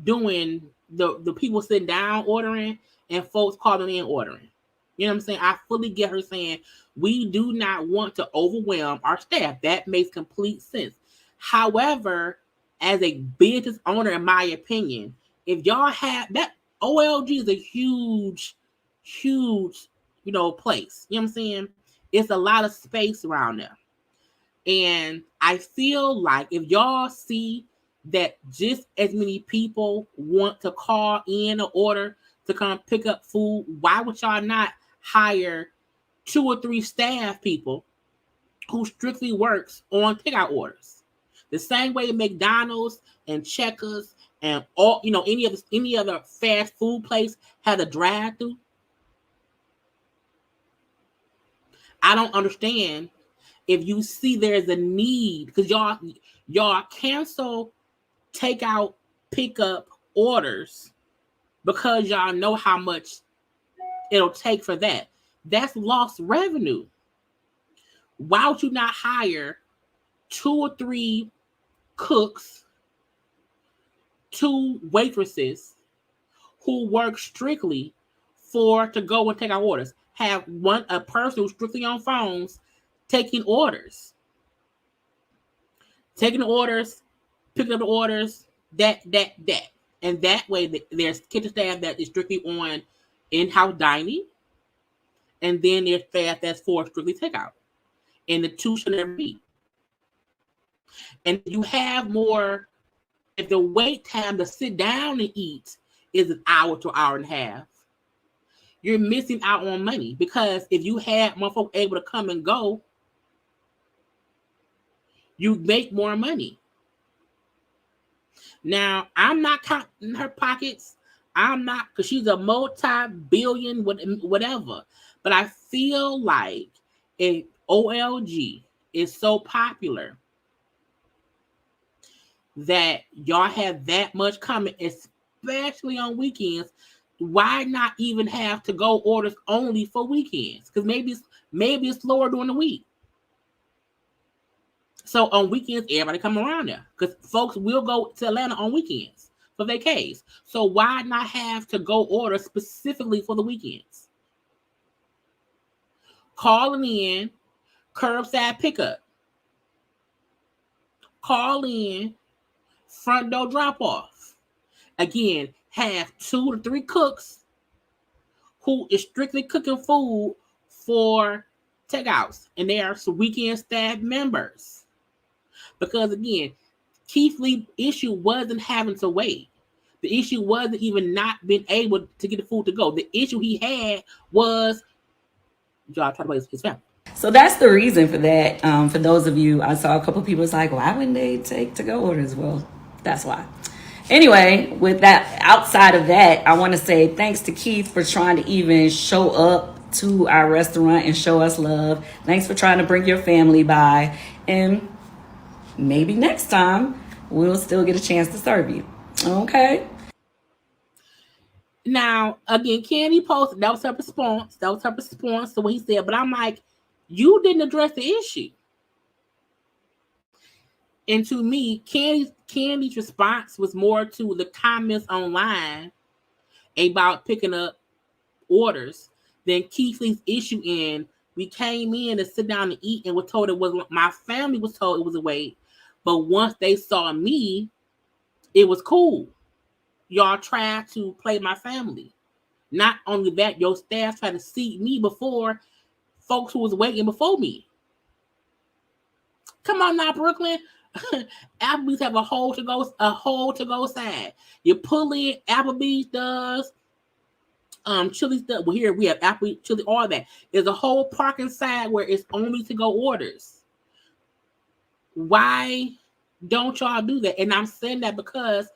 doing the people sitting down ordering and folks calling in ordering. You know what I'm saying? I fully get her saying we do not want to overwhelm our staff. That makes complete sense. However, as a business owner, in my opinion, if y'all have that, OLG is a huge, place. You know what I'm saying? It's a lot of space around there. And I feel like if y'all see that just as many people want to call in an order to come pick up food, why would y'all not hire 2 or 3 staff people who strictly works on pickout orders? The same way McDonald's and Checkers and all, any other fast food place had a drive-through. I don't understand if you see there's a need, because y'all cancel takeout pickup orders because y'all know how much it'll take for that. That's lost revenue. Why would you not hire 2 or 3 cooks, 2 waitresses who work strictly to go and take out orders? Have a person who's strictly on phones taking orders, picking up the orders, that. And that way there's kitchen staff that is strictly on in-house dining, and then there's staff that's for strictly takeout. And the two should never meet. And you have more, if the wait time to sit down and eat is an hour to an hour and a half, you're missing out on money, because if you had more folk able to come and go, you make more money. Now, I'm not counting her pockets. I'm not, because she's a multi-billion whatever. But I feel like if OLG is so popular that y'all have that much coming, especially on weekends, why not even have to-go orders only for weekends? Because maybe it's slower during the week. So on weekends, everybody come around there, because folks will go to Atlanta on weekends for vacays. So why not have to-go orders specifically for the weekends? Calling in, curbside pickup. Call in, front door drop off. Again, have 2 to 3 cooks who is strictly cooking food for takeouts, and they are weekend staff members. Because again, Keith Lee's issue wasn't having to wait. The issue wasn't even not being able to get the food to go. The issue he had was y'all trying to play his family. So that's the reason for that. For those of you, I saw a couple of people was like, why wouldn't they take to-go orders? Well, that's why. Anyway, with that, outside of that, I want to say thanks to Keith for trying to even show up to our restaurant and show us love. Thanks for trying to bring your family by. And maybe next time we'll still get a chance to serve you. Okay? Now, again, Kandi posted, that was her response. To what he said. But I'm like, you didn't address the issue. And to me, Candi's response was more to the comments online about picking up orders than Keith Lee's issue in. We came in to sit down and eat and were told my family was told it was a wait. But once they saw me, it was cool. Y'all tried to play my family. Not only that, your staff tried to seat me before folks who was waiting before me. Come on now, Brooklyn. Applebee's have a whole to go side. You pull in, Applebee's does. Chili's does. Well, here we have Applebee's, Chili, all that. There's a whole parking side where it's only to go orders. Why don't y'all do that? And I'm saying that because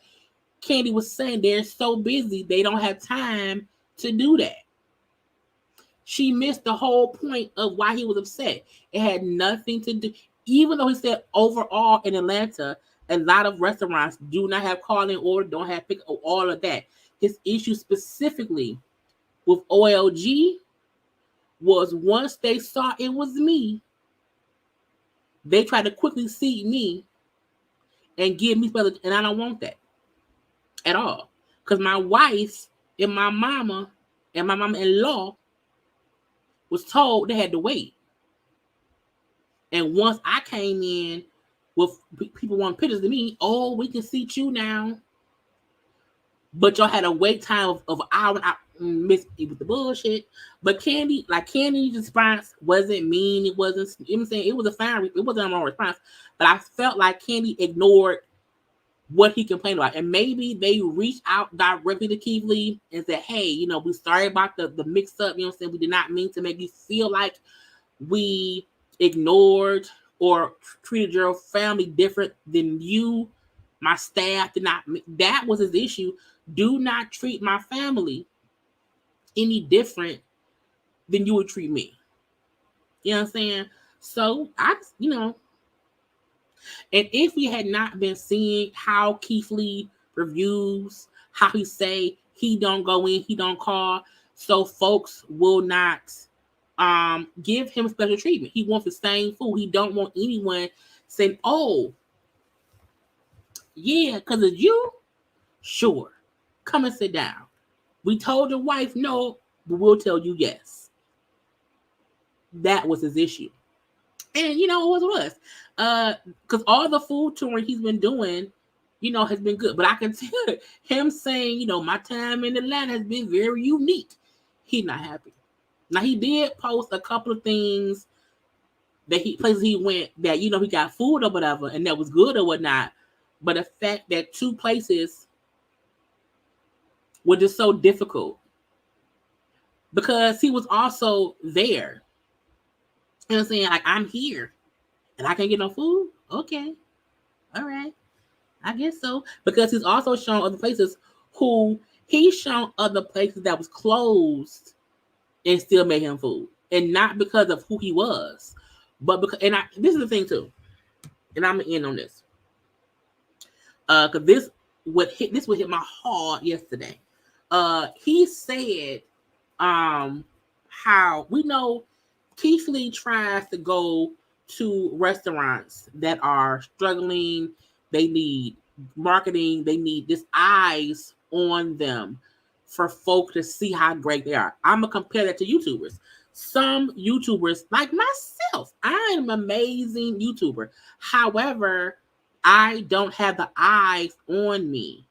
Kandi was saying they're so busy they don't have time to do that. She missed the whole point of why he was upset. It had nothing to do, even though he said overall in Atlanta, a lot of restaurants do not have call-in order, don't have pick, all of that. His issue specifically with OLG was once they saw it was me, they tried to quickly seat me and give me special, and I don't want that at all. Because my wife and my mama-in-law was told they had to wait. And once I came in with people wanting pictures of me, oh, we can seat you now. But y'all had a wait time of an hour and I missed it with the bullshit. But Candy's response wasn't mean. It wasn't, you know what I'm saying? It was a fine, it wasn't a wrong response. But I felt like Kandi ignored what he complained about. And maybe they reached out directly to Keith Lee and said, hey, you know, we're sorry about the mix up. You know what I'm saying? We did not mean to make you feel like we ignored or treated your family different than you. My staff did not. That was his issue. Do not treat my family any different than you would treat me. You know what I'm saying? So you know, and if we had not been seeing how Keith Lee reviews, how he say he don't go in, he don't call, so folks will not give him special treatment. He wants the same food. He don't want anyone saying, oh, yeah, because of you? Sure. Come and sit down. We told your wife no, but we'll tell you yes. That was his issue. And, you know, it was. Because all the food touring he's been doing, you know, has been good. But I can tell him saying, you know, my time in Atlanta has been very unique. He's not happy. Now, he did post a couple of things that places he went that, you know, he got food or whatever, and that was good or whatnot. But the fact that two places were just so difficult because he was also there. You know what I'm saying? Like, I'm here and I can't get no food? Okay. All right. I guess so. Because he's also shown other places he's shown other places that was closed and still made him food. And not because of who he was. But because, this is the thing too. And I'm gonna end on this. Because this would hit my heart yesterday. He said how we know Keith Lee tries to go to restaurants that are struggling. They need marketing. They need this eyes on them for folk to see how great they are. I'm going to compare that to YouTubers. Some YouTubers, like myself, I am an amazing YouTuber. However, I don't have the eyes on me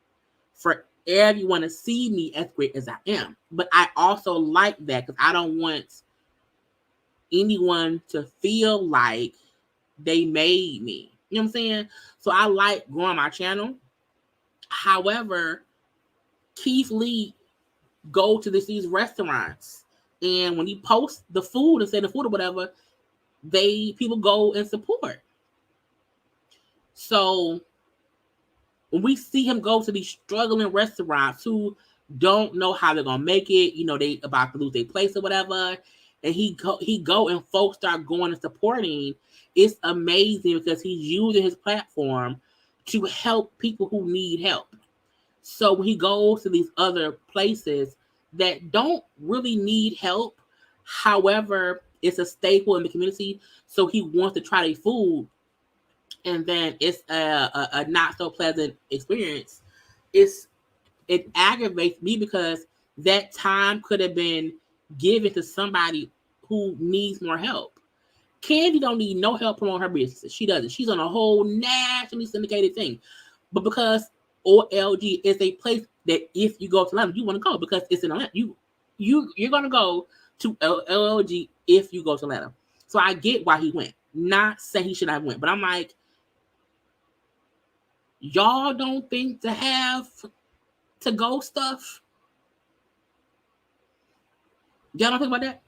for everyone to see me as great as I am. But I also like that because I don't want anyone to feel like they made me. You know what I'm saying? So I like growing my channel. However, Keith Lee go to these restaurants, and when he posts the food and say the food or whatever, people go and support. So when we see him go to these struggling restaurants who don't know how they're gonna make it, you know, they about to lose their place or whatever, and he go and folks start going and supporting, it's amazing because he's using his platform to help people who need help. So when he goes to these other places that don't really need help, however, it's a staple in the community, so he wants to try their food, and then it's a not so pleasant experience. It aggravates me because that time could have been given to somebody who needs more help. Kandi don't need no help promoting her business. She doesn't. She's on a whole nationally syndicated thing. But because OLG is a place that if you go to Atlanta, you want to go because it's in Atlanta. You're gonna go to OLG if you go to Atlanta. So I get why he went. Not saying he should have went, but I'm like, y'all don't think to have to go stuff. Y'all don't think about that.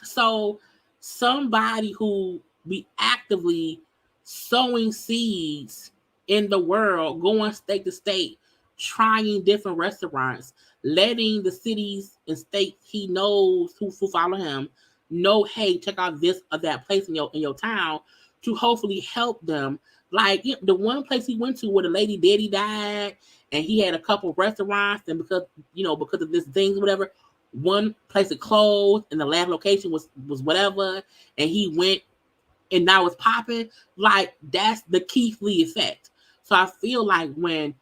So somebody who be actively sowing seeds in the world, going state to state, trying different restaurants, letting the cities and states he knows who follow him know, hey, check out this or that place in your town to hopefully help them. Like the one place he went to where the lady daddy died and he had a couple restaurants, and because of this thing, whatever, one place that closed and the last location was whatever, and he went and now it's popping. Like that's the Keith Lee effect. So I feel like when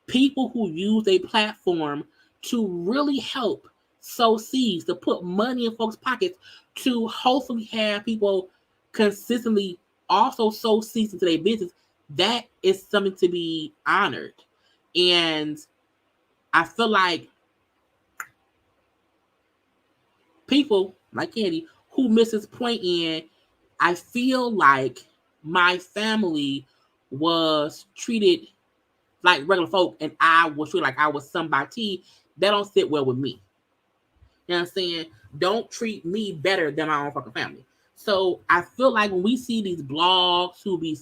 people who use a platform to really help sow seeds, to put money in folks' pockets, to hopefully have people consistently also sow seeds into their business, that is something to be honored. And I feel like people like Kandi who misses point in, I feel like my family was treated like regular folk and I was treated like I was somebody. That don't sit well with me. You know what I'm saying? Don't treat me better than my own fucking family. So I feel like when we see these blogs who be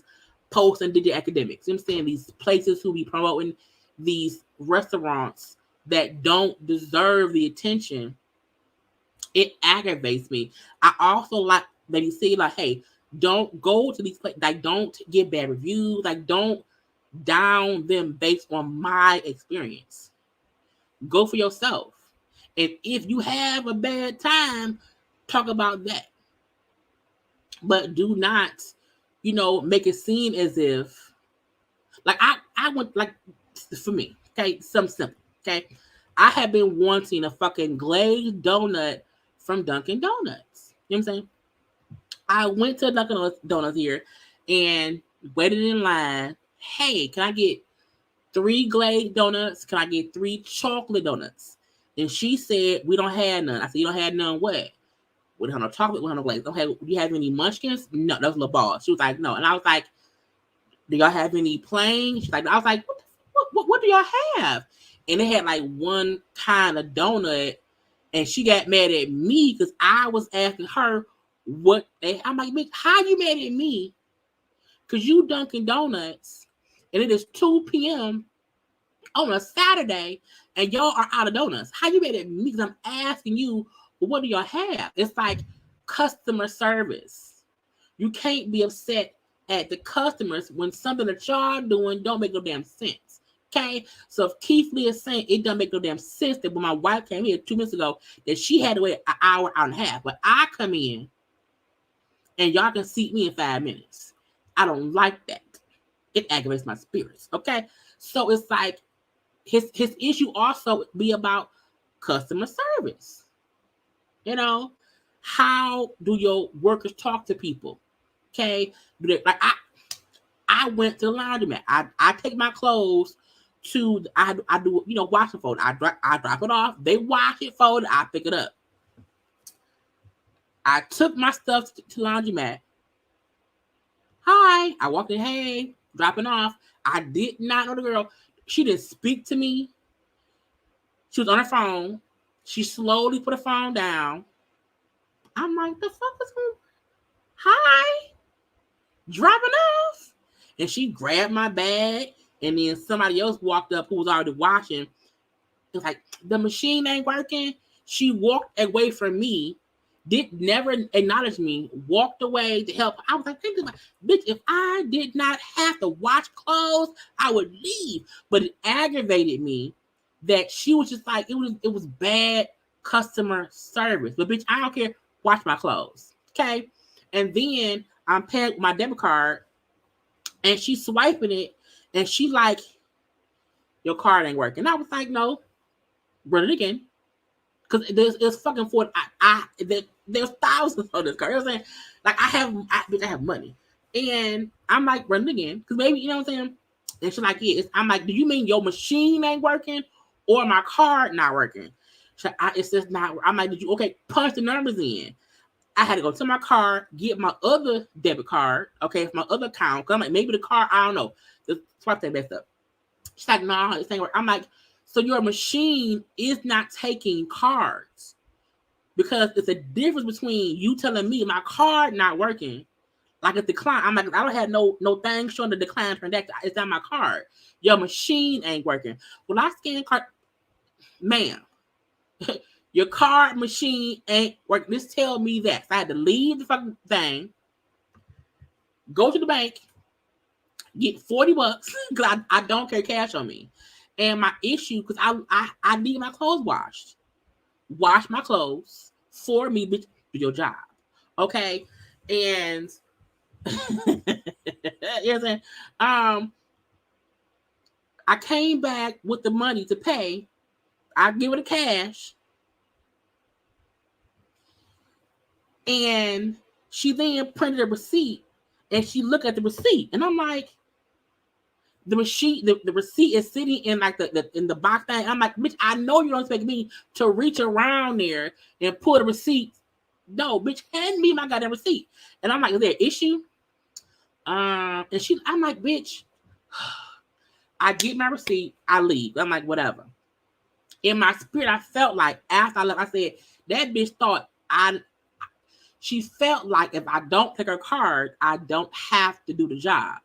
posting digital academics, you know what I'm saying? These places who be promoting these restaurants that don't deserve the attention, it aggravates me. I also like that he say like, hey, don't go to these places, like don't get bad reviews, like don't down them based on my experience. Go for yourself. And if you have a bad time, talk about that. But do not, make it seem as if, like I went, like, for me, okay, something simple, okay? I have been wanting a fucking glazed donut from Dunkin' Donuts. You know what I'm saying? I went to Dunkin' Donuts here and waited in line. Hey, can I get 3 glazed donuts? Can I get 3 chocolate donuts? And she said, we don't have none. I said, you don't have none what? We don't have no chocolate, we don't have no glaze. Okay, do you have any munchkins? No, that was a little ball. She was like, no. And I was like, do y'all have any plain? She's like, I was like, what do y'all have? And they had like one kind of donut, and she got mad at me because I was asking her what they. I'm like, bitch, how you mad at me? Because you Dunkin' Donuts, and it is 2 p.m. on a Saturday, and y'all are out of donuts. How you mad at me? Because I'm asking you, well, what do y'all have? It's like customer service. You can't be upset at the customers when something that y'all doing don't make no damn sense. Okay? So if Keith Lee is saying it doesn't make no damn sense that when my wife came here 2 minutes ago, that she had to wait an hour and a half. But I come in and y'all can seat me in 5 minutes. I don't like that. It aggravates my spirits. Okay? So it's like his issue also be about customer service. How do your workers talk to people? Okay, like I went to the laundromat. I take my clothes to I do washing fold. I drop it off. They wash it, fold it. I pick it up. I took my stuff to laundromat. Hi, I walked in. Hey, dropping off. I did not know the girl. She didn't speak to me. She was on her phone. She slowly put her phone down. I'm like, the fuck is going on? Hi. Dropping off. And she grabbed my bag. And then somebody else walked up who was already washing. It was like, the machine ain't working. She walked away from me. Never acknowledge me. Walked away to help. I was like, think about, bitch, if I did not have to wash clothes, I would leave. But it aggravated me that she was just like, it was bad customer service. But bitch, I don't care. Wash my clothes. Okay. And then I'm paying my debit card and she's swiping it and she like, your card ain't working. I was like, no, run it again. Because there's fucking for there's thousands on this car. You know what I'm saying? Like I have money, and I'm like running again because maybe you know what I'm saying. And she's like, yeah. I'm like, do you mean your machine ain't working or my card not working? It's just not. I'm like, did you punch the numbers in? I had to go to my car, get my other debit card, for my other account. Cause I'm like, maybe the car, I don't know. Just swipe that messed up. She's like, no, this ain't work. I'm like, so your machine is not taking cards because it's a difference between you telling me my card not working, like it's declined. I'm like, I don't have no thing showing the decline transaction. It's not my card. Your machine ain't working. When I scan card, ma'am. Your card machine ain't working. This tell me that. So I had to leave the fucking thing, go to the bank, get $40 because I don't carry cash on me. And my issue, because I need my clothes washed. Wash my clothes for me, bitch, do your job. Okay? And you know what I'm saying? I came back with the money to pay. I give her the cash. And she then printed a receipt and she looked at the receipt. And I'm like, the receipt is sitting in like in the box thing. I'm like, bitch, I know you don't expect me to reach around there and pull the receipt. No, bitch, hand me my goddamn receipt. And I'm like, is there an issue? I'm like, bitch, I get my receipt, I leave. I'm like, whatever. In my spirit, I felt like after I left, I said, that bitch thought she felt like if I don't take her card, I don't have to do the job.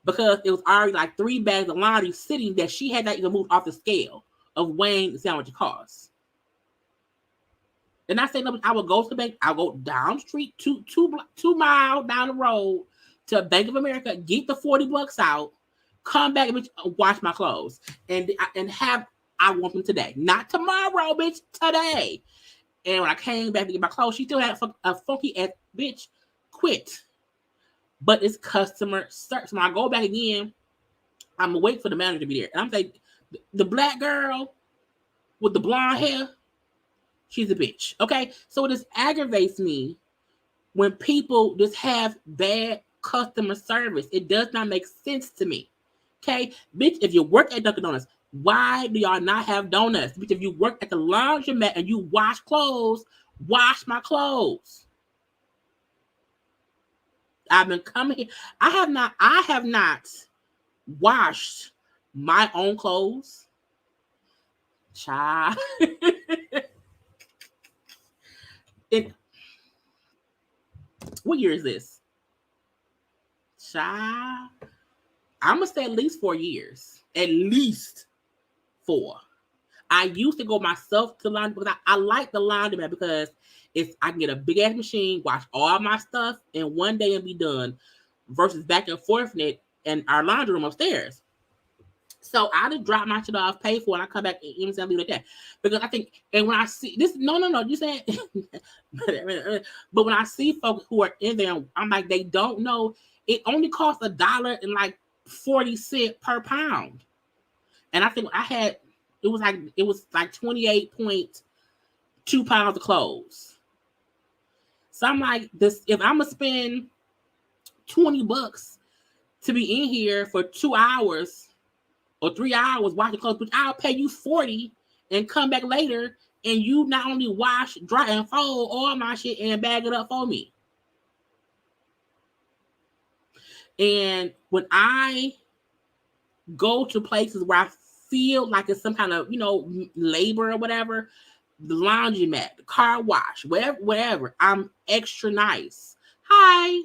Because it was already like 3 bags of laundry sitting that she had not even moved off the scale of weighing the sandwich costs. And I said, no, I will go to the bank. I'll go down the street, two miles down the road to Bank of America, get the $40 out, come back and wash my clothes. And I want them today. Not tomorrow, bitch, today. And when I came back to get my clothes, she still had a funky ass bitch quit. But it's customer service. When I go back again, I'm gonna wait for the manager to be there. And I'm like, the black girl with the blonde hair, she's a bitch. Okay, so it just aggravates me when people just have bad customer service. It does not make sense to me. Okay, bitch, if you work at Dunkin' Donuts, why do y'all not have donuts? Because if you work at the laundromat and you wash clothes, wash my clothes. I've been coming here. I have not washed my own clothes. Child. What year is this? Child. I'm going to say at least 4 years. At least 4. I used to go myself to laundry because I like the laundromat because I can get a big ass machine, wash all my stuff in one day and be done, versus back and forth in our laundry room upstairs. So I just drop my shit off, pay for it, and I come back and leave it like that. Because I think, and when I see this, no, you said, but when I see folks who are in there, I'm like, they don't know it only costs $1.40 per pound. And I think it was like 28.2 pounds of clothes. So I'm like, if I'm gonna spend $20 to be in here for 2 hours or 3 hours washing clothes, which I'll pay you $40 and come back later and you not only wash, dry, and fold all my shit and bag it up for me. And when I go to places where I feel like it's some kind of, labor or whatever, the laundromat, the car wash, whatever, I'm extra nice. Hi,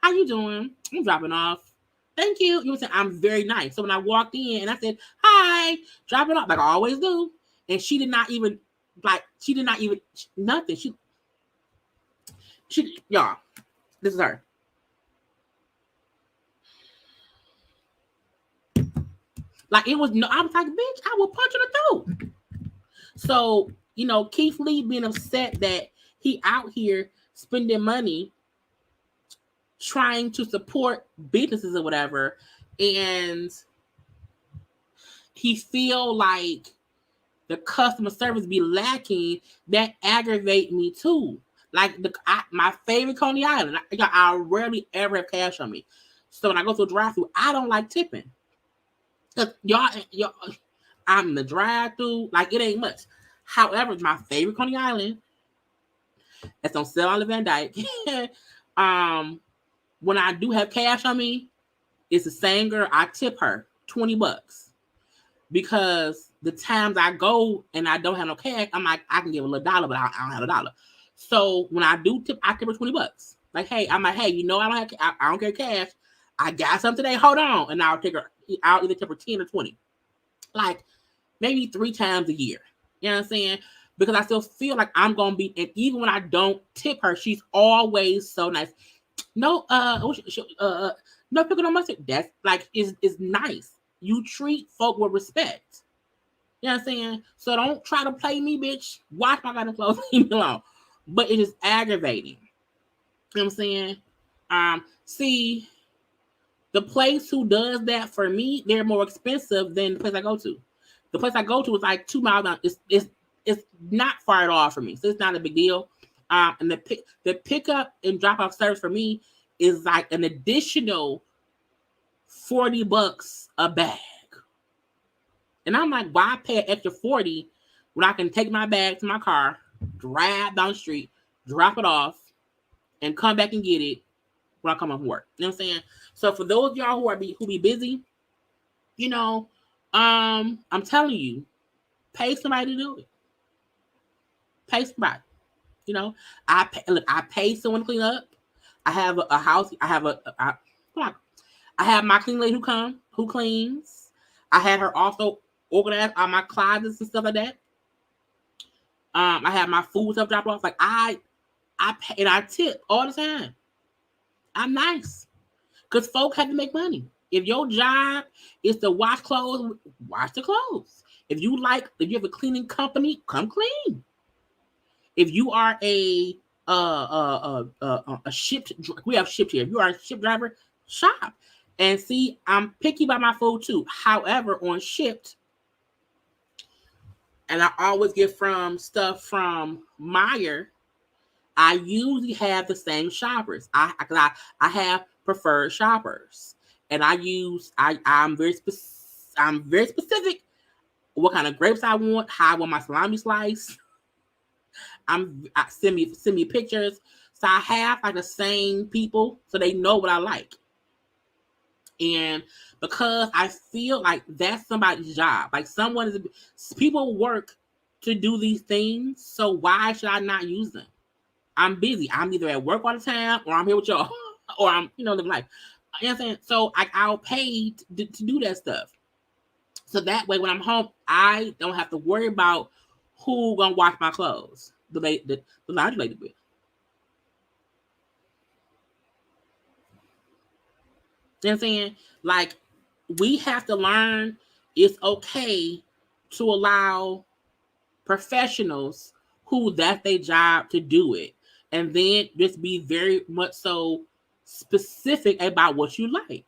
how you doing? I'm dropping off. Thank you. You know what I'm saying? I'm very nice. So when I walked in and I said, hi, dropping off, like I always do. And she did not even, nothing. She, y'all, this is her. Like it was, I was like, bitch, I will punch her in the throat. So, Keith Lee being upset that he out here spending money trying to support businesses or whatever, and he feel like the customer service be lacking, that aggravate me too. Like my favorite Coney Island, I rarely ever have cash on me. So when I go to a drive-thru, I don't like tipping. Cause y'all, I'm in the drive-thru, like it ain't much. However, my favorite Coney Island, that's on sale on the Van Dyke. When I do have cash on me, it's the same girl. I tip her $20 because the times I go and I don't have no cash, I'm like, I can give a little dollar, but I don't have a dollar. So when I do tip, I tip her $20. Like, hey, I'm like, hey, you know, I don't care cash. I got something today. Hold on, and I'll either tip her 10 or 20, like maybe 3 times a year. You know what I'm saying? Because I still feel like I'm gonna be, and even when I don't tip her, she's always so nice. No, no pickle, no mustard. That's like is nice. You treat folk with respect. You know what I'm saying? So don't try to play me, bitch. Watch my goddamn clothes, leave me alone. But it is aggravating. You know what I'm saying? See, the place who does that for me, they're more expensive than the place I go to. The place I go to is like 2 miles down. It's not far at all for me, so it's not a big deal. And the pickup and drop off service for me is like an additional $40 a bag. And I'm like, why pay an extra $40 when I can take my bag to my car, drive down the street, drop it off, and come back and get it when I come home from work? You know what I'm saying? So for those of y'all who be busy, you know, I'm telling you, pay somebody to do it. Pay somebody. You know, I pay someone to clean up. I have a house. I have my cleaning lady who cleans. I had her also organize all my closets and stuff like that. I have my food stuff dropped off. Like I pay and I tip all the time. I'm nice because folk have to make money. If your job is to wash clothes, wash the clothes. If you have a cleaning company, come clean. If you are a shipped, we have shipped here. If you are a ship driver, shop. And see, I'm picky about my food too. However, on shipped, and I always get stuff from Meijer, I usually have the same shoppers. I have preferred shoppers, and I'm very specific what kind of grapes I want, how I want my salami slice. Send me pictures. So I have like the same people, so they know what I like. And because I feel like that's somebody's job, like people work to do these things, so why should I not use them? I'm busy. I'm either at work all the time, or I'm here with y'all, or I'm living life. You know what I'm saying? So I'll pay to do that stuff. So that way, when I'm home, I don't have to worry about who gonna wash my clothes. The laundry lady will. You know what I'm saying? Like, we have to learn it's okay to allow professionals who that's their job to do it. And then just be very much so specific about what you like.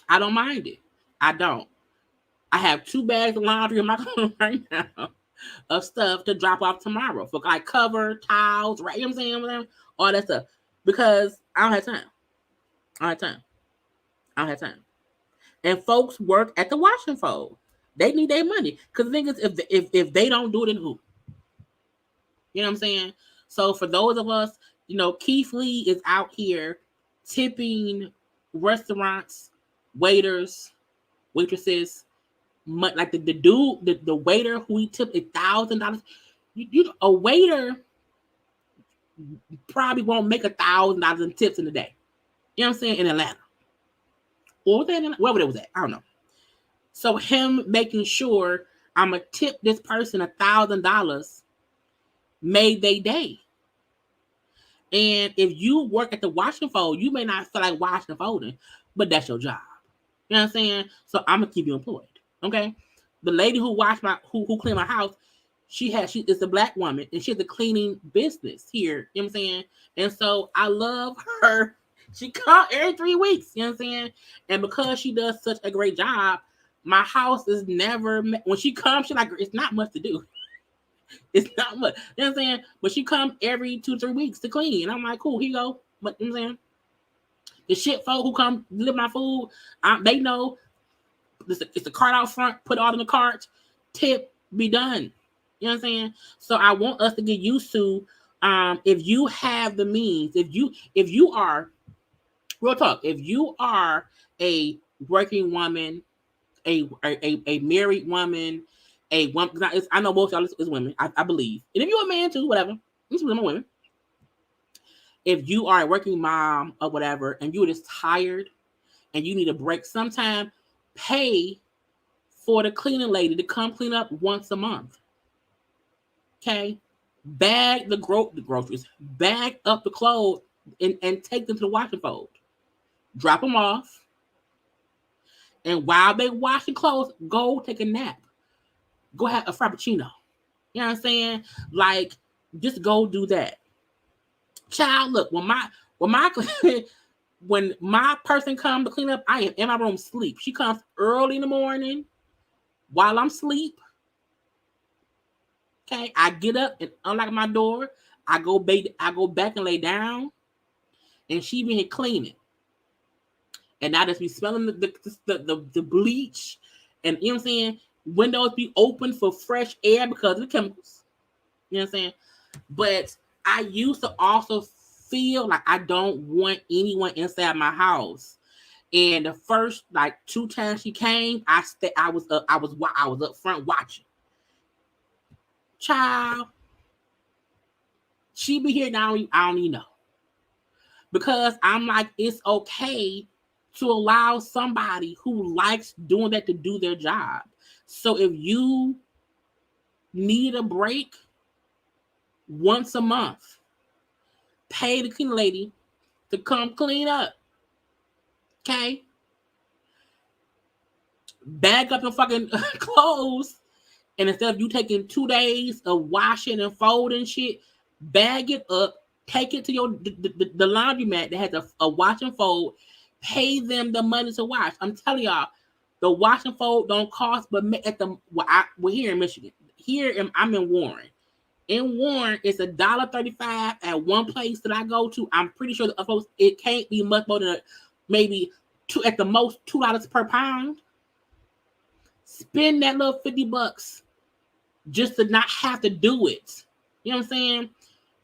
I don't mind it. I don't. I have 2 bags of laundry in my car right now of stuff to drop off tomorrow for like cover, towels, right? You know what I'm saying? All that stuff. Because I don't have time. I don't have time. And folks work at the wash and fold. They need their money. Because the thing is, if they don't do it, then who? You know what I'm saying? So for those of us, Keith Lee is out here tipping restaurants, waiters, waitresses, like the dude, the waiter who he tipped $1,000. A waiter probably won't make $1,000 in tips in a day. You know what I'm saying? In Atlanta. Or was that in Atlanta? Wherever it was at. I don't know. So him making sure I'm going to tip this person $1,000 made their day. And if you work at the wash and fold, you may not feel like washing and folding, but that's your job. You know what I'm saying? So I'm going to keep you employed. Okay? The lady who who cleaned my house, she is a Black woman, and she has a cleaning business here. You know what I'm saying? And so I love her. She comes every 3 weeks. You know what I'm saying? And because she does such a great job, my house is never, when she comes, she's like, it's not much to do. It's not much. You know what I'm saying? But she comes every 2-3 weeks to clean. And I'm like, cool, here you go. But you know what I'm saying? The shit folk who come deliver my food, they know it's the cart out front, put it all in the cart, tip, be done. You know what I'm saying? So I want us to get used to, if you have the means, if you are, real talk, if you are a working woman, a married woman, a woman, I know most of y'all is women, I believe. And if you're a man too, whatever, these women are women. If you are a working mom or whatever, and you're just tired and you need a break, sometime pay for the cleaning lady to come clean up once a month. Okay? Bag the groceries, bag up the clothes, and take them to the washing fold. Drop them off. And while they washing clothes, go take a nap. Go have a frappuccino. You know what I'm saying? Like, just go do that. Child, look, when my person comes to clean up, I am in my room sleep. She comes early in the morning while I'm asleep. Okay, I get up and unlock my door. I go back and lay down, and she been here cleaning. And I just be smelling the bleach, and you know what I'm saying? Windows be open for fresh air because of the chemicals. You know what I'm saying? But I used to also feel like I don't want anyone inside my house. And the first 2 times she came, I was up front watching. Child, she be here now. I don't even know, because I'm like, it's okay to allow somebody who likes doing that to do their job. So if you need a break once a month, pay the cleaning lady to come clean up. Okay? Bag up the fucking clothes, and instead of you taking 2 days of washing and folding shit, bag it up, take it to the laundromat that has a wash and fold, pay them the money to wash. I'm telling y'all, the wash and fold don't cost, but we're here in Michigan. I'm in Warren. In Warren, it's $1.35 at one place that I go to. I'm pretty sure it can't be much more than maybe at the most $2 per pound. Spend that little $50 just to not have to do it. You know what I'm saying?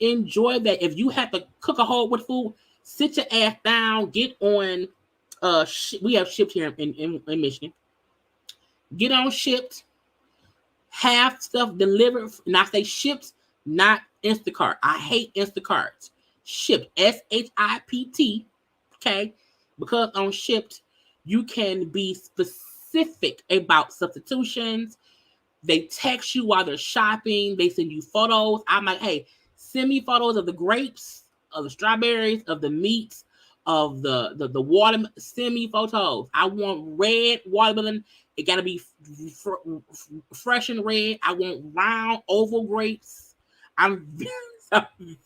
Enjoy that. If you have to cook a whole with food, sit your ass down. Get on. We have Shipt here in Michigan. Get on Shipt. Have stuff delivered. And I say Shipt, not Instacart. I hate Instacarts. Shipt, SHIPT. Okay, because on Shipt you can be specific about substitutions. They text you while they're shopping. They send you photos. I'm like, hey, send me photos of the grapes, of the strawberries, of the meats, of the watermelon. Send me photos. I want red watermelon. It got to be fresh and red. I want round, oval grapes. I'm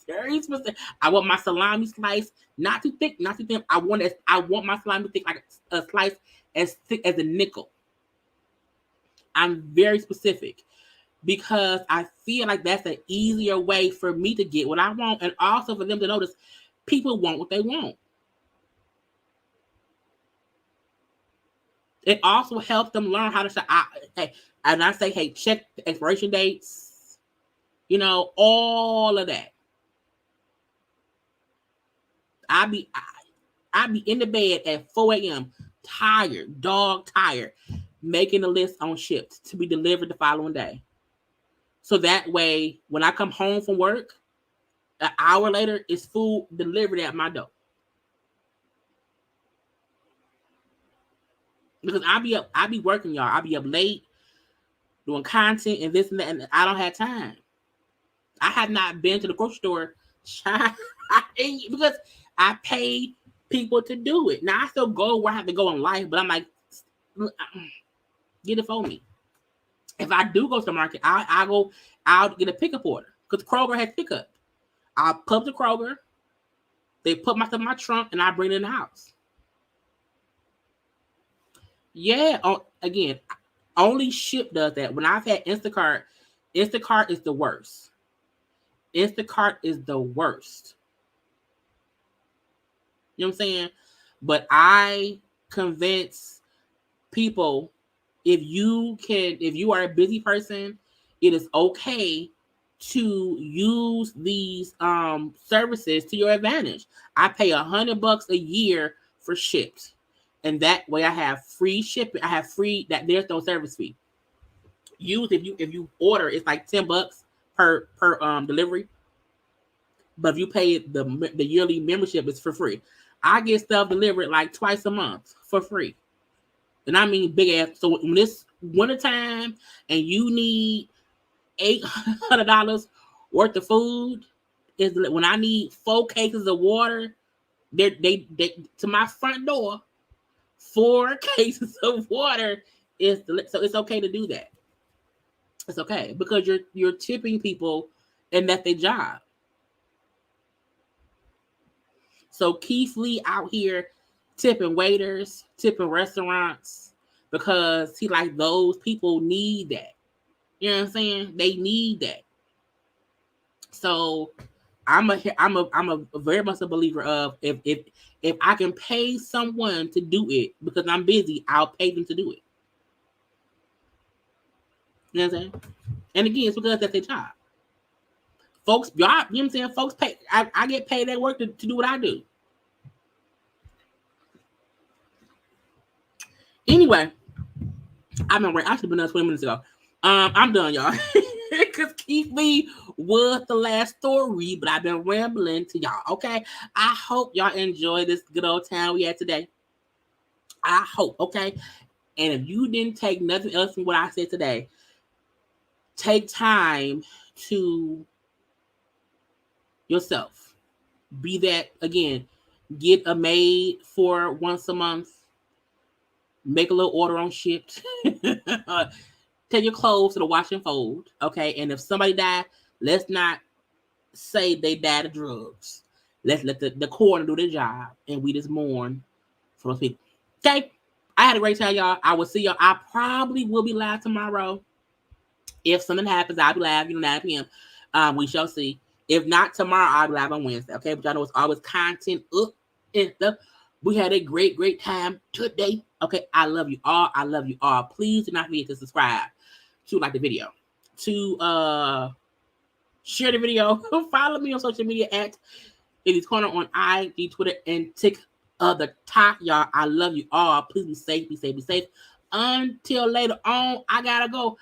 very specific. I want my salami slice not too thick, not too thin. I want my salami thick, like a slice as thick as a nickel. I'm very specific because I feel like that's an easier way for me to get what I want, and also for them to notice people want what they want. It also helps them learn how to say, and I say, hey, check the expiration dates, all of that. I be in the bed at 4 a.m. tired, dog tired, making a list on Shipt to be delivered the following day. So that way, when I come home from work, an hour later, it's food delivered at my door. Because I be working, y'all. I be up late doing content and this and that, and I don't have time. I have not been to the grocery store because I pay people to do it. Now I still go where I have to go in life, but I'm like, get it for me. If I do go to the market, I'll get a pickup order because Kroger has pickup. I'll put the Kroger, they put my stuff in my trunk, and I bring it in the house. Yeah. Again, only Ship does that. When I've had Instacart is the worst. Instacart is the worst. You know what I'm saying? But I convince people, if you are a busy person, it is okay to use these services to your advantage. I pay $100 a year for Shipt, and that way I have free shipping. I have free that there's no service fee. If you order, it's like $10 per delivery. But if you pay the yearly membership, it's for free. I get stuff delivered like twice a month for free. And I mean big ass. So when it's wintertime and you need $800 worth of food, is when I need 4 cases of water, they to my front door, 4 cases of water is so it's okay to do that. It's okay because you're tipping people and that's their job. So Keith Lee out here tipping waiters, tipping restaurants, because he like those people need that. You know what I'm saying? They need that. So I'm a very much a believer of if I can pay someone to do it because I'm busy, I'll pay them to do it. You know what I'm saying? And again, it's because that's their job. Folks, y'all, you know what I'm saying? Folks pay. I get paid at work to do what I do. Anyway, I should have been done 20 minutes ago. I'm done, y'all. Because Keith Lee was the last story, but I've been rambling to y'all. Okay, I hope y'all enjoy this good old time we had today. I hope, okay. And if you didn't take nothing else from what I said today, take time to yourself. Be that again. Get a maid for once a month. Make a little order on Shipt. Take your clothes to the wash and fold, okay? And if somebody died, let's not say they died of drugs. Let's let the coroner do their job, and we just mourn for those people. Okay? I had a great time, y'all. I will see y'all. I probably will be live tomorrow. If something happens, I'll be live, 9 p.m. We shall see. If not tomorrow, I'll be live on Wednesday, okay? But y'all know it's always content up and stuff. We had a great, great time today. Okay, I love you all. I love you all. Please do not forget to subscribe, to like the video, to share the video. Follow me on social media at JayLeesCorner on IG, Twitter, and TikTok. Y'all, I love you all. Please be safe, be safe, be safe. Until later on, I gotta go.